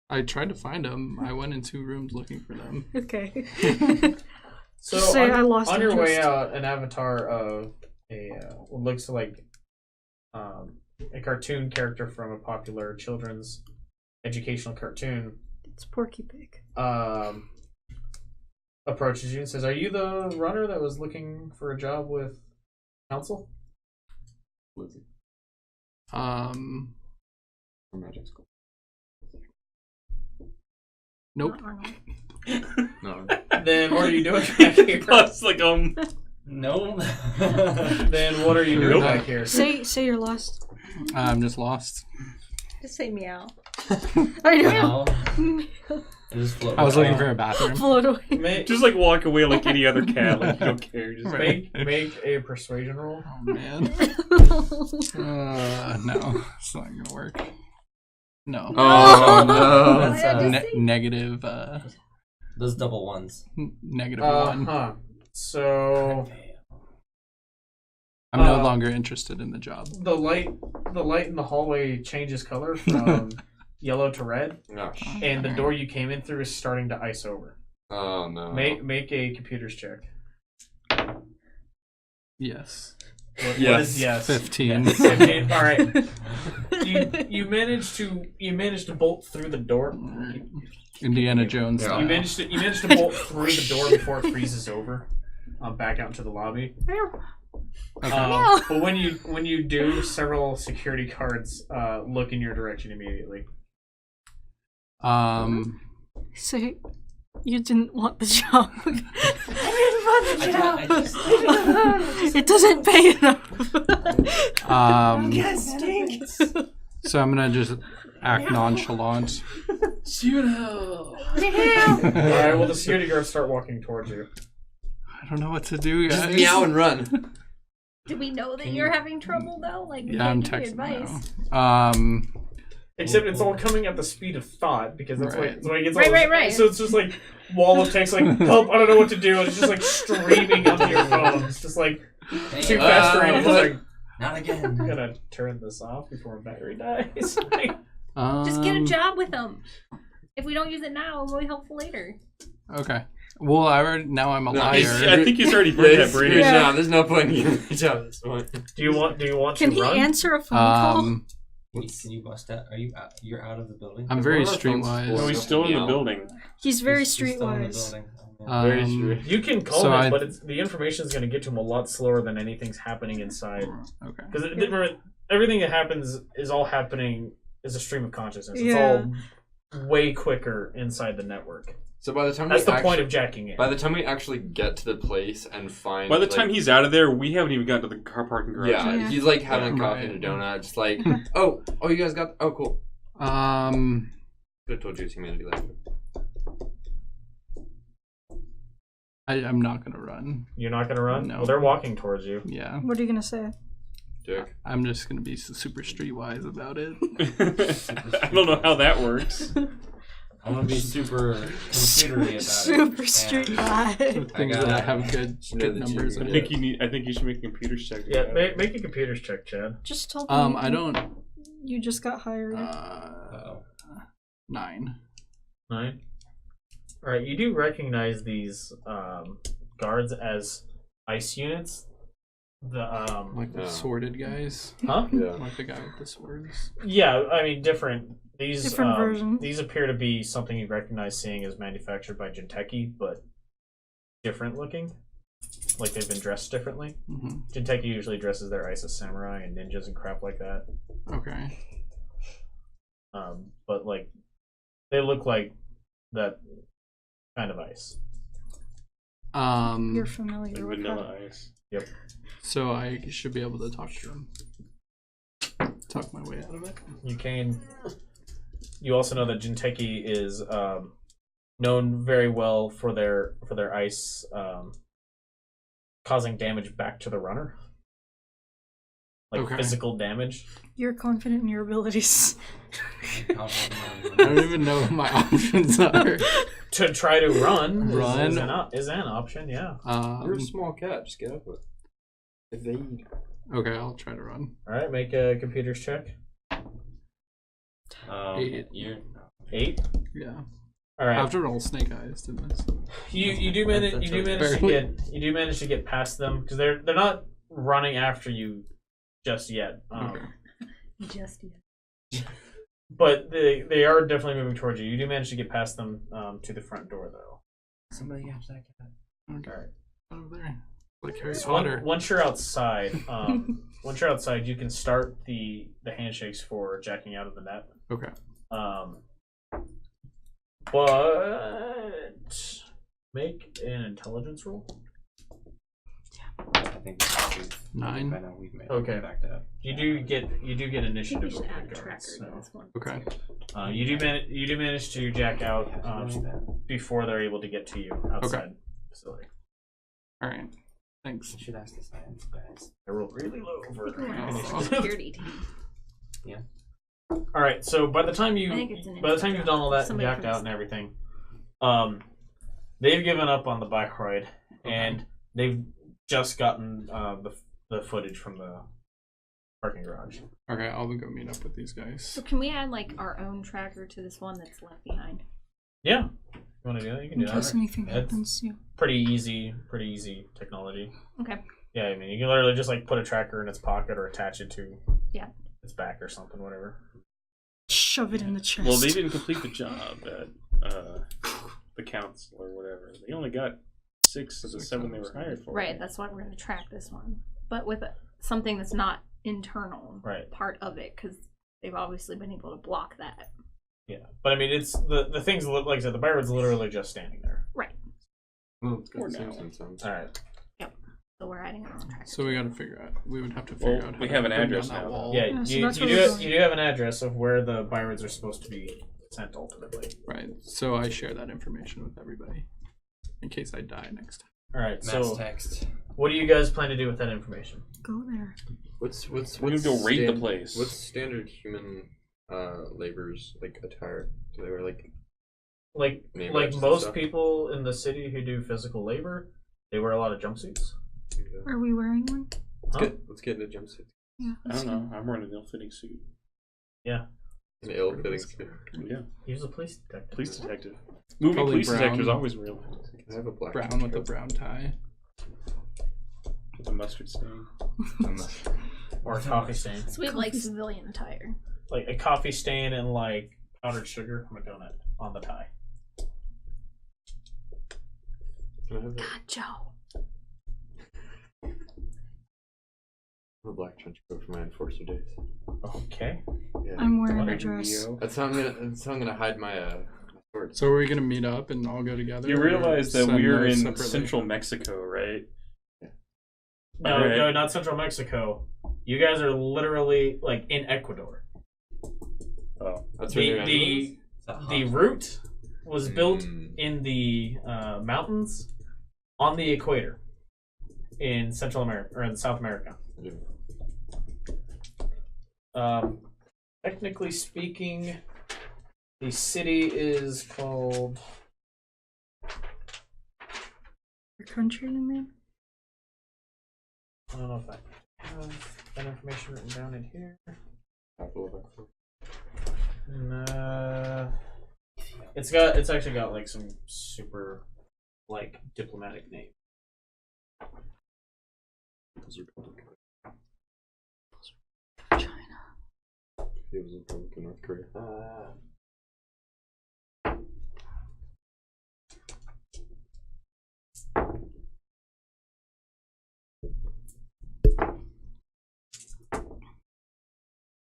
I tried to find them. I went in 2 rooms looking for them. Okay. So Just say I lost on your way interest. out, an avatar of a what looks like a cartoon character from a popular children's educational cartoon It's Porky Pig. approaches you and says, "Are you the runner that was looking for a job with council?" Lizzie. Um, From magic school. nope. Not Arnold. No. Then what are you doing back here? Plus, like, No. Then what are you doing back here? Say you're lost. I'm just lost. Just say meow. I know. Now, I just float I was away. looking for a bathroom. Float away. Make, just like walk away like any other cat. Like you don't care. Just make a persuasion roll. Oh man. No, it's not gonna work. No. Oh no. That's, Negative. Those double ones. Negative 1. Huh. So I'm no longer interested in the job. the light in the hallway changes color from yellow to red, Gosh. and the door you came in through is starting to ice over. Oh no. Make a computers check. Yes. What Yes. is yes? 15. 15. All right. You managed to bolt through the door. Indiana Jones. Yeah. style. You managed to bolt through the door before it freezes over. Back out into the lobby. Okay. But when you do, several security guards look in your direction immediately. Say, you didn't want the job. It doesn't pay enough. Yes, stinks. So I'm gonna just act nonchalant. Shoot hell. Alright, well the security guards start walking towards you. I don't know what to do, guys. Just meow and run. Do we know that you're having trouble though? Like, we Yeah, I'm can't give you texting advice. now. Except it's all coming at the speed of thought because that's Right. why it gets all Right. So it's just like wall of text like help, I don't know what to do, and it's just like streaming onto your phone. It's just like too fast for you. It's like Not again. I'm gonna turn this off before battery dies. Just get a job with them. If we don't use it now, it will be helpful later. Okay. Well, now I'm a No, liar. I think he's already burnt that bridge. Yeah. There's no point in getting a job at this point. Do you want Can to he run? answer a phone call? Can you bust out? Are you out? You're out of the building? I'm very One of our phones streetwise. No, he's still in the building. He's very He's still in the streetwise. building. Oh, man. Very true. You can call So him, but the information is going to get to him a lot slower than anything's happening inside. Okay. Because everything that happens is all happening is a stream of consciousness. Yeah. It's all way quicker inside the network. So by the time That's the point of jacking in. By the time we actually get to the place and find, By the time he's out of there, we haven't even gotten to the car parking garage. yeah, Yeah. he's like having a coffee Right. and a donut, just like, oh, you guys got, oh, cool. Could have told you it's humanity last week. I'm not gonna run. You're not going to run? No. Well, they're walking towards you. Yeah. What are you gonna say? Dick. I'm just gonna be super streetwise about it. I don't know how that works. I'm gonna be super computery about Super it. streetwise. Things got that I it. have good know that numbers you- in. I think you should make a computer check. Yeah, make a computers check, Chad. Just tell them. I don't. You just got hired. 9. 9. Alright, you do recognize these guards as ICE units. The Like the sworded guys. Huh? Yeah. Like the guy with the swords. Yeah, I mean different. These Different versions. These appear to be something you recognize seeing as manufactured by Jinteki, but different looking. Like they've been dressed differently. Mm-hmm. Jinteki usually dresses their ICE as samurai and ninjas and crap like that. Okay. But like they look like that kind of ICE. You're familiar Like with vanilla that. ice. Yep. So I should be able to talk to them. Talk my way out of it. You can. You also know that Jinteki is known very well for their ice causing damage back to the runner, like Okay. physical damage. You're confident in your abilities. I don't even know what my options are. To try to run, Run? is an option. Yeah. You're a small cat, just get up with it. Evade. Okay, I'll try to run. All right, make a computers check. 8. You're 8. Yeah. All right. I have to roll snake eyes, didn't I? You do manage to get past them because they're not running after you just yet. Okay. Just yet. But they are definitely moving towards you. You do manage to get past them to the front door though. Somebody catch that cat. Okay. All right. Over there. Like Harry So Potter. once you're outside, you can start the handshakes for jacking out of the net. Okay. But make an intelligence roll. I think we've 9. I know we've made Okay. it back up. You do get I think we initiative should over add the a tracker guards. to this one. Okay. You do manage to jack out before they're able to get to you outside the facility. All right. Thanks. I should ask the science guys. I rolled really low for I think we're on a initiative. security team. All right, so by the time I think it's an you've done all that and somebody jacked from out and everything, they've given up on the bike ride, and they've just gotten the footage from parking garage. Okay, I'll go meet up with these guys. So can we add like our own tracker to this one that's left behind? Yeah. You want to do that? You can In do case that. anything It's happens, yeah. pretty easy technology. Okay. Yeah, I mean, you can literally just like put a tracker in its pocket or attach it to its back or something, whatever. Shove it in the chest. Well, they didn't complete the job at the council or whatever. They only got 6 of the 7 they were hired for. Right, that's why we're going to track this one. But with something that's not internal part of it, because they've obviously been able to block that. Yeah, but I mean, it's the things like I said, the byrod's literally just standing there. Right. Well, it's For got now. sense. All right. Yep. So we're adding our own tracker. So we got to figure out. We would have to figure out. How we to have an bring address down that now. wall. Yeah, Yeah, so you that's do where we're going. you do have an address of where the byrods are supposed to be sent ultimately. Right. So I share that information with everybody in case I die next time. All right. Mass So, text. what do you guys plan to do with that information? Go there. What's We're gonna go raid the place. What's standard human laborers like attire? Do they wear Like Name like badges and most stuff? people in the city who do physical labor, they wear a lot of jumpsuits. Are we wearing one? Let's get in a jumpsuit. Yeah. I don't know. I'm wearing an ill-fitting suit. Yeah. An ill-fitting suit. Yeah. He's a police detective. Police detective. Movie Probably police brown. detectives always wear Can I have a black Brown with a brown tie. with a mustard stain. Or a coffee stain. So we have like civilian attire. Like a coffee stain and like powdered sugar from a donut on the tie. Can I have God, Joe. a black trench coat for my enforcer days? Okay. Yeah. I'm wearing a Like dress. Neo. That's how I'm gonna hide my my sword. So are we gonna meet up and all go together? You or realize that send we're those in separately? central Mexico, right? No, Alright. no, not Central Mexico. You guys are literally like in Ecuador. Oh. That's where The route was built Mm. in the mountains on the equator in Central America or in South America. Technically speaking, the city is called. Your country, you mean? I don't know if I have that information written down in here. It's actually got like some super like diplomatic name. China. It was Republic of North Korea.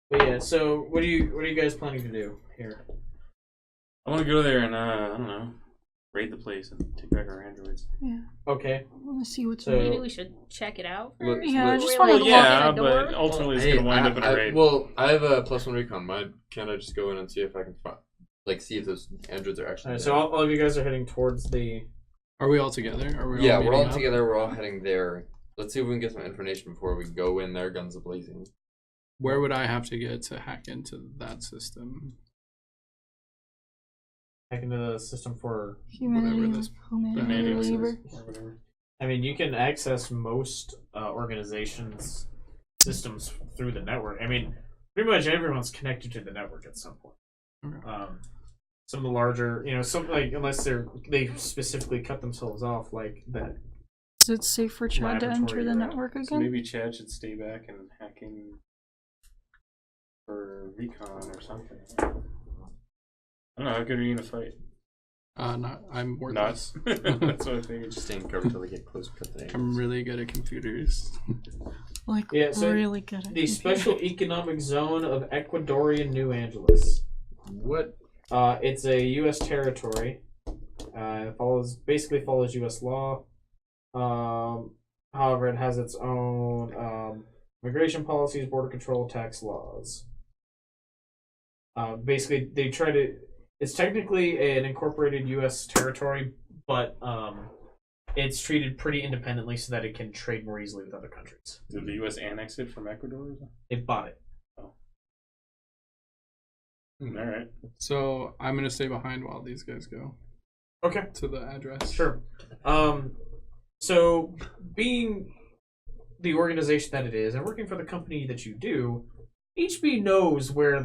But yeah, so what are you guys planning to do here? I want to go there and I don't know, raid the place and take back our androids. Yeah. Okay. I want to see what's So- Maybe we should check it out. Let's- Yeah, I let's- just We're wanted like to walk Yeah, in the but door. ultimately it's gonna wind up in a raid. Well, I have a +1 recon. Can't I just go in and see if I can see if those androids are actually Alright, there? so all of you guys are heading towards the. Are we all together? Are we Yeah, all we're all meeting up? together. We're all heading there. Let's see if we can get some information before we go in there, guns blazing. Where would I have to get to hack into that system? Back into the system for. humanity, this- humanity Humanity labor. or whatever. I mean, you can access most organizations' systems through the network. I mean, pretty much everyone's connected to the network at some point. Okay. Some of the larger, some like unless they specifically cut themselves off, like that. Is it safe for Chad to enter Laboratory, the right. network So again? maybe Chad should stay back and hack in for recon or something. I don't know, how good are you in a fight? Not. I'm Not. worthless. That's what I figured. Just staying covered till they get close. Cut the I'm really good at computers. Like, Yeah, so really good at The computers. Special Economic Zone of Ecuadorian New Angeles. What? It's a U.S. territory. It basically follows U.S. law. However, it has its own immigration policies, border control, tax laws. Basically, they try to. It's technically an incorporated U.S. territory, but it's treated pretty independently so that it can trade more easily with other countries. Did the U.S. annex it from Ecuador? It bought it. Alright. So I'm gonna stay behind while these guys go Okay. to the address. Sure. So being the organization that it is and working for the company that you do, HB knows where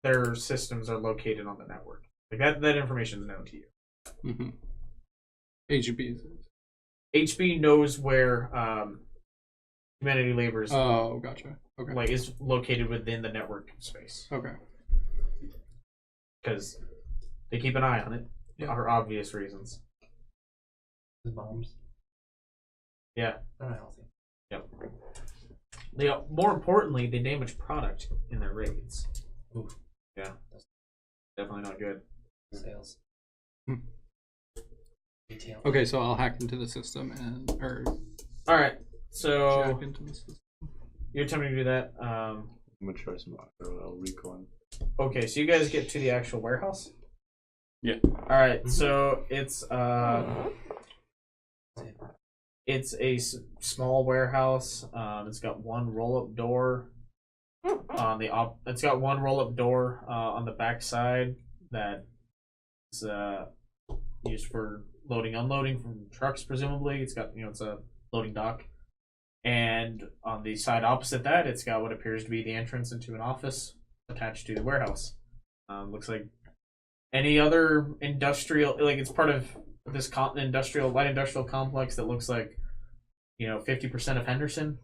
their systems are located on the network. Like that information is known to you. Mm-hmm. HB. HB knows where Humanity Labor's Oh, gotcha. Okay. like is located within the network space Okay. because they keep an eye on it for obvious reasons. The bombs. Yeah. They're not healthy. Yep. They more importantly, they damage product in their raids. Oof. Yeah. That's definitely not good. Sales. Hmm. Retail. Okay, so I'll hack into the system or All right. So jack into the system. you're attempting to do that. I'm gonna try some recon. Okay, so you guys get to the actual warehouse. Yeah. All right. So it's a small warehouse. It's got one roll-up door on the It's got one roll-up door on the back side that is used for loading, unloading from trucks. Presumably, it's got it's a loading dock. And on the side opposite that, it's got what appears to be the entrance into an office attached to the warehouse. Looks like any other industrial, like it's part of this light industrial complex that looks like 50% of Henderson.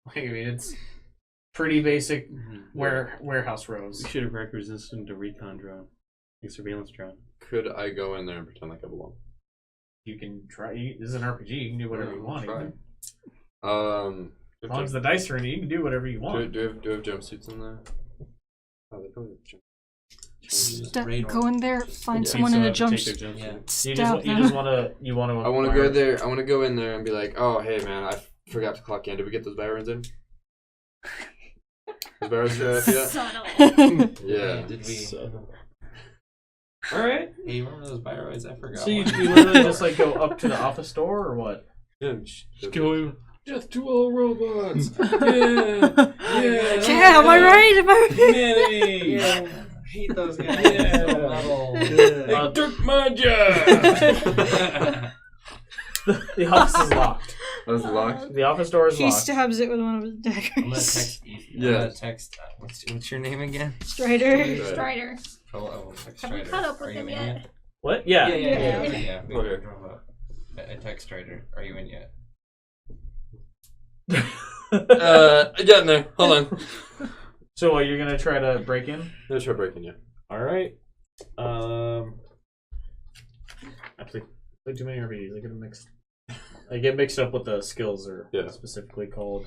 Like, I mean, it's pretty basic warehouse rows. We should have requisitioned a recon drone, a surveillance drone. Could I go in there and pretend like I belong? You can try. This is an RPG. You can do whatever you want. Try. As long as the dice are in it, you can do whatever you want. Do we have jumpsuits in there? Oh, they probably have Go in there, find Yeah. someone in a Take their jumpsuit. jumpsuit. Yeah. Stab You them. just want to. I want to go there. I want to go in there and be like, "Oh, hey, man, I forgot to clock in. Did we get those Byrons in? Those Byrons show up yet? Son of Yeah. Did we? All right. Hey, you remember those Byroids? I forgot. So you one. literally just like go up to the office door, or what? Yeah. Death to all robots. Yeah, am I right? Am I right? Humanity! Yeah, I hate those guys. Yeah. So level. They took my job! The office is locked. That was locked. The office door is He locked. stabs it with one of his I'm gonna daggers. text Ethan. Yeah. I'm gonna text. What's your name again? Strider. Strider. Oh, we'll text Have we Strider. caught up with Are you him in yet? What? Yeah. Yeah. We Okay. drove up. I text Strider. Are you in yet? Getting there. Hold on. So you're gonna try to break in? Let's try breaking you. All right. I play too many RPGs. I get mixed up what the skills are specifically called.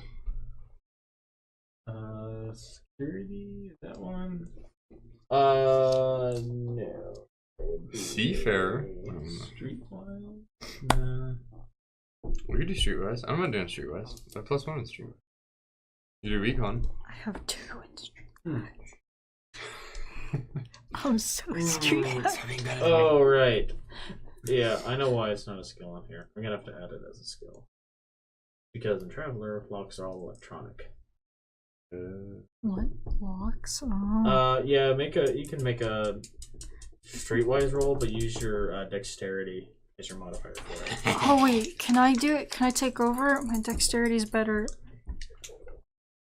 Security, that one? No. Seafarer. Streetwise? No. We could do Streetwise. I'm not doing Streetwise. I +1 in Streetwise. You do Recon. I have 2 in Street. I'm so Street. Oh, right. Yeah, I know why it's not a skill on here. I'm gonna have to add it as a skill. Because in Traveler, locks are all electronic. What? Locks? Oh. Yeah, you can make a streetwise roll, but use your dexterity as your modifier for it. Oh, wait. Can I do it? Can I take over? My dexterity's better.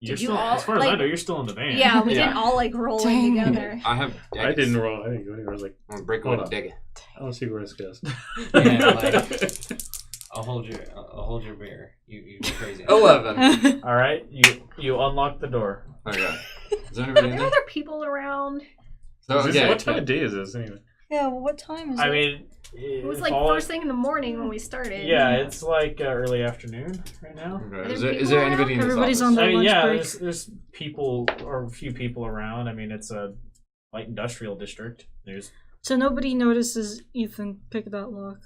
You're Did you still, all, as far as I like- know, you're still in the van. Yeah, we didn't all like roll in Dang. together. I didn't roll. I didn't go anywhere. I was like, I'm gonna break Hold one on. dig. I don't see where this goes. Yeah, like, I'll hold your beer. You go crazy. 11. All right, you unlock the door. Okay. Is there Are anybody in there there? other people around? So, Is this- okay. what time of day is this anyway? Yeah, what time is it? I mean, It was like first thing in the morning when we started. Yeah, it's like early afternoon right now. Okay. Are Is there there people anybody in this Everybody's office? on their I mean, lunch yeah, break. there's people or a few people around. I mean, it's a light industrial district. There's So nobody notices Ethan pick that lock.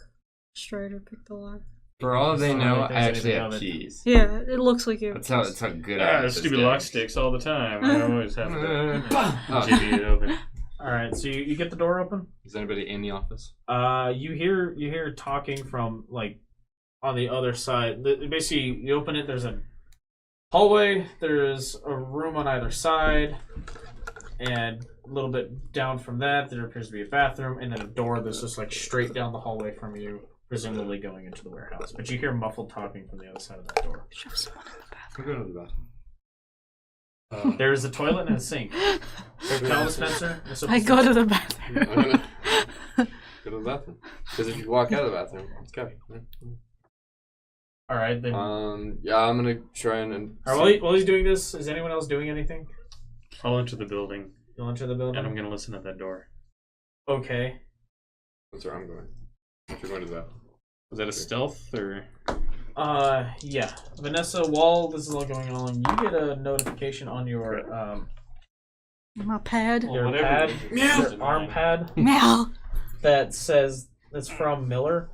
Strider pick the lock. For all they Sorry, know, if I there's actually anything have on it. keys. Yeah, it looks like it. That's how good I Ah, am. there's stupid lock sticks all the time. I always have to Oh. jiggy it open. all right. So you get the door open. Is anybody in the office? You hear talking from like on the other side. Basically, you open it. There's a hallway. There's a room on either side, and a little bit down from that, there appears to be a bathroom, and then a door that's just like straight down the hallway from you presumably going into the warehouse. But you hear muffled talking from the other side of that door. Shove someone in the I'm going to the bathroom. There is a toilet and a sink. There's a towel dispenser. And a soap I go dispenser. to the bathroom. I'm gonna go to the bathroom. Because if you walk out of the bathroom, it's covered. All right, then. Yeah, I'm gonna try and. All right, while he's doing this, is anyone else doing anything? I'll enter the building, You'll enter the building. and I'm gonna listen at that door. Okay. That's where I'm going. If you're going to the bathroom. Is that a stealth or? Yeah. Vanessa, while this is all going on, you get a notification on your My pad. your whatever pad, it is. your arm pad, Mel. that says that's from Miller.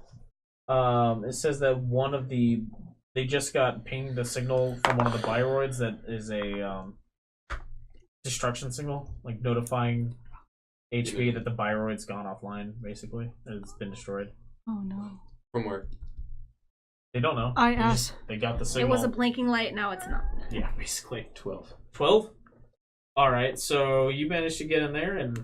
It says that they just got pinged a signal from one of the bioroids that is a destruction signal, like notifying HB that the bioroid's gone offline, basically. It's been destroyed. Oh no. From where? They don't know. I asked. They got the It signal. was a blinking light, now it's not. Yeah, basically. 12. 12? Alright, so you managed to get in there and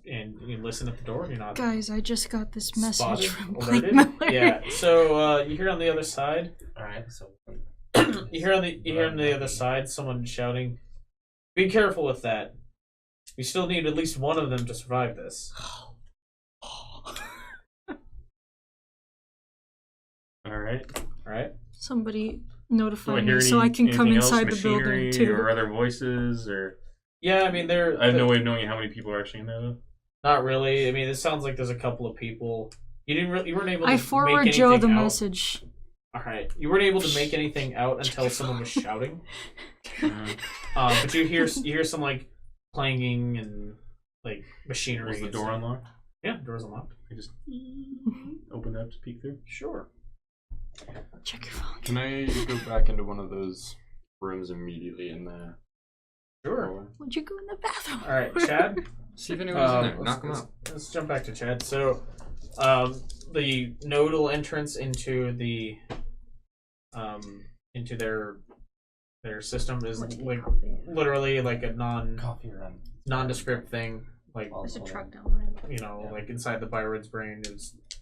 you listen at the door. You're not Guys, I just got this message spotted, from alerted. Blake Miller. Yeah, so you hear on the other side, Alright, so you hear on the other side someone shouting, "Be careful with that. We still need at least one of them to survive this." Alright? Somebody Do I notify hear me so I can come anything else? inside the building Machinery too. or other voices, or Yeah, I mean, I have no way of knowing how many people are actually in there though. not really. I mean, it sounds like there's a couple of people. You weren't able to I make forward Joe the anything out. message. Alright, you weren't able to make anything out until someone was shouting. But you hear some like clanging and like machinery. Was the and door stuff. unlocked? Yeah, door's unlocked. I just opened up to peek through. Sure. Check your phone. Can I go back into one of those rooms immediately in there? Sure. Would you go in the bathroom? All right, Chad. See if anyone's in there. let's- Knock them let's- out. Let's jump back to Chad. So, the nodal entrance into their system is like literally like a coffee run. nondescript thing. Like There's a truck down there. you know, like inside the Byron's brain, it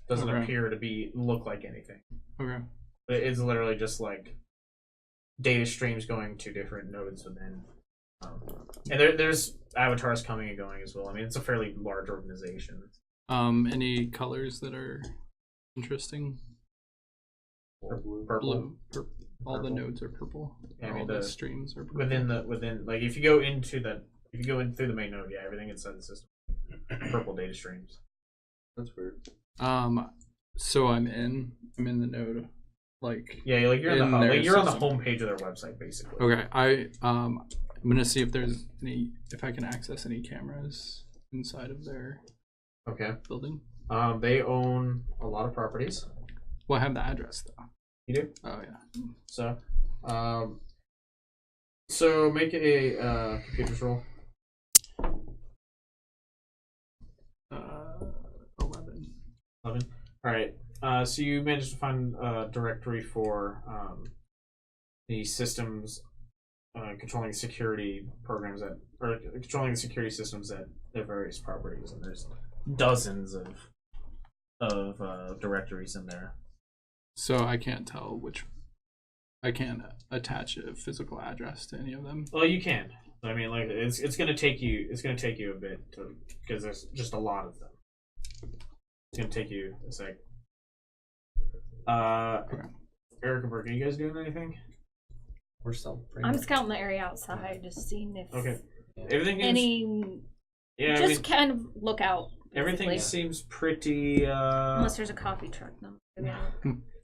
doesn't Okay. appear to look like anything. Okay. It's literally just like data streams going to different nodes within. And there's avatars coming and going as well. I mean, it's a fairly large organization. Any colors that are interesting? Purple. Blue. All the Purple. nodes are purple. Yeah, I Or mean, all the the- streams are purple. Within like if you go in through the main node, yeah, everything inside the system, purple data streams. That's weird. So I'm in the node. Like Yeah, like you're in on the their you're on the system. homepage of their website basically. Okay, I'm gonna see if I can access any cameras inside of their Okay. building. They own a lot of properties. Well, I have the address though. You do? Oh yeah. So make a computers roll. 11. 11. All right. So you managed to find a directory for the systems controlling security programs or controlling the security systems at their various properties, and there's dozens of directories in there. So I can't tell which. I can't attach a physical address to any of them. Well, you can. I mean, like it's gonna take you a bit because there's just a lot of them. It's gonna take you a sec. Eric and Burke, are you guys doing anything? We're still pretty I'm much- scouting the area outside, just seeing if Okay. Everything. any. Yeah, I Just mean, kind of look out. everything basically. seems pretty. Unless there's a coffee truck. No.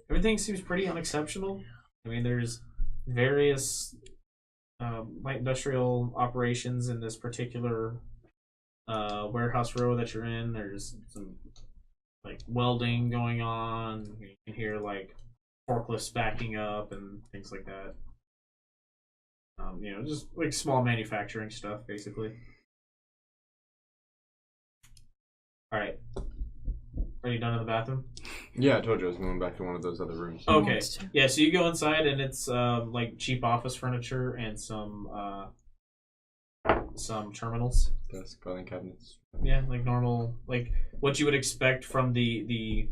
Everything seems pretty unexceptional. I mean, there's various light industrial operations in this particular warehouse row that you're in. There's some like welding going on. You can hear like forklifts backing up and things like that. Just like small manufacturing stuff, basically. All right. Are you done in the bathroom? Yeah, I told you I was going back to one of those other rooms. Okay. wants to. Yeah, so you go inside and it's like cheap office furniture and some terminals. Desk, filing cabinets. Yeah, like normal, like what you would expect from the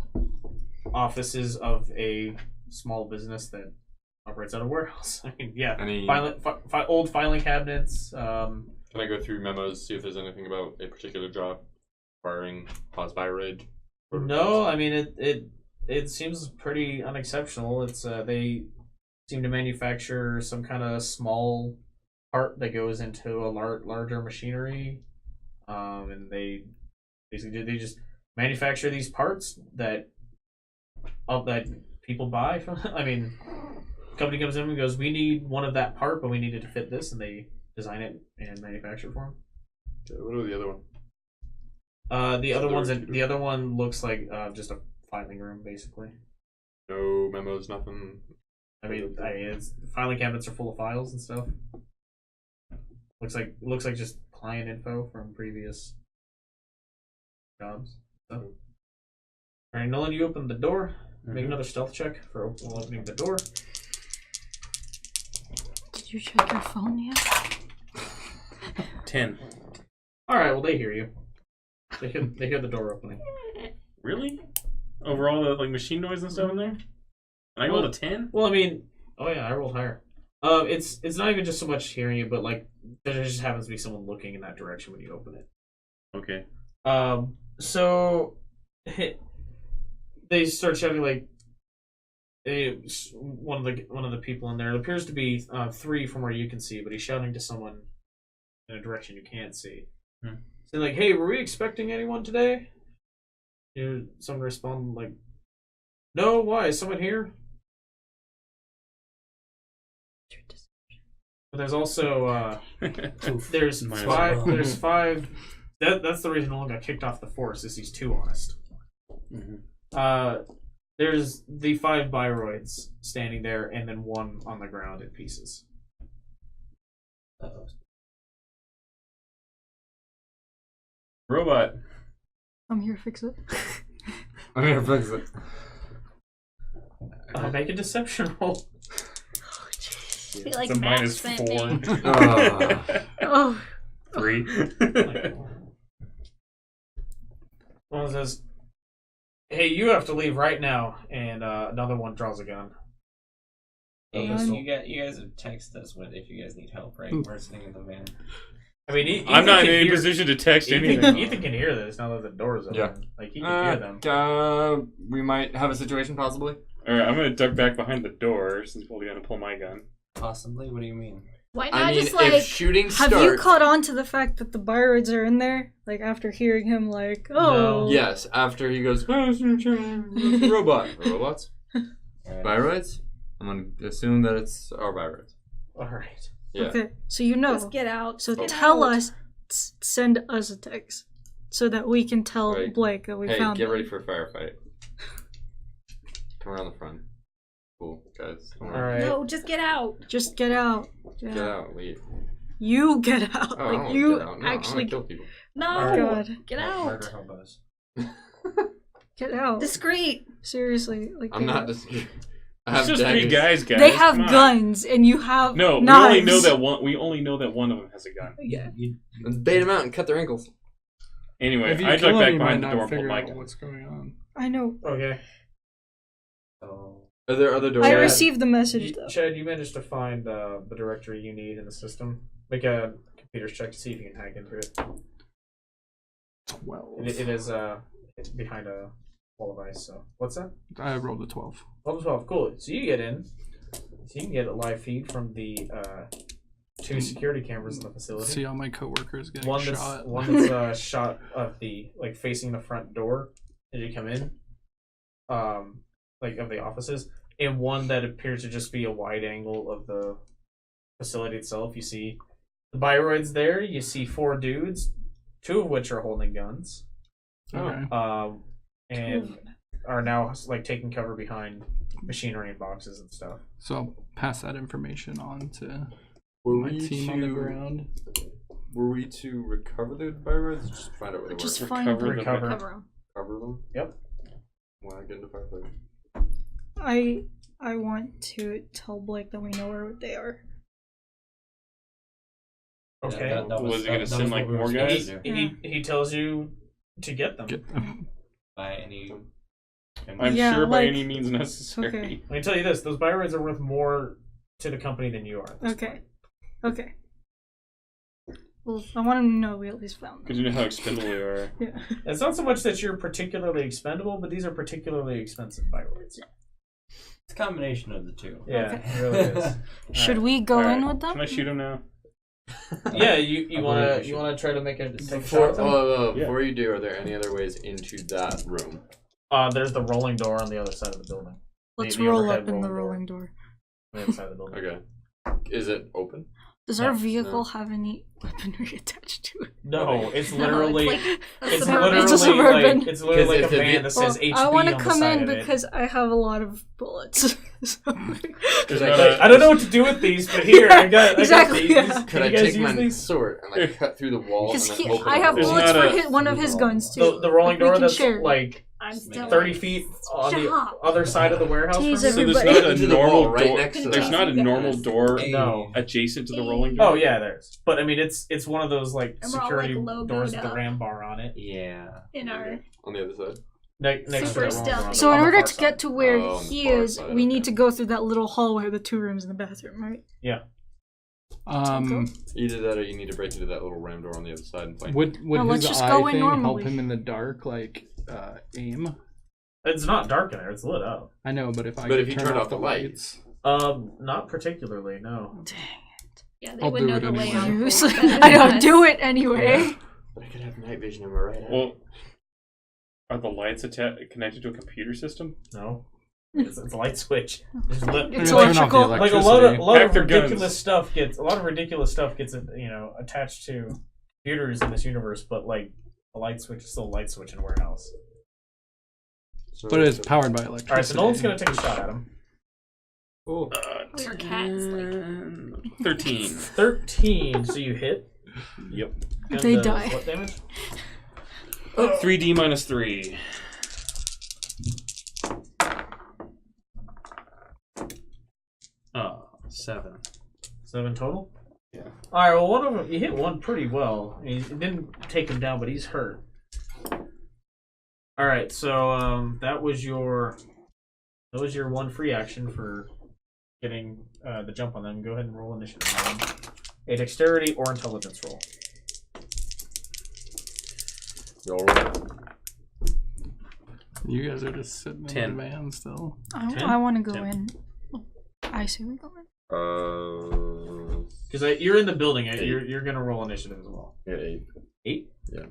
offices of a small business that operates out of a warehouse. I mean, yeah, Any? old filing cabinets. Can I go through memos, see if there's anything about a particular job requiring pause by raid? No, I mean it seems pretty unexceptional. It's they seem to manufacture some kind of small part that goes into a larger machinery, and they just manufacture these parts that people buy from. I mean, company comes in and goes, "We need one of that part, but we need it to fit this," and they design it and manufacture it for them. Okay, what are the other one? The other one looks like just a filing room, basically. No memos, nothing. I mean, it's filing cabinets are full of files and stuff. Looks like just client info from previous jobs. So. All right, Nolan, you open the door. Make another stealth check for opening the door. Did you check your phone yet? 10. All right, well they hear you. They hear the door opening. Really? Over all the machine noise and stuff in there? And I rolled a 10? Well, I mean, oh yeah, I rolled higher. It's not even just so much hearing you, but like there just happens to be someone looking in that direction when you open it. Okay. So they start shouting like one of the people in there. It appears to be 3 from where you can see, but he's shouting to someone in a direction you can't see. So like, hey, were we expecting anyone today? Someone respond like, no. Why? Is someone here? But there's also there's five. There's 5. That's the reason Nolan got kicked off the force. Is he's too honest. There's the 5 Biroids standing there, and then 1 on the ground in pieces. Uh-oh. Robot. I'm here to fix it. I'm gonna fix it. Make a deception roll. I feel like It's a Matt minus spent 4. me. Oh, 3. One says, "Hey, you have to leave right now," and another one draws a gun. Hey, Um, you guys have texted us if you guys need help, right? We're sitting in the van. I mean, Ethan I'm not in can any hear- position to text anything. Ethan can hear this now that the door's open. Yeah. Like he can hear them. We might have a situation possibly. Alright, I'm gonna duck back behind the door since we're gonna pull my gun. Possibly? What do you mean? Why not I mean, just like if shooting have starts, you caught on to the fact that the Biroids are in there? Like after hearing him, like, oh, yes, after he goes, robot. Robots? Biroids? I'm gonna assume that it's our Biroids. All right. Yeah. Okay, so you know. just get out? So Get tell out. us, send us a text, so that we can tell Right. Blake that we Hey, found get them. ready for a firefight. Come around the front. Cool, guys. Come All on. right. No, just get out. Just get out. Get out, leave. You get out. Oh, I don't like wanna you get out. No, actually I wanna kill people. No, Oh, God. get out. Murder hobos. get out. Discreet. Seriously, like I'm get not out. just. I It's have just 3 daggers. guys. They have Come on. guns, and you have No, knives. we only know that one. We only know that one of them has a gun. Yeah. Let's bait them out and cut their ankles. Anyway, If you I kill duck him, back you might behind the not door and pull figure my out gun. what's going on. I know. Okay. So, Are there other doors? I Chad, received the message though. Chad, you managed to find the directory you need in the system. Make a computer's check to see if you can hack into it. 12. It is it's behind a wall of ice. So what's that? I rolled a 12. 12. Cool. So you get in. So you can get a live feed from the 2 security cameras in the facility. See all my coworkers getting One shot. that's shot of the like facing the front door as you come in, like of the offices, and one that appears to just be a wide angle of the facility itself. You see the Biroids there. You see 4 dudes, 2 of which are holding guns, Okay. and are now like taking cover behind machinery and boxes and stuff. So I'll pass that information on to Were my we team to, on the ground. Were we to recover the Biroids? Just find out where they Just were. find Recover them. the- Recover. Cover 'em. Cover them. Yep. When I get into firefight. I want to tell Blake that we know where they are. Okay. Was he gonna that send, was like, what we were more supposed guys? to do. He tells you to get them. Get them. By any I'm Yeah, sure by like- any means necessary. Okay. I can tell you this: those bioroids are worth more to the company than you are. at this Okay. point. Okay. Well, I want to know we at least found Because them. you know how expendable they are. Yeah. It's not so much that you're particularly expendable, but these are particularly expensive bioroids. It's a combination of the two. Yeah, Okay. it really is. Should we go Alright, in with them? Can I shoot him now? Yeah, you I wanna believe you wanna try to make a take a shot Before, at them? Yeah. before you do, are there any other ways into that room? There's the rolling door on the other side of the building. Let's the roll overhead up in the rolling rolling door. On the other side of the building. Okay. Is it open? Does our vehicle have any weaponry attached to it? No, it's No, literally it's like a it's suburban. literally It's a Suburban. like it's literally like Because a if the van that says HB I want to on the come side in of it. because I have a lot of bullets. So- There's I not take- a- I don't know what to do with these, but here I got Exactly, these. yeah. Could Can I you guys take use my these? sword and like cut through the wall and Because then open I it have up? bullets not for a- one of his guns too. The rolling Like, we door can that's share. like I'm still 30 feet on the Stop. other side of the warehouse. Tease from So you? there's everybody. not a To the wall, normal right door. next to There's that. not a normal door No. adjacent to the rolling door. Oh yeah, there's. But I mean, it's one of those like And we're all, security like, logoed doors with the up. ram bar on it. Yeah. in our On the other side. Next Super to the rolling door. stealthy. So in on the order far to side. get to where Oh, on the he far is, side, we okay. need to go through that little hallway with the 2 rooms and the bathroom, right? Either that or you need to break into that little ram door on the other side and find. Would No, let's his just eye go in thing help normally. him in the dark, like aim? It's not dark in there. It's lit up. I know, but if I But could if you turn turn off off the the lights, Not particularly. No. Dang. yeah, they I'll would do know it the anyway. layout. Use. better than I don't us. do it anyway. But I could have night vision in my right eye. Well, are the lights connected to a computer system? No. It's a light switch. It's lit. It's Turn off the electrical. Like a lot of Pack their ridiculous guns. stuff gets attached to computers in this universe, but like a light switch is still a light switch in a warehouse. So but it's powered by electricity. All right, so Nolan's gonna take a shot at him. Oh, your cat's like 13. 13. So you hit. Yep. And They does die. What damage? 3D minus 3. Oh, 7. 7 total. Yeah. All right. Well, one of them you hit one pretty well. I mean, it didn't take him down, but he's hurt. All right. So that was your one free action for getting the jump on them. Go ahead and roll initiative. On them. A dexterity or intelligence roll. You'll roll. You guys are just sitting in 10. the van still. I want to go 10. in. I say we go in. Because you're in the building. You're gonna roll initiative as well. Yeah, 8. 8. Yeah.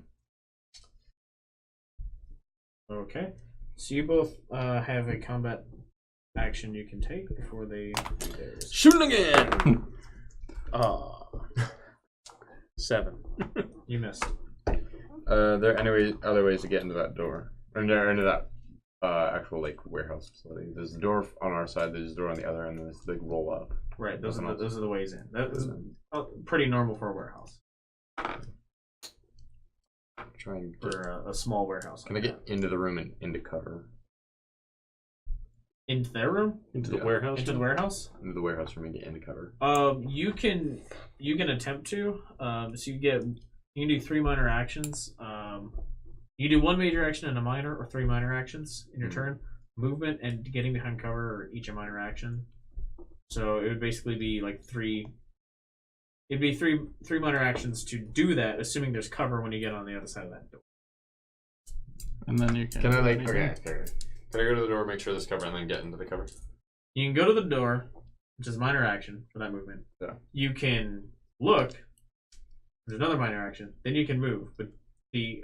Okay. So you both have a combat action you can take before they do theirs. Shooting again! Ah. 7. You missed. There are other ways to get into that door. Or into that actual like warehouse facility. There's the door on our side, there's a door on the other, and then there's the big roll up. Right. Those are the ways in. That is pretty normal for a warehouse. Try and get, For a small warehouse. can I get into the room and into cover? into their room? Into the Yeah. warehouse? Into the warehouse? Into the warehouse room and get into cover. You can attempt to. So you can do 3 minor actions. You do 1 major action and a minor, or 3 minor actions in your turn. Movement and getting behind cover are each a minor action. So it would basically be like 3. It'd be three minor actions to do that, assuming there's cover when you get on the other side of that door. And then you can. Can I do like anything. okay. Can I go to the door, make sure there's cover, and then get into the cover? You can go to the door, which is minor action for that movement. Yeah. You can look. There's another minor action. Then you can move, but the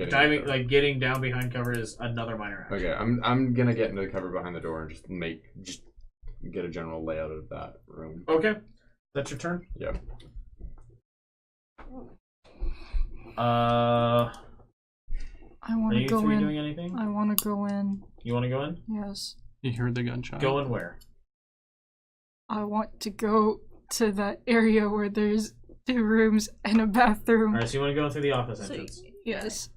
diving, like getting down behind cover, is another minor action. Okay, I'm gonna get into the cover behind the door and just get a general layout of that room. Okay, that's your turn. Yeah. I want Are to you go three in. doing anything? I want to go in. You want to go in? Yes. You heard the gunshot. Go in where? I want to go to that area where there's 2 rooms and a bathroom. All right, so you want to go through the office So, entrance. yes.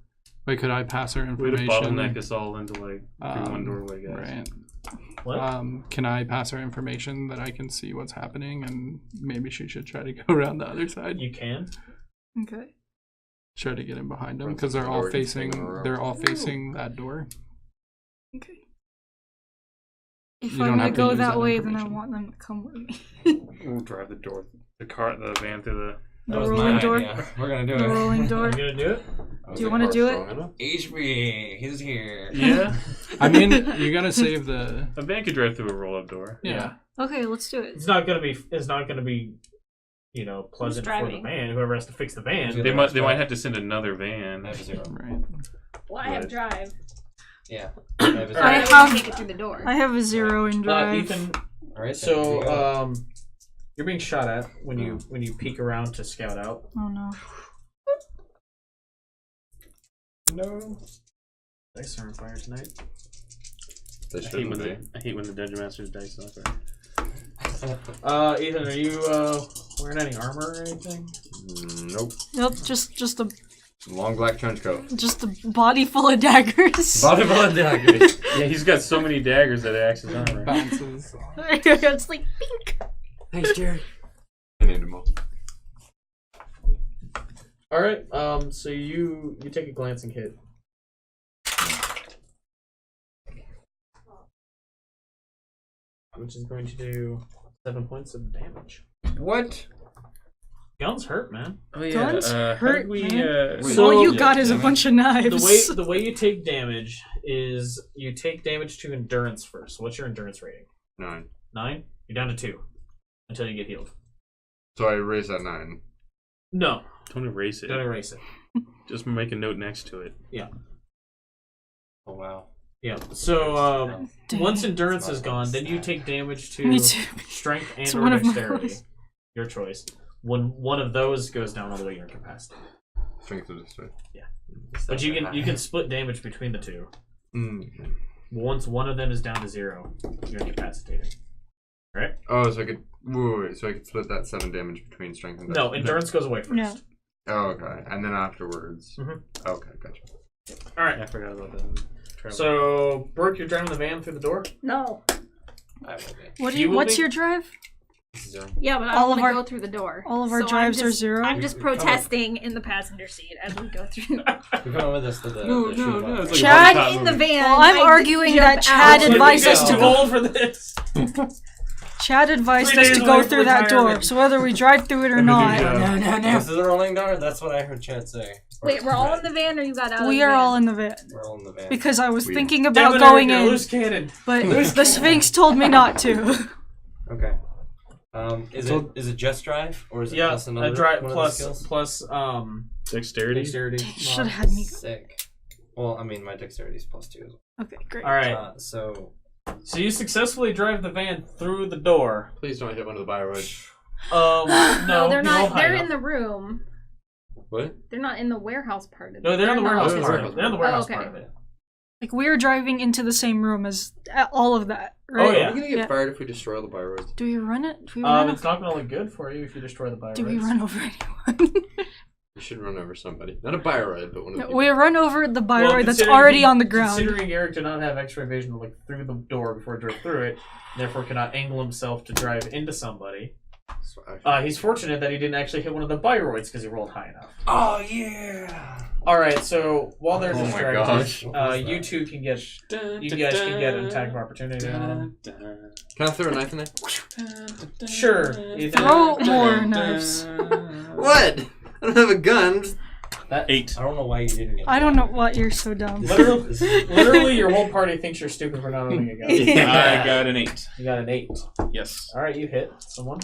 Wait, could I pass her Way to information? bottleneck us all into like through one doorway, guys. Right. What? Can I pass her information that I can see what's happening, and maybe she should try to go around the other side? You can. Okay. Try to get in behind them Run because through they're the all door, just facing. swing them around. They're all facing that door. Okay. If You I'm don't gonna have to go use that way, then I information. want them to come with me. We'll drive the van through The That was rolling my door. idea. We're gonna do The it. rolling door. You gonna do it? Do you want to do it? HB, he's here. the. Yeah. I mean, you gotta save the. A van could drive through a roll-up door. Yeah. Okay, let's do it. It's not gonna be. You know, pleasant for the driving? van. Whoever has to fix the van. They might have to send another van. I have a 0. Right. Well, I have drive. Yeah. I have a 0. I I have- take it through the door. I have a 0 in drive. Ethan. Alright, So, you're being shot at when you peek around to scout out. Oh no. No. Dice are on fire tonight. They I hate, shouldn't when be. I hate when the Dungeon Master's dice suck. Ethan, are you wearing any armor or anything? Nope. Nope, just a Long black trench coat. body full of daggers. Body full of daggers. Yeah, he's got so many daggers that it acts as armor. Bounces. It's like pink. Thanks, Jared. I need them all. All right. So you take a glancing hit. Which is going to do 7 points of damage. What? Guns hurt, man. Oh yeah. Guns how hurt, did we? man. So- All you got is a bunch of knives. The way you take damage is you take damage to endurance first. What's your endurance rating? 9. 9? You're down to 2 until you get healed. So I raise that 9. No, Don't erase it. don't erase it. Just make a note next to it. Oh wow. Yeah. So Dang. once endurance is gone, then you take damage Me to too. strength and It's or one of my dexterity. goals. Your choice. When one of those goes down, all the way you're incapacitated. Strength of destroy. But you can split damage between the two. Mm. Once one of them is down to 0, you're incapacitated. Right? Oh, so I could. Wait, so I could split that 7 damage between strength and No, endurance goes away first. No. Oh, okay. And then afterwards. Mhm. Okay, gotcha. All right. I forgot about that. Travel. So, Brooke, you're driving the van through the door. No. I will be. What do You you? will What's be- your drive? 0. Yeah, but I All want of to our- go through the door. all of our So drives I'm are just- 0? I'm just protesting in the passenger seat as we go through. You're coming with us to the. No, the no, shoot no, off, it's right? like Chad a in the van. Well, I'm I arguing jump that Chad out. advised us to too go. old for this. Chad advised 3 us days to away go from through that door. retirement. So whether we drive through it or not, No. This is a rolling door? That's what I heard Chad say. Wait, we're all in the van, or you got out? of we the are van? all in the van. We're all in the van. Because I was We- thinking Damn about it, going Eric, you're a in, loose cannon. but the Sphinx told me not to. Okay. Is it just drive or is it Yeah, plus another a drive one of the plus skills? Dexterity. dexterity. You should have had me. Sick. Well, I mean, my dexterity is +2 as well. Okay, great. All right. So So you successfully drive the van through the door. Please don't hit one of the bio roads. No, No, they're you roll not. high They're enough. in the room. What? They're not in the warehouse part of it. No, they're in the warehouse Oh, part they're of it. They're in the warehouse okay. part of it. Like we're driving into the same room as all of that, right? Oh, yeah. Are we gonna get Yeah. fired if we destroy all the bio roads? Do we run it? Do we run? It's not going to look good for you if you destroy the bio Do we roads. run over anyone? We should run over somebody. Not a bio road, but one of the No, people. we run over the Well, bio that's considering already he- on the ground. Considering Eric did not have X-ray vision to look through the door before he drove through it, therefore cannot angle himself to drive into somebody. So actually- He's fortunate that he didn't actually hit one of the biroids because he rolled high enough. Oh yeah. All right, so while they're Oh my distracted, gosh. you two can get you guys can get an attack of opportunity on them. Can I throw a knife in there? Sure. Ethan. Throw more knives. What? I don't have a gun. 8. I don't know why you didn't get. I don't know what you're so dumb. Literally, your whole party thinks you're stupid for not owning a gun. I got an 8. You got an 8. Yes. All right, you hit someone.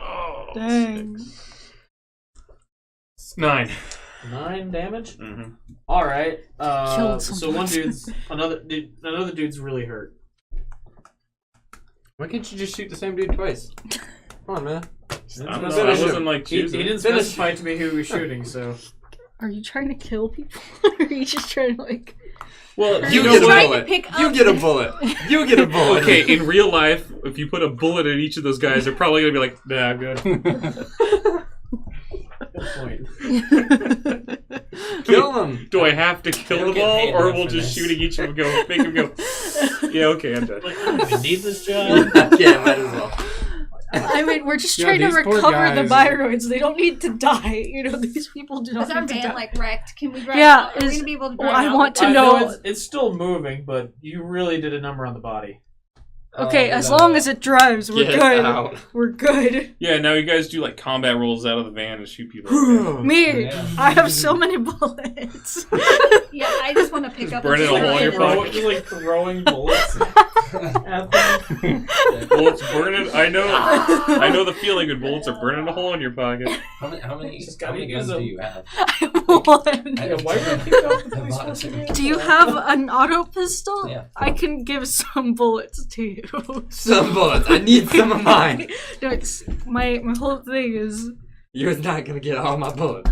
Oh, Dang. 9. 9 damage. Mm-hmm. All right. Killed So someone. one dude's another dude's really hurt. Why can't you just shoot the same dude twice? Come on, man. I don't know. I Finish him. wasn't like He choosing. didn't Finish. specify to me who he was shooting, so Are you trying to kill people? or are you just trying to like? Well, You know get a what? Trying to bullet. pick You up- get a bullet. You get a bullet. Okay, in real life, if you put a bullet in each of those guys, they're probably gonna be like, "Nah, I'm good." good point. Kill them. Do I have to kill don't them get all, paid or enough will for just this. shooting each of them go, make them go? Yeah, okay, I'm done. Like, I don't even need this job. Yeah, might as well. I mean, we're just Yeah, trying to these poor recover the guys- Bioroids. They don't need to die. You know, these people do not Is our need to van die. like wrecked? Can we drive Yeah, out? Are we is- gonna be able to well, drive I out? want to No, know. it's still moving, but you really did a number on the body. Okay, as long as it drives, we're Get good. out. We're good. Yeah, now you guys do like combat rolls out of the van and shoot people. Me, Yeah. I have so many bullets. Yeah, I just want to pick up. burn and it a hole in your throw pocket. Just like throwing bullets at them. Bullets burning. I know the feeling when bullets are burning a hole in your pocket. How many Just how gotta many use guns do them. you have? I have one. Yeah, why would you pick up the police Lots force of- again? Do you have an auto pistol? Yeah. I can give some bullets to you. Some bullets. I need some of mine. No, my whole thing is You're not gonna get all my bullets.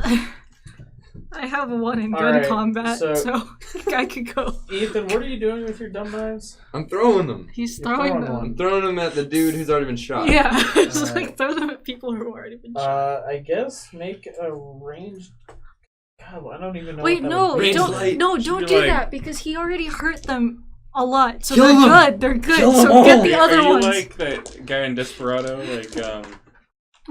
I have one in gun Alright, combat, so- so I could go. Ethan, what are you doing with your dumb knives? I'm throwing them. He's You're throwing throwing them. one. I'm throwing them at the dude who's already been shot. Yeah, just Alright. like throw them at people who have already been shot. I guess make a ranged. God, I don't even know. Wait, what that no, would be. Range don't, light. no, Should don't be do like- that because he already hurt them a lot. So Kill they're them. good. They're good. Kill them So get all. the Are other you ones. like that guy in Desperado, like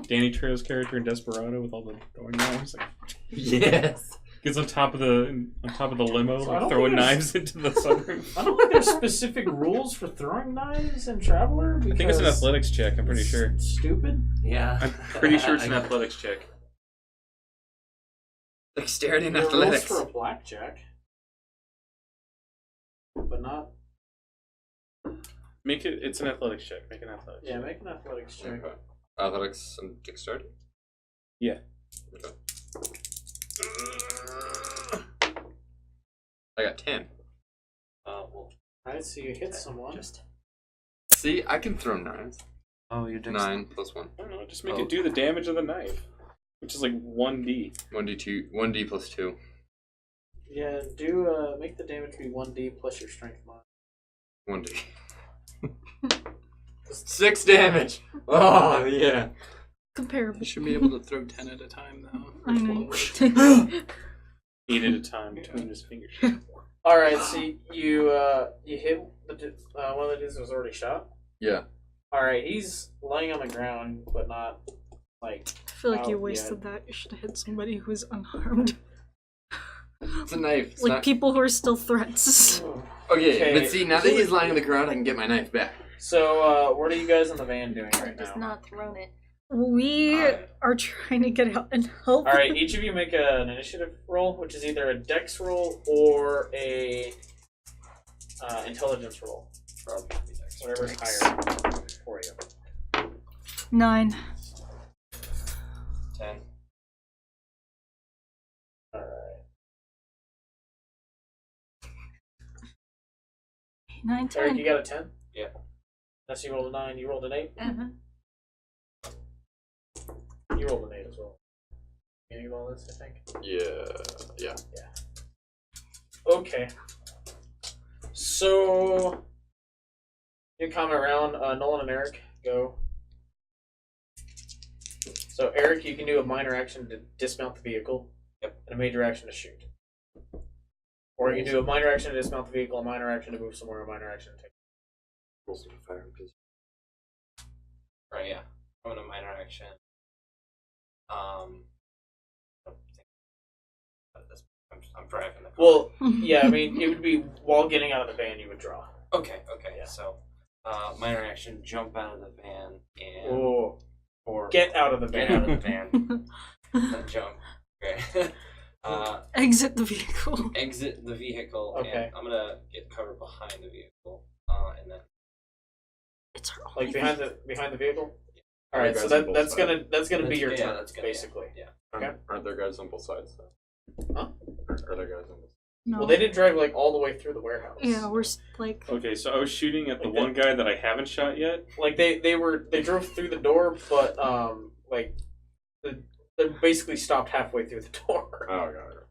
Danny Trejo's character in Desperado with all the throwing knives? Like, Yes. gets on top of the limo, So I like don't throwing think there's- knives into the sunroof. I don't think there's specific rules for throwing knives in Traveler. I think it's an because athletics check. I'm pretty it's sure. Stupid. Yeah. I'm pretty sure it's an athletics check. Dexterity and There are rules athletics. for a blackjack, but not. Make it. It's an athletics check. Make an athletics. Yeah, make an athletics check. Okay. Athletics and dexterity? Yeah. Okay. I got 10. Well, Alright, so you hit someone. See, I can throw knives. oh, you're doing 9 plus 1. I don't know. Just make it do the damage of the knife, which is like 1d. 1d plus 2. Yeah, make the damage be 1d plus your strength mod. 1d. 6 damage! Oh, yeah. Comparable. You should be able to throw 10 at a time, though. I know. 8 at a time between his fingers. Alright, so you hit one of the dudes that was already shot. Yeah. Alright, he's laying on the ground, but not like. I feel like you Oh, wasted that. You should have hit somebody who's unharmed. It's a knife. It's Like not... people who are still threats. Okay, but see, now that he's lying on the ground, I can get my knife back. So, what are you guys in the van doing right Just now? not thrown it. We are trying to get out and help. Alright, each of you make an initiative roll, which is either a dex roll or a intelligence roll. Whatever's higher for you. 9. 10. Alright. 9, Eric, 10. you got a 10? Yeah. That's you rolled a 9, you rolled an 8? Uh-huh. You rolled an 8 as well. Beginning of all this, I think. Yeah. Okay. So, you comment round. Nolan and Eric, go. So, Eric, you can do a minor action to dismount the vehicle. Yep. And a major action to shoot. Or you can do a minor action to dismount the vehicle, a minor action to move somewhere, a minor action to take. Right, yeah. I'm in a minor action. I'm driving the car. Well, yeah, I mean, it would be while getting out of the van, you would draw. Okay, Yeah. so minor action, jump out of the van and Oh, or get out of the get van. out of the van, then jump. Okay. Exit the vehicle. Exit the vehicle, Okay. and I'm gonna get covered behind the vehicle, and then It's our only Like behind the vehicle. All Are right, you so guys on both that's sides? gonna be your yeah, turn, that's gonna- basically. yeah. Okay. Aren't there guys on both sides, though? Huh? Are there guys on both sides? No. Well, they didn't drive like all the way through the warehouse. Yeah, we're like. Okay, so I was shooting at the Like one guy that I haven't shot yet. Like they drove through the door, but like they basically stopped halfway through the door. Oh, got it.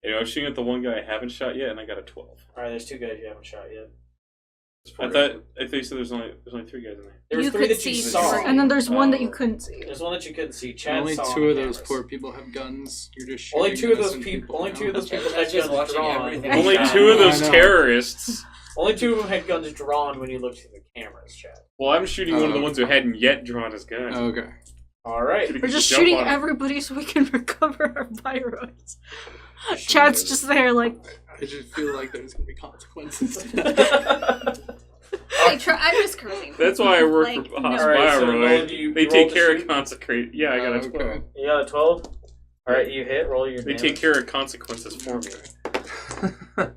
Yeah, I was shooting at the one guy I haven't shot yet, and I got a 12. All right, there's 2 guys you haven't shot yet. I thought you said there's only 3 guys in there. There was You 3 could that you see saw. three. And then there's one that Oh. you couldn't see. There's one that you couldn't see. Chad Only saw on 2 the of those cameras. poor people have guns. You're just shooting Only 2 of those innocent people. Only down. 2 of those people Chad's had just guns watching drawn. everything. Only Yeah. 2 of those I know. terrorists. Only 2 of them had guns drawn when you looked at the cameras, Chad. Well, I'm shooting one of the ones who hadn't yet drawn his gun. Okay. All right. We're just shooting everybody so we can recover our pyros. Chad's just there like. I just feel like there's gonna be consequences. I'm just cursing. That's why I work for no. Bioroid. They take care of consecrate. Yeah, I got a 12. Okay. You got a 12? All right, you hit. Roll your They damage. take care of consequences for me.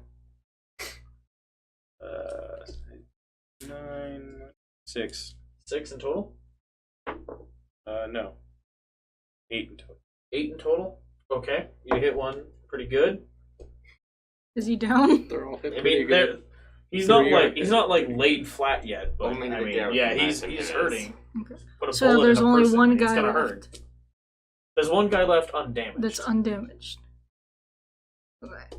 9, 6. 6 in total? No. 8 in total. 8 in total? Okay. You hit one pretty good. Is he down? They're all hit I pretty mean, good. he's Three not like laid flat yet, but Only I the mean, down yeah, from he's 9 minutes. hurting. Okay. Put a So bullet there's in a only person, one and it's guy gonna left. hurt. There's one guy left undamaged. That's undamaged. Okay.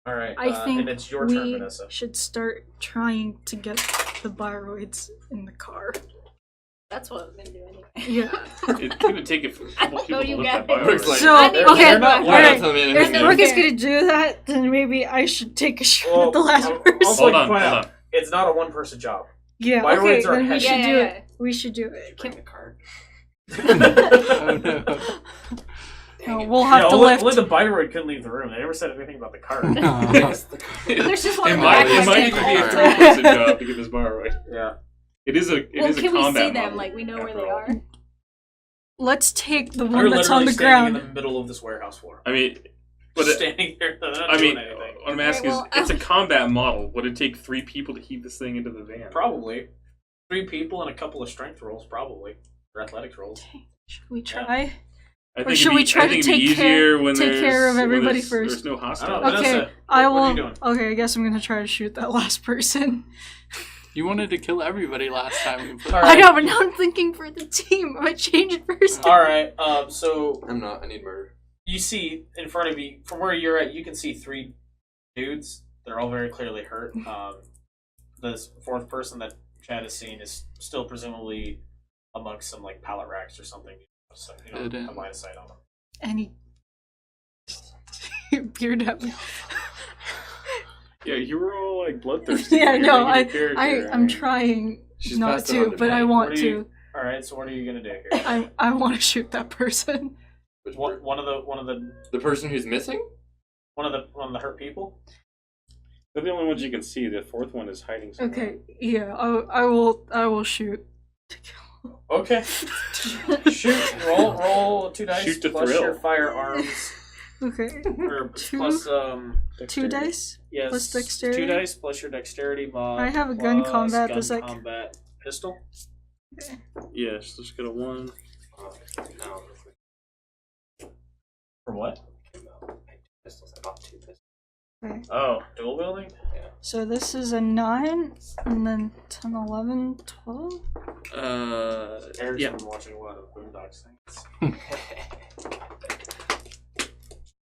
All right. I think and it's your turn, we Vanessa. should start trying to get the Bioroids in the car. That's what I'm gonna do anyway. Yeah. It's gonna take a couple I don't know people to you look guys. at Bioroid. Looks like- So They're- okay, they're not- alright. they're not telling me If anything. Rooket's gonna do that, then maybe I should take a shot at the last I'll person. also Hold like on, to point hold out, on. it's not a one-person job. Yeah, Bioroids okay, are then we heavy. should Yeah, do yeah, it. We should do it. Bring the card. Oh no. No, we'll have to only, lift. only the Bioroid couldn't leave the room. They never said anything about the card. There's just one It in the might back even of be a the three-person job to get this Bioroid. Yeah. It is a Well, can we combat see them? model, Like, we know where after they all. are? Let's take the They're one that's on literally the standing ground. in the middle of this warehouse floor. I mean, but Just standing there. They're not I mean, doing anything. what I'm asking Alright, is, it's a combat model. Would it take 3 people to heave this thing into the van? Probably 3 people and a couple of strength rolls, probably, or athletics rolls. Should we try? I Or think should it'd we be- try I to think it'd be take care- easier when take care of when everybody there's- first? There's no I don't hostile. know. Okay, Vanessa, I what are you will. doing? Okay, I guess I'm gonna try to shoot that last person. You wanted to kill everybody last time. We played. All I right. know, but now I'm thinking for the team. I'm a changed person. All right. So I'm not. I need murder. you see in front of you, from where you're at, you can see 3 dudes. They're all very clearly hurt. This 4th person that Chad has seen is still presumably amongst some like pallet racks or something. So you Good. know, have line of sight on them. And he peered at me. Yeah, you were all like bloodthirsty. Yeah, You're no, making a character, I'm trying She's not passed it on to, to but me. I want What are you- to. All right. So what are you gonna do here? I want to shoot that person. Which One of the the person who's missing? one of the hurt people. They're the only ones you can see. The 4th one is hiding somewhere. Okay, yeah, I will shoot. Okay. Shoot. Roll 2 dice Shoot to plus thrill. your firearms. Okay, Or Two? plus 2 dexterity. dice. Yes. plus dexterity? 2 dice plus your dexterity mod. I have a gun plus combat gun that's like- combat pistol. Yes, let's get a 1. No. For what? Pistols. I bought 2 pistols. Oh, dual wielding. So this is a 9, and then 10, 11, 12. Eric's Yeah. been watching a lot of Boondocks things.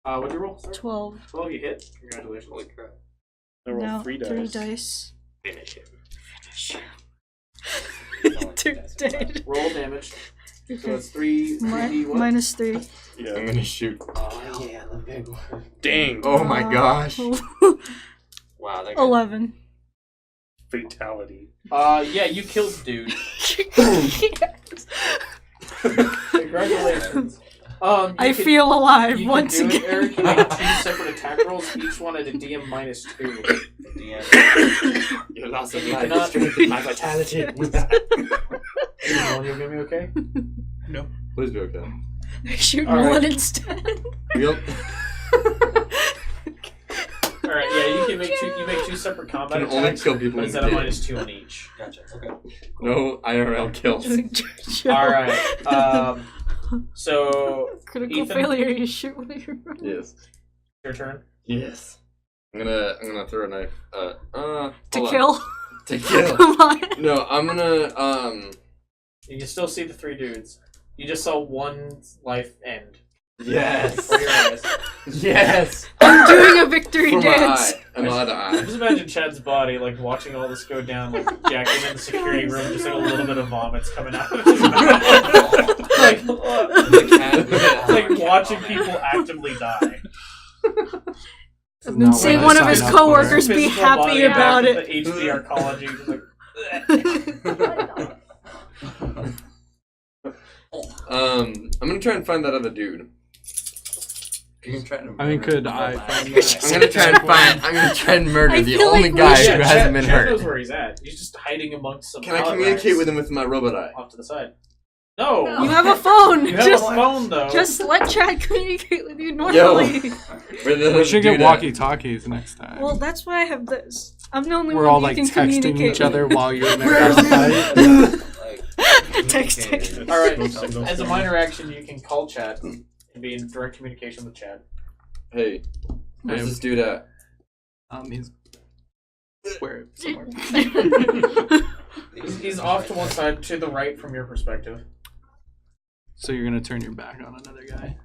What'd you roll? Sorry? 12. 12. You hit. Congratulations. Holy crap. I roll No, 3 dice. 3 dice. Finish it. Two dead. Roll damage. So Okay. it's 3 3d what? Minus 3. Yeah. I'm gonna shoot. Oh yeah, the big one. Dang. Oh my gosh. Wow. That 11. Fatality. Yeah, you killed the dude. Congratulations. You I can- feel alive you once can do again. it, Eric. You make 2 separate attack rolls, each one at a DM minus 2. You lost You my cannot- strength and my vitality. You're gonna be okay? Please be okay. Shoot All right. Nolan instead. Yep. Alright, yeah, you can make 2. You make 2 separate combat Can only attacks. kill people But in it's at a dead. minus 2 on each. Gotcha. Okay. No IRL kills. Alright. So Critical Ethan? failure. You shoot while you're running. Yes. your turn. Yes. I'm gonna throw a knife. To hold on. kill. To kill. Come on. No, I'm gonna You can still see the 3 dudes. You just saw one life end. Yes. Before your eyes. Yes. I'm doing a victory For my dance. eye. I'm allowed to eye. Just imagine Chad's body, like, watching all this go down, like, jacking in the security room, just like a little bit of vomits coming out of his mouth. Like, The cat. it's like watching people actively die. This is And then not see what I one of his signed up for. coworkers be Physical happy body about back it. to The HB arcology. Just like, I'm gonna try and find that other dude. You're trying to I mean, murder could the I whole find last- that? I'm gonna try and murder I the feel only like we guy should- who hasn't been Chad hurt. knows where he's at. He's just hiding amongst some Can I pallet communicate racks with him with my robot eye? off to the side? No. No. You have a phone. You have just, a phone though. just let Chad communicate with you normally. Where the We should get dude at? walkie-talkies next time. Well, that's why I have this. I'm the only We're one all you like can texting communicate each other with. while you're in a gunfight. Texting. All right. As a minor action, you can call Chad and be in direct communication with Chad. Hey, where's this dude at? He's where somewhere. He's off to one side, to the right from your perspective. So you're gonna turn your back on another guy.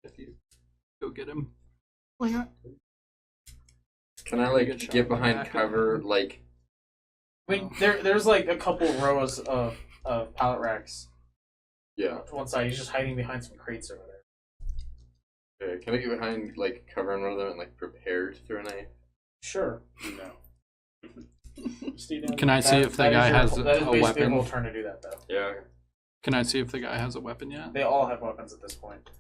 If you go get him. Why not? Can I Get like shot get in the behind back. cover? Like, I mean, there's like a couple rows of pallet racks yeah. to one side. He's just hiding behind some crates over there. Okay, can I get behind like cover in one of them and like prepare to throw a knife? Sure. No. Can I see if the guy has that is a basically weapon? your whole turn to do that, though. Yeah. Can I see if the guy has a weapon yet? They all have weapons at this point.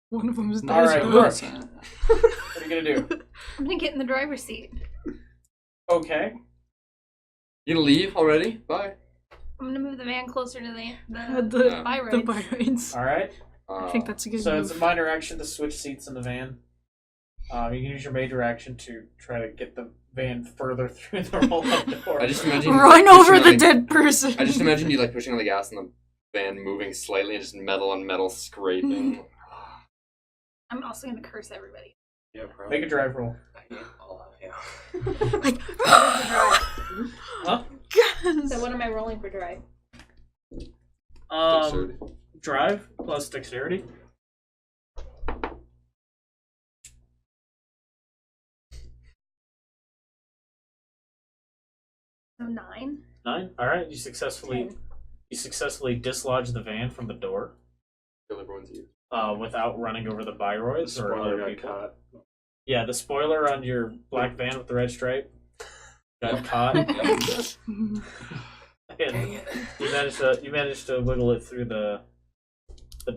One of them is All right, Brooke. Brooke. What are you gonna do? I'm gonna get in the driver's seat. Okay. You gonna leave already? Bye. I'm gonna move the van closer to the The by the roads. by roads. All right. I think that's a good So move. it's a minor action to switch seats in the van. You can use your major action to try to get the van further through the roll-up door. I just imagine you, Run like, over pushing the on, dead person. I just imagine you like pushing on the gas and the van moving slightly and just metal on metal scraping. I'm also gonna curse everybody. Yeah, bro. Make a drive roll. I hate all of you. Like, Huh? So what am I rolling for drive? Dexterity. Drive plus dexterity. So 9. 9. All right. You successfully dislodge the van from the door Kill everyone's ears. without running over the Byroids or Spoiler other got people. caught. Yeah, the spoiler on your black van with the red stripe got caught. And you managed to wiggle it through the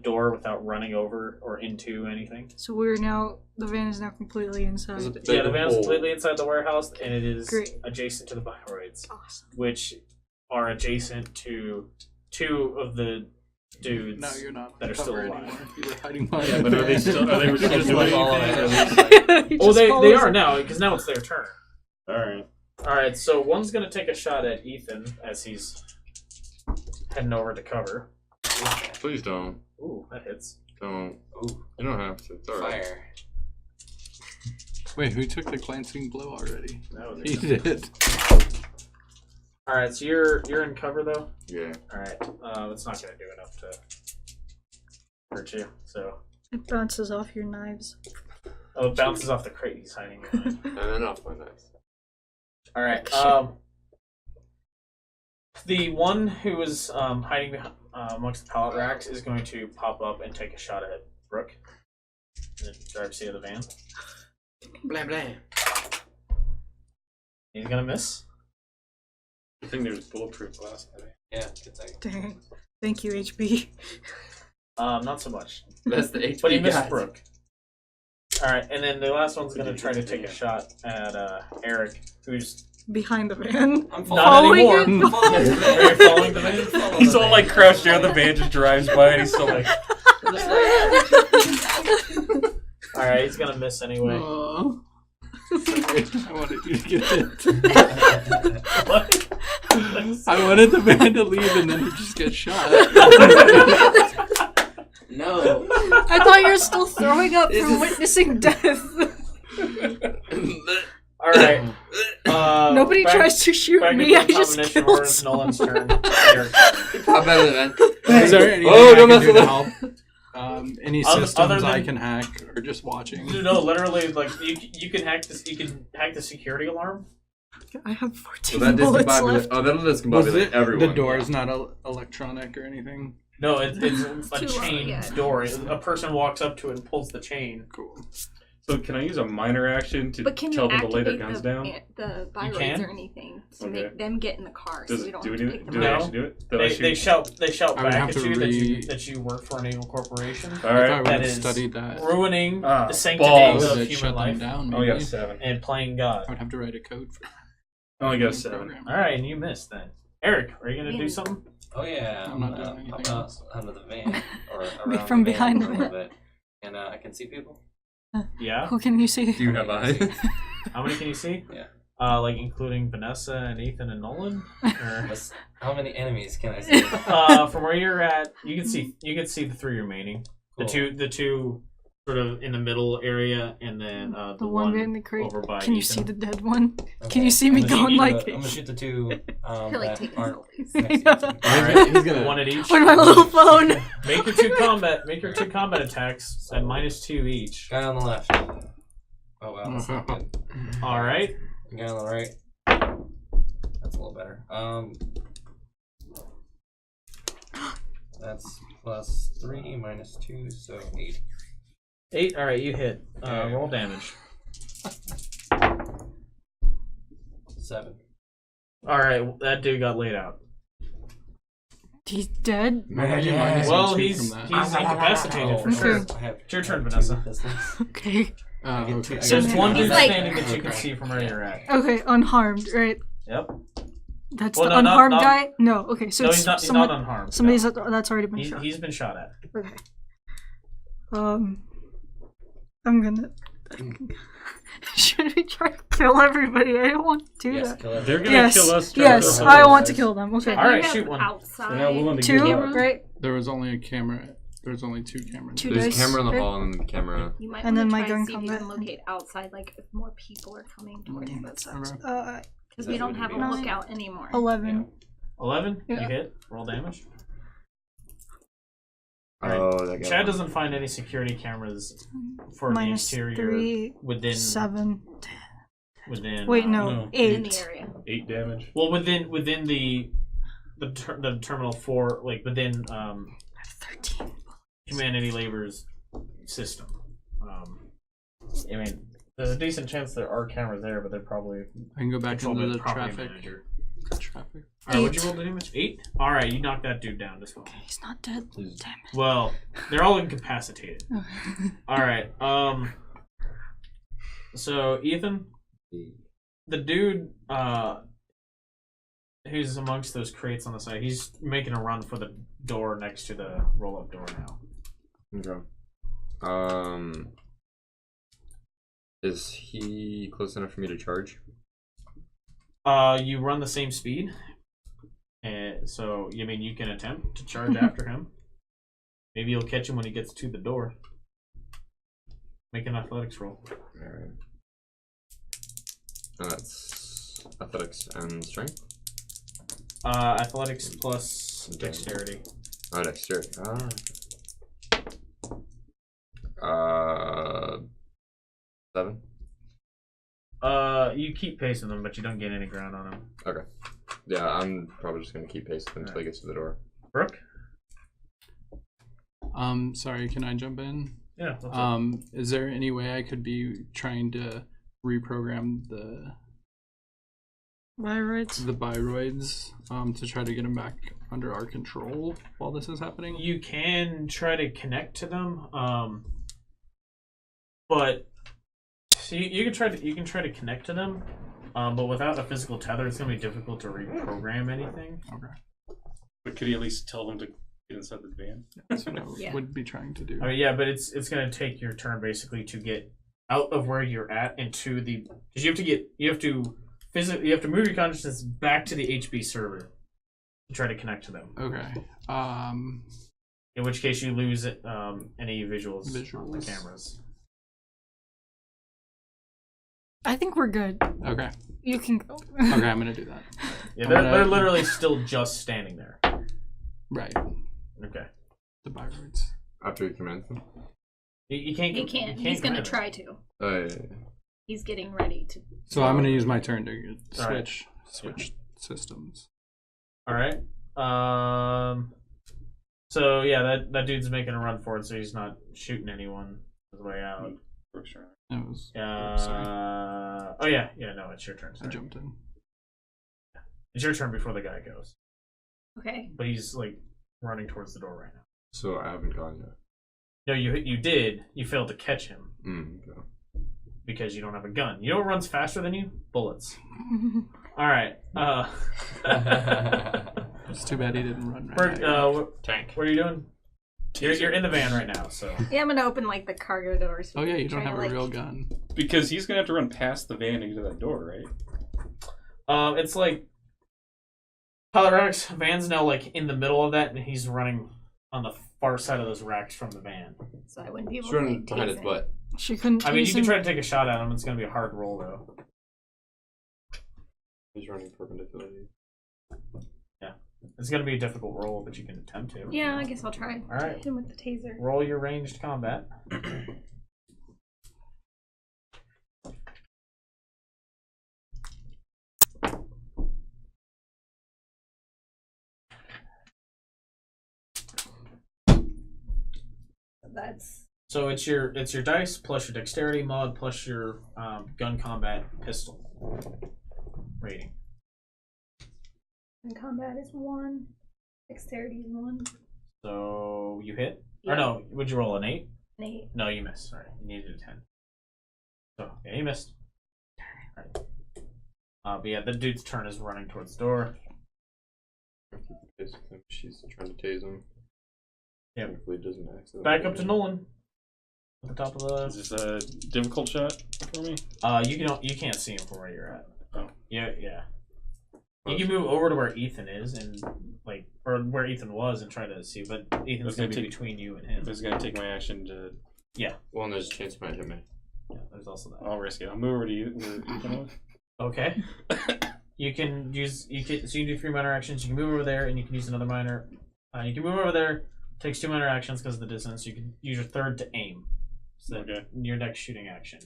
door without running over or into anything. so the van is now completely inside. Yeah, the van is completely inside the warehouse, and it is Great. adjacent to the Byroids, Awesome. which are adjacent to 2 of the dudes. No, you're not. That are still cover alive. anymore. You were hiding behind. Yeah, but are they still? Are they still Just doing follow anything? He Oh, just they follows are it. now, because now it's their turn. All right. All right, so one's gonna take a shot at Ethan as he's heading over to cover. Please don't. Ooh, that hits. Don't. Ooh, You don't have to. It's alright. fire. Wait, who took the glancing blow already? That was He it. did. All right, so you're in cover though. Yeah. All right, it's not gonna do enough to hurt you. So, It bounces off your knives. oh, it bounces off the crate he's hiding behind. And then off my knife. All right. The one who was hiding behind, amongst the pallet racks is going to pop up and take a shot at Brooke. In the driver's seat of the van. Blah blah. He's gonna miss. I think there's bulletproof glass in it. Yeah, good thing. Dang. Thank you, HB. Not so much. That's the HP But he missed guy. Brooke. All right, and then the last one's gonna try to take a shot at Eric, who's Behind the van. I'm not Following anymore. it? Are you following the van? He's all like crouched down. The van just drives by, and he's still like. All right, he's gonna miss anyway. Aw. Sorry, I wanted you to get it. What? I wanted the van to leave and then he just get shot. No. I thought you were still throwing up from witnessing death. All right. Nobody tries to shoot back me, I into just combination kill order. It's Nolan's turn. Eric. Pop out of the vent. Is there anything Oh, I don't can mess do with to it. help? Any Other systems I than- can hack or just watching? No, literally, like you can hack this. You can hack the security alarm. I have So 14 that bullets discombobulates. left. Oh, that'll Was discombobulate it everyone. the door is not electronic or anything? No, it's a Too long, chain yeah. door. A person walks up to it and pulls the chain. Cool. So can I use a minor action to But can you tell them to lay their activate guns the, down? the can? byroids or anything to Okay. make them get in the car Does so we it don't do have to anything? pick Do them they up? No. actually do it? Did I shoot? They shout I would back have at to you read- that you work for an evil corporation, All If I right. would That have is studied that, ruining Ah, the sanctity balls. I of would human shut them life down. Oh, Maybe. yeah, 7. and playing God. I would have to write a code for. I only got a the 7. program. All right, and you missed then. Eric, are you gonna do something? Oh yeah, I'm not doing anything pop out else. under the van or around from the van behind for a it. little bit, and I can see people. Yeah. Who can you see? Do you have eyes? How many can you see? Yeah. Like including Vanessa and Ethan and Nolan. Or, How many enemies can I see? from where you're at, you can see the 3 remaining. Cool. The two sort of in the middle area, and then The one in the crate. over by Can you Ethan. see the dead one? Okay. Can you see me I'm gonna going shoot like? I'm gonna shoot the 2 I feel like that taking aren't selfies. next to each other. All right, He's gonna- one at each. With my little phone. Make your two combat attacks at -2 each. Guy on the left. Oh wow, that's not good. All right. Guy on the right. That's a little better. That's +3 -2, so 8. 8. All right, you hit. Roll damage. 7. All right, that dude got laid out. He's dead. Imagine minus Well, two he's from that. incapacitated for Okay. sure. I have It's your turn, 2 Vanessa. pistols. Okay. I get two- Okay. I So get there's two one He's dude like- standing that you can see from where you're at. Okay, unharmed, right? Yep. That's Well, the no, not- unharmed not- guy? No, okay, so No, it's he's not someone, unharmed. somebody's no. that's already been shot. He's been shot at. Okay. I'm gonna. Should we try to kill everybody? I don't want to do Yes, that. kill everyone. They're gonna Yes, kill us. yes, trying to I kill want us. to kill them. Okay. All right, You have shoot one. Outside. They're not willing to Two, give up. right? There was only a camera. There was only 2 cameras. Two There's dice, a camera in the right? hall and the camera. You might And then want my to try gun and see if you combat. can locate outside, like if more people are coming towards you. That sucks. Okay. Because we don't have a Nine. lookout anymore. 11. 11. Yeah. You hit. Roll damage. Oh, that guy. Chad doesn't find any security cameras for the Minus exterior 3, within 7. within. Wait, no, no. 8. In the area. 8 damage. Well, within the terminal 4, like within 13. Humanity Labor's system. I mean, there's a decent chance there are cameras there, but they're probably I can go back controlled by into the the property traffic. manager. Traffic. All right, what'd you 8. roll the damage? 8. All right, you knocked that dude down as well. He's not dead. Damn it. Well, they're all incapacitated. All right. So Ethan, the dude who's amongst those crates on the side, he's making a run for the door next to the roll-up door now. Okay. Is he close enough for me to charge? You run the same speed, and so I mean you can attempt to charge after him. Maybe you'll catch him when he gets to the door. Make an athletics roll. Alright. That's athletics and strength? Athletics plus dexterity. Oh, dexterity. 7? You keep pace with him, but you don't gain any ground on him. Okay. Yeah, I'm probably just gonna keep pace until he gets to the door. Brooke? Sorry, can I jump in? Yeah. What's up? Is there any way I could be trying to reprogram the Byroids. byroids to try to get them back under our control while this is happening? You can try to connect to them, but so you can try to connect to them, but without a physical tether, it's gonna be difficult to reprogram anything. Okay. But could you at least tell them to get inside the van? That's what I Yeah. would be trying to do. I mean, yeah, but it's gonna take your turn basically to get out of where you're at into the because you have to move your consciousness back to the HB server to try to connect to them. Okay. In which case you lose any visuals on the Visuals. cameras. I think we're good. Okay. You can go. Okay, I'm gonna do that. Yeah, I'm they're gonna- literally still just standing there. Right. Okay. The byroids. After he commands them? He You can't. you He's gonna command try to. Oh, yeah. He's getting ready to. So I'm gonna use my turn to All right. switch systems. All right. So yeah, that dude's making a run for it, so he's not shooting anyone on his way out. That was. Oh yeah, no, it's your turn. I Sorry. jumped in. It's your turn before the guy goes. Okay. But he's like running towards the door right now. So I haven't gone yet. No, you did. You failed to catch him Okay. because you don't have a gun. You know what runs faster than you? Bullets. All right. It's too bad he didn't run right. Tank. What are you doing? You're in the van right now, so. Yeah, I'm gonna open like the cargo doors. Oh yeah, you don't have a like... real gun. Because he's gonna have to run past the van to get to that door, right? It's like Pilot Rex van's now like in the middle of that, and he's running on the far side of those racks from the van. So I wouldn't be able He's to running like, behind tase his him. butt. She couldn't. I mean, you tase can him. try to take a shot at him. It's gonna be a hard roll though. He's running perpendicularly. It's gonna be a difficult roll, but you can attempt to. Yeah, I guess I'll try. All right. Hit him with the taser. Roll your ranged combat. That's So it's your dice plus your dexterity mod plus your gun combat pistol rating. and combat is 1. Dexterity is 1. So you hit? Yeah. Or no, would you roll an 8? An 8. No, you missed. Sorry, you needed a 10. So yeah, you missed. All right. But yeah, the dude's turn is running towards the door. She's trying to tase him. Yep. Hopefully it doesn't accidentally. Back up to Nolan. At the top of Is this a difficult shot for me? you can't see him from where you're at. Oh. Yeah. You can move over to where Ethan is and or where Ethan was and try to see, but Ethan's gonna be between you and him. It's gonna take my action to. Yeah. Well, and there's a chance he might hit me. Yeah, there's also that. I'll risk it. I'll move over to you. Where Ethan was. Okay. So you can do 3 minor actions. You can move over there, and you can use another minor. You can move over there. Takes 2 minor actions because of the distance. You can use your third to aim. So Okay. Your next shooting action.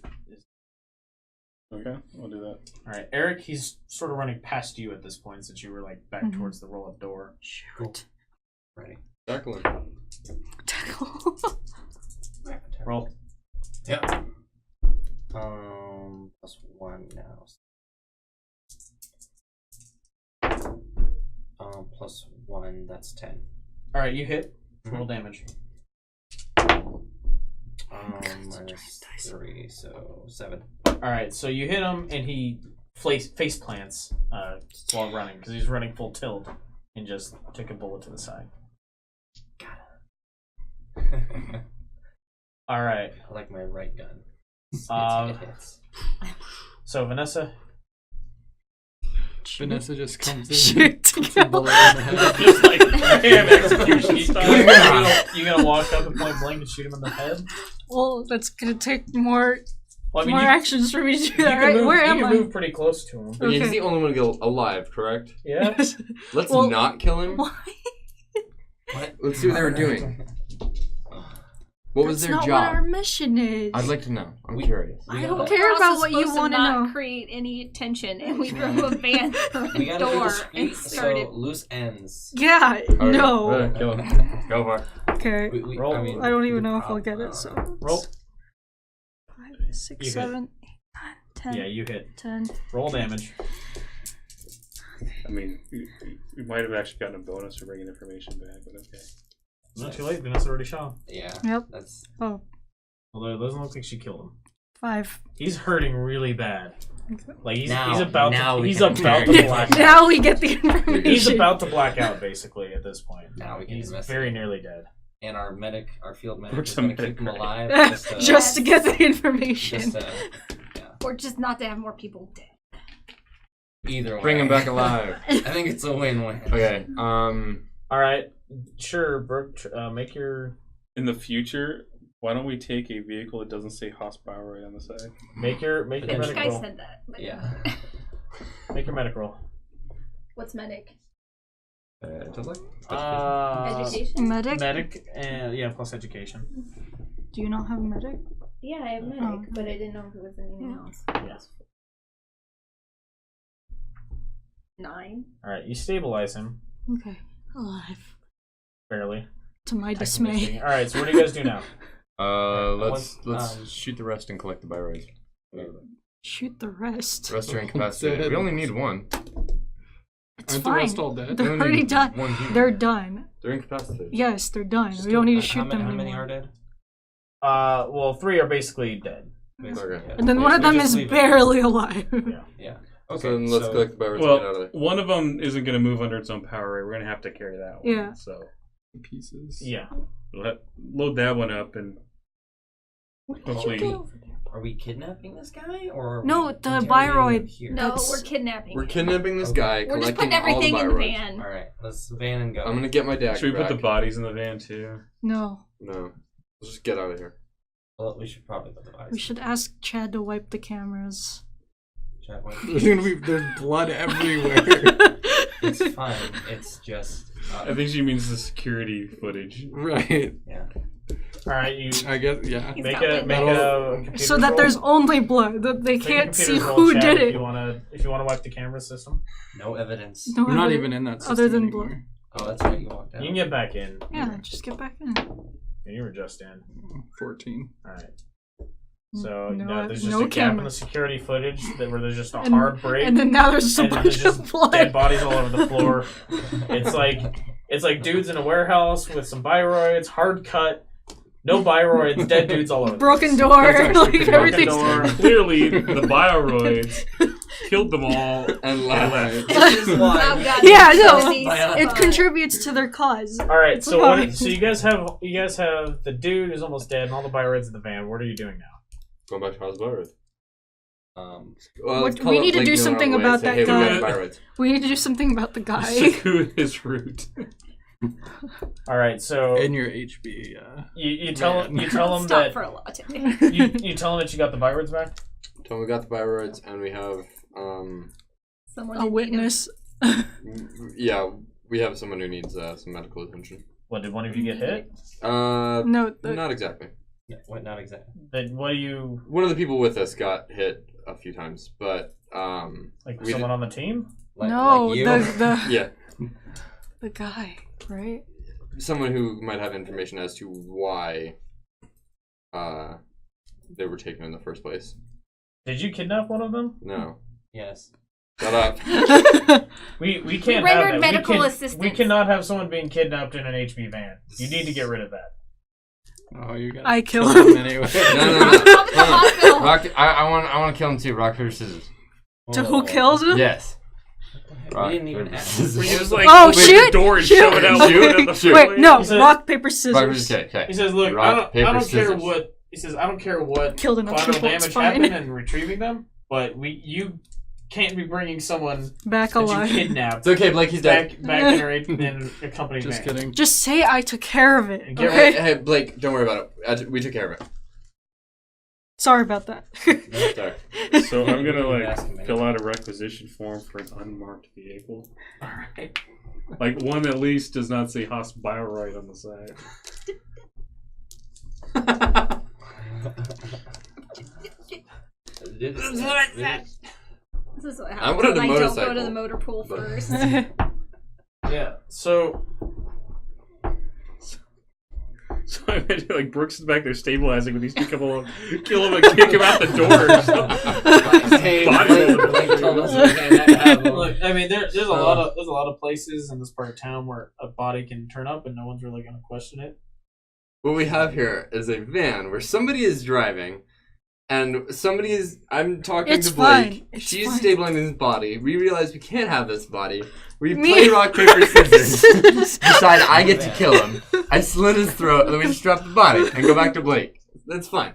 Okay, I'll do that. All right, Eric. He's sort of running past you at this point since you were like back towards the roll-up door. Shoot. Ready. Tackle him. Tackle. Roll. Yeah. +1 now. +1, that's 10. All right, you hit. Roll damage. -3, so 7. All right, so you hit him, and he face plants while running because he's running full tilt and just took a bullet to the side. All right. I like my right gun. Uh, It hits. So Vanessa, Vanessa just comes in. Shoot. puts a bullet in the head. Just like bam, execution style. you gonna walk up and point blank and shoot him in the head? Well, that's gonna take more Well, I mean, more you, actions for me to do you that, can right? move, Where you am can I? move pretty close to him. Yeah, he's Okay. the only one to go alive, correct? Yeah. Let's Well- not kill him. Why? What? Let's see what they were doing. What was That's their not job? what our mission is. I'd like to know. I'm curious. I We don't gotta- care We're about also what you supposed want to not know. create any tension, and we drove a van through We a gotta do door this. and started. So loose ends. Yeah, no. Kill him. Go for it. Okay. Roll. I don't even know if I'll get it, so. Roll. 5, You 6, hit. 7, 8, 9, 10. Yeah, you hit. 10. Roll damage. I mean, we might have actually gotten a bonus for bringing information back, but okay. Not too late. Vanessa already shot him. Yeah. Yep. That's Oh, Although it doesn't look like she killed him. 5. He's hurting really bad. Like he's Now about we he's can about to interrogate. black out. Now we get the information. He's about to black out basically at this point. Now we can He's investigate. very nearly dead. and our field medic Where's is the going to medic, keep him right? alive. Just to get the information. Just Or just not to have more people dead. either way. Bring him back alive. I think it's a win-win. Okay. All right, sure, Brooke. Make your In the future, why don't we take a vehicle that doesn't say horsepower right on the side? make your I think medic I roll. said that. But Yeah. Make your medic roll. What's medic? Just like Education? Medic? Medic and yeah, plus education. Do you not have a medic? Yeah, I have medic, Oh. but I didn't know if it was anything else. Yeah. 9. All right, you stabilize him Okay. Alive. barely. to my dismay. All right, so what do you guys do now? Let's shoot the rest and collect the biroids. Shoot the rest. The rest are incapacitated. We only need one. It's Aren't fine. the rest all dead? They're We only already need done. one human. They're done. They're incapacitated. Yes, they're done. We don't need to shoot them How anymore. many are dead? Well, 3 are basically dead. Okay. And then one of so them just is leave it. barely alive. Yeah. Okay. So then let's collect the biroids and get out of Well, there. one of them isn't going to move under its own power. Right? We're going to have to carry that one. Yeah. So Pieces. Yeah. load that one up and hopefully. Are we kidnapping this guy or? Are No, we the interrogating Biroid. him here? No, That's- we're kidnapping. We're him. kidnapping this Okay. guy, We're just collecting putting everything all in the the biroids. van. All right, let's van and go. I'm gonna get my dagger Should we put the back. bodies in the van too? No. No. Let's just get out of here. Well, we should probably put the bodies. We should ask Chad to wipe the cameras. Chat one. There's blood everywhere. It's fine. It's just. I think she means the security footage. Right. Yeah. All right, you I guess, yeah. He's make got a windows. computer So that roll. there's only blood. That they Make a can't computer see roll, who Chad, did If it. you wanna wipe the camera system, No evidence. No We're not other- even in that system other than anymore. blood. Oh, that's right. You walked out. you can get back in. Yeah, just get back in. And you were just in. 14. All right. So No, now there's just no a gap in camera. the security footage where there's just a And- hard break, And then now there's just a and then bunch there's of just blood. dead bodies all over the floor. It's like dudes in a warehouse with some biroids, hard cut, no biroids, dead dudes all over. the Broken place. door. That's actually Like pretty everything's. door. Clearly, the bioroids killed them all And and left. left. This is why. Oh, God, Yeah, these no. Genesys It It survived. contributes to their cause. All right, It's so fine. so you guys have the dude who's almost dead and all the biroids in the van. What are you doing now? Going back to House Biroids. Um, Well, let's We call need up to do Blake something Miller about and say, that hey, we guy. got biroids. We need to do something about the guy. Circuit his route. All right, so In your HB, you tell him Stop that for a latte. you tell him that you got the biroids back. Tell them we got the biroids and we have Someone A witness. yeah, we have someone who needs some medical attention. What, did one of you get hit? No, Not exactly. what? Not exactly. Then what do you One of the people with us got hit a few times, but like? we Someone on the team? no, like you? yeah, the guy, right? someone who might have information as to why they were taken in the first place. Did you kidnap one of them? No, Yes. shut up. We can't rendered have that. medical We assistance. cannot have someone being kidnapped in an HB van. You need to get rid of that. oh, you got I kill kill him him. anyway. No. Come to the hospital. Rock, I want to kill him too. Rock, paper, scissors. To who kills him? Yes. We didn't even ask. Were you just like Oh, open shoot! the door and Shoot! shove it out Shoot! out the Shoot. Wait, no. He said- Rock, paper, Rock, paper, scissors. scissors. Okay. He says, "Look, Rock, paper, I don't care scissors. what." He says, "I don't care what Killed enough collateral people, it's damage fine." happened in retrieving them, but you can't be bringing someone Back that you alive. kidnapped It's okay, Blake. He's dead. back in a company Just van. kidding. Just say I took care of it. And get Okay. Hey, Blake, don't worry about it. We took care of it. Sorry about that. Sorry. So I'm gonna Ask him like fill out a requisition form for an unmarked vehicle. Like one at least does not say Haas Bioroid on the side. This is what I happens wanted when a I don't go motorcycle, to the motor pool but- first. Yeah. So So I imagine like Brooks is back there stabilizing when these two come along, kill him and kick him out the door. Or something. Hey, Body Blake told us we can't have him. look, I mean, there's a lot of places in this part of town where a body can turn up and no one's really gonna question it. What we have here is a van where somebody is driving, and I'm talking It's to Blake. fine. It's She's fine. stabilizing his body. We realize we can't have this body. We Me- play rock, paper, scissors. Decide I get to kill him. I slit his throat, and then we just drop the body and go back to Blake. That's fine.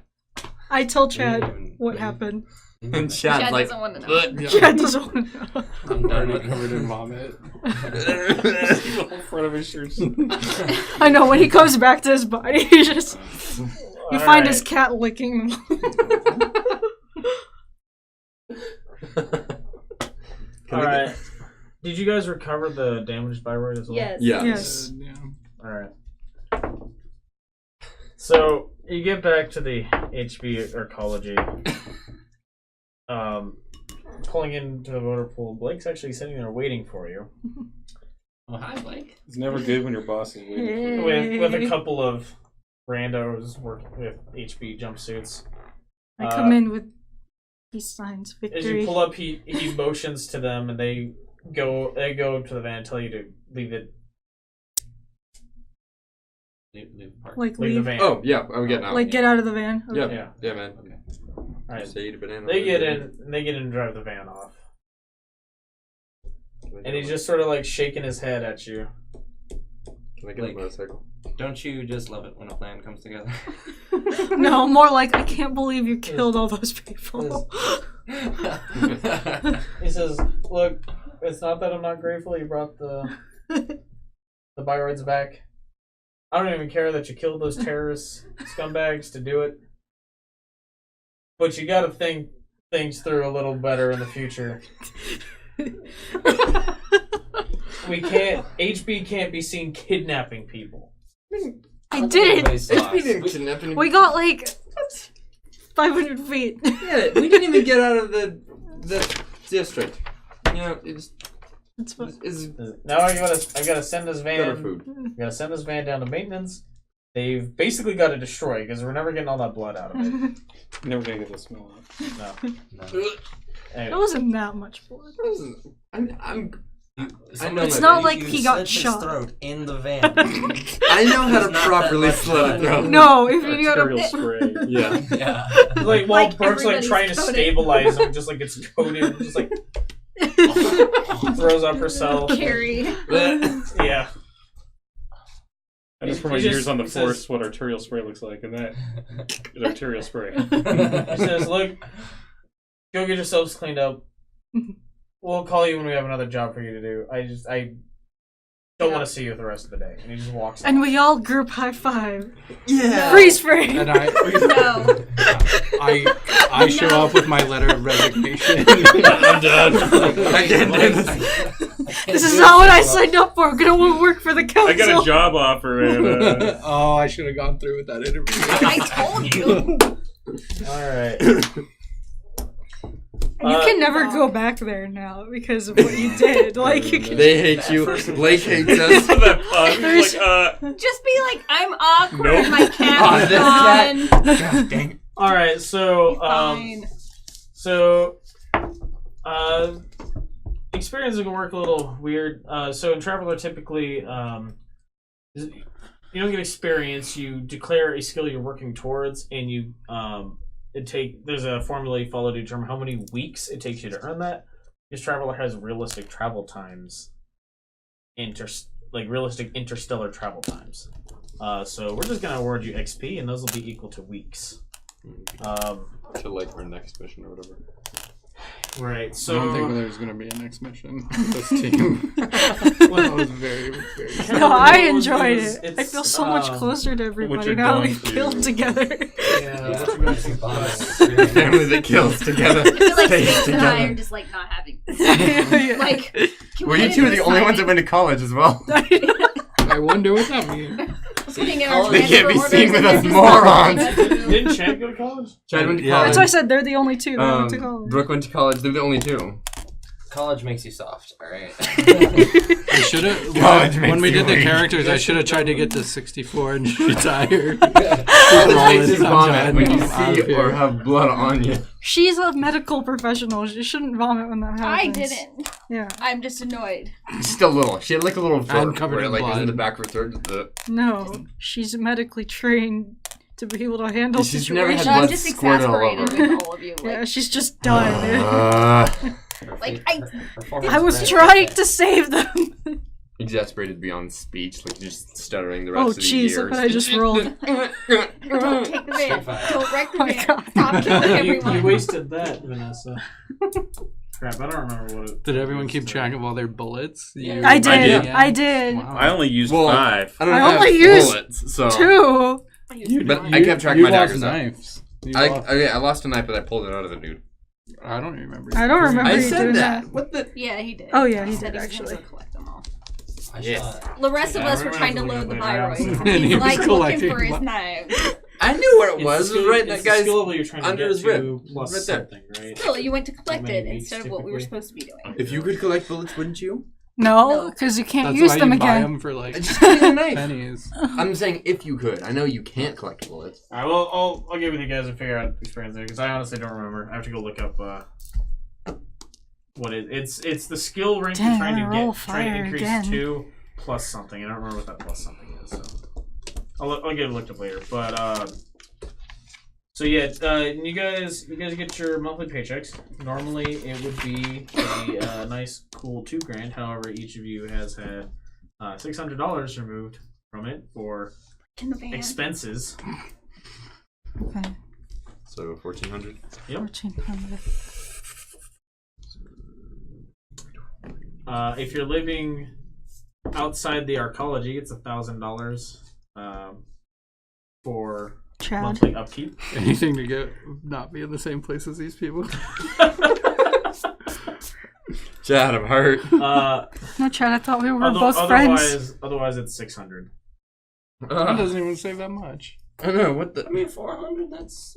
I tell Chad what happened. And Chad's Chad like, doesn't want to know. "Ugh." Chad doesn't want to know. I'm done Already with covered in vomit. The whole front of his shirt. I know, when he comes back to his body, he just... You find Alright. his cat licking them. Alright. Did you guys recover the damaged biroid as well? Yes. Yeah. Yes. Yeah. Alright. So you get back to the HB ecology. Pulling into the motor pool. Blake's actually sitting there waiting for you. Oh, hi, Blake. It's never good when your boss is waiting for you. with a couple of randos working with HP jumpsuits. I come in with peace signs, As victory. you pull up, he motions to them, and they go to the van and tell you to leave it. Leave the park. Like Leave the leave. van. Oh yeah, I'm getting out. Like get out of the van. Yeah, Okay. yeah, man. Okay. All right. Say eat a banana. They get in and drive the van off. And he's just sort of like shaking his head at you. Can I get a motorcycle? Don't you just love it when a plan comes together? No, more like I can't believe you killed all those people. He says, "Look, it's not that I'm not grateful you brought the Byroids back. I don't even care that you killed those terrorist scumbags to do it. But you gotta think things through a little better in the future. HB can't be seen kidnapping people." I didn't. We got like 500 feet. Yeah, we didn't even get out of the district. You know, it's Now I gotta send this better van. food. I gotta send this van down to maintenance. They've basically got to destroy because we're never getting all that blood out of it. Never gonna get the smell out. No. It Anyway. wasn't that much blood. I know It's my not bad. like You he got slit his shot. throat in the van. I know how to It's not properly that much slit a blood. throat. No, if you Arterial gotta. spray. Yeah. Yeah. Like while Like, Brooke's like everybody's trying to coated. stabilize him, just like it's coated, just like throws up herself. Carrie. Yeah. I just from my He just years on the says- force what arterial spray looks like, and that is arterial spray. He says, "Look, go get yourselves cleaned up. We'll call you when we have another job for you to do. I don't want to see you the rest of the day." And he just walks And off. we all group high five. Yeah. Freeze frame. And I show up with my letter of resignation. I'm done. I can't do this. This is not what I signed up for. I'm gonna work for the council. I got a job offer, and Oh, I should have gone through with that interview. I told you. All right. You can never go back there now because of what you did. Like you can. They hate you. Blake hates us. that pug. Like, Just be like, I'm awkward. Nope. My cat is gone. God dang it. All right. So Fine. experience can work a little weird. So in Traveler, typically, you don't get experience. You declare a skill you're working towards, and you there's a formula you follow to determine how many weeks it takes you to earn that. This Traveler has realistic travel times, realistic interstellar travel times. So we're just gonna award you XP, and those will be equal to weeks. To like our next mission or whatever. Right. So I don't think there's gonna be a next mission with this team. That was very, very. No, I It was- enjoyed it was- it. I it's, feel so much closer to what everybody you're now. We going through. killed together. Yeah. The family that kills together. I feel like stays Sphinx and I are together. just like not having. Yeah. Like, can Well, we you two are the do only this ones that went to college as well. I wonder what that means. Putting in our They can't be transfer seen orders with and us they're just morons. like, Didn't Chad go to college? Chad went to Yeah. college. That's why I said they're the only two that went to college. Brooke went to college. They're the only two. College makes you soft, alright? I should have. God, When we makes did you the weak. characters, I should have tried to get to 64 and retire. Faces vomit when you I'm out see of here. or have blood on you. She's a medical professional. She shouldn't vomit when that I happens. didn't. Yeah. I'm just annoyed. Just a little. She had like a little I'm vert covered where it in like was in blood. the back of her throat. No, she's medically trained to be able to handle She's never had situations. I'm blood just squirted all exasperated over. with all of you. Like, Yeah, she's just done. like I was trying to save them. Exasperated beyond speech, like just stuttering the rest Oh of the jeez, years. look what I just rolled. don't take the van. Don't wreck the Oh my van. God. Stop killing You everyone. wasted that, Vanessa. Crap, I don't remember what it. Did everyone keep track of all their bullets? You- I did. Yeah. I did. Wow. I only used Well, 5. I don't I have only used bullets, so. 2. But I kept track of You my lost daggers. Up. knives. You I lost- lost a knife, but I pulled it out of the dude. I don't remember. I don't remember I you said doing that. that. What the? Yeah, he did. Oh, yeah, he said did, was gonna actually. go collect them all. I Yes. shot. The rest of Yeah, us were everyone trying to else load the looking at Byroids. And he He's was like looking collecting for his them. knives. I knew what it It's was. the It was skill- right it's that the guy's skill level you're trying to under get his rib. to plus Right there. something, right? Still, you went to collect How many it weeks, instead of what we were typically? supposed to be doing. If you could collect bullets, wouldn't you? No, because you can't That's use why them you buy again. them for like Just give me a knife. pennies. I'm saying if you could. I know you can't collect bullets. Alright, well, I'll get with you guys and figure out experience there, because I honestly don't remember. I have to go look up what it's the skill rank you're trying to increase again. to plus something. I don't remember what that plus something is, so I'll get it looked up later. But so yeah, you guys get your monthly paychecks. Normally it would be a nice cool $2,000. However, each of you has had $600 removed from it for expenses. Okay. So 1,400. Yep. 1,400. If you're living outside the arcology, it's $1,000 for Chad. monthly upkeep. Anything to get not be in the same place as these people. Chad, I'm hurt. No, Chad, I thought we were both friends. Otherwise, it's $600. That doesn't even save that much. I don't know what the. I mean, 400. That's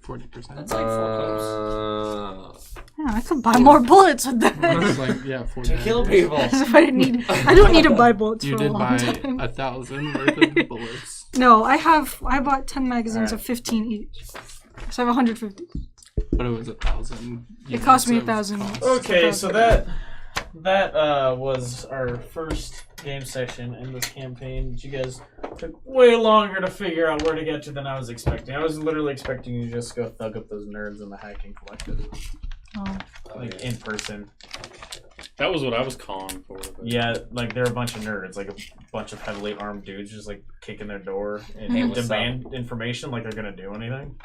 40%. that's like 4 clubs. Yeah, I could buy more bullets with that. It's like, yeah, 40. To kill people. I don't need to buy bullets You for a did long buy time. 1,000 worth of bullets. No, I bought 10 magazines of 15 each. So I have 150. But it was 1,000. It cost me units of 1,000. cost. Okay, so that was our first game session in this campaign. You guys took way longer to figure out where to get to than I was expecting. I was literally expecting you to just go thug up those nerds in the hacking collective, Oh. like in person. That was what I was calling for. But... Yeah, like they're a bunch of nerds, like a bunch of heavily armed dudes just like kicking their door and Hey, what's demand information like they're gonna do anything.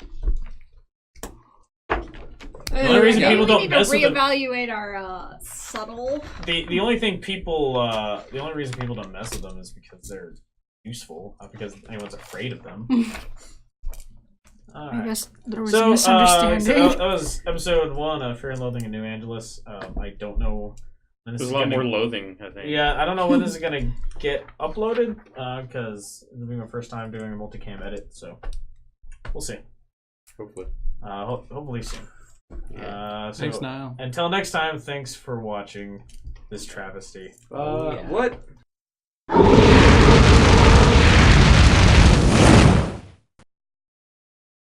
Hey, The only reason people We don't need to mess with them, reevaluate our subtle. the only thing people the only reason people don't mess with them is because they're useful, not because anyone's afraid of them. I Alright. guess there was So, a misunderstanding. so that was episode 1 of Fear and Loathing in New Angeles. I don't know when this There's is a lot gonna, more loathing, I think. Yeah, I don't know when this is gonna get uploaded because it'll be my first time doing a multicam edit, so we'll see. Hopefully. Hopefully soon. So Thanks, Niall. until next time, thanks for watching this travesty. What?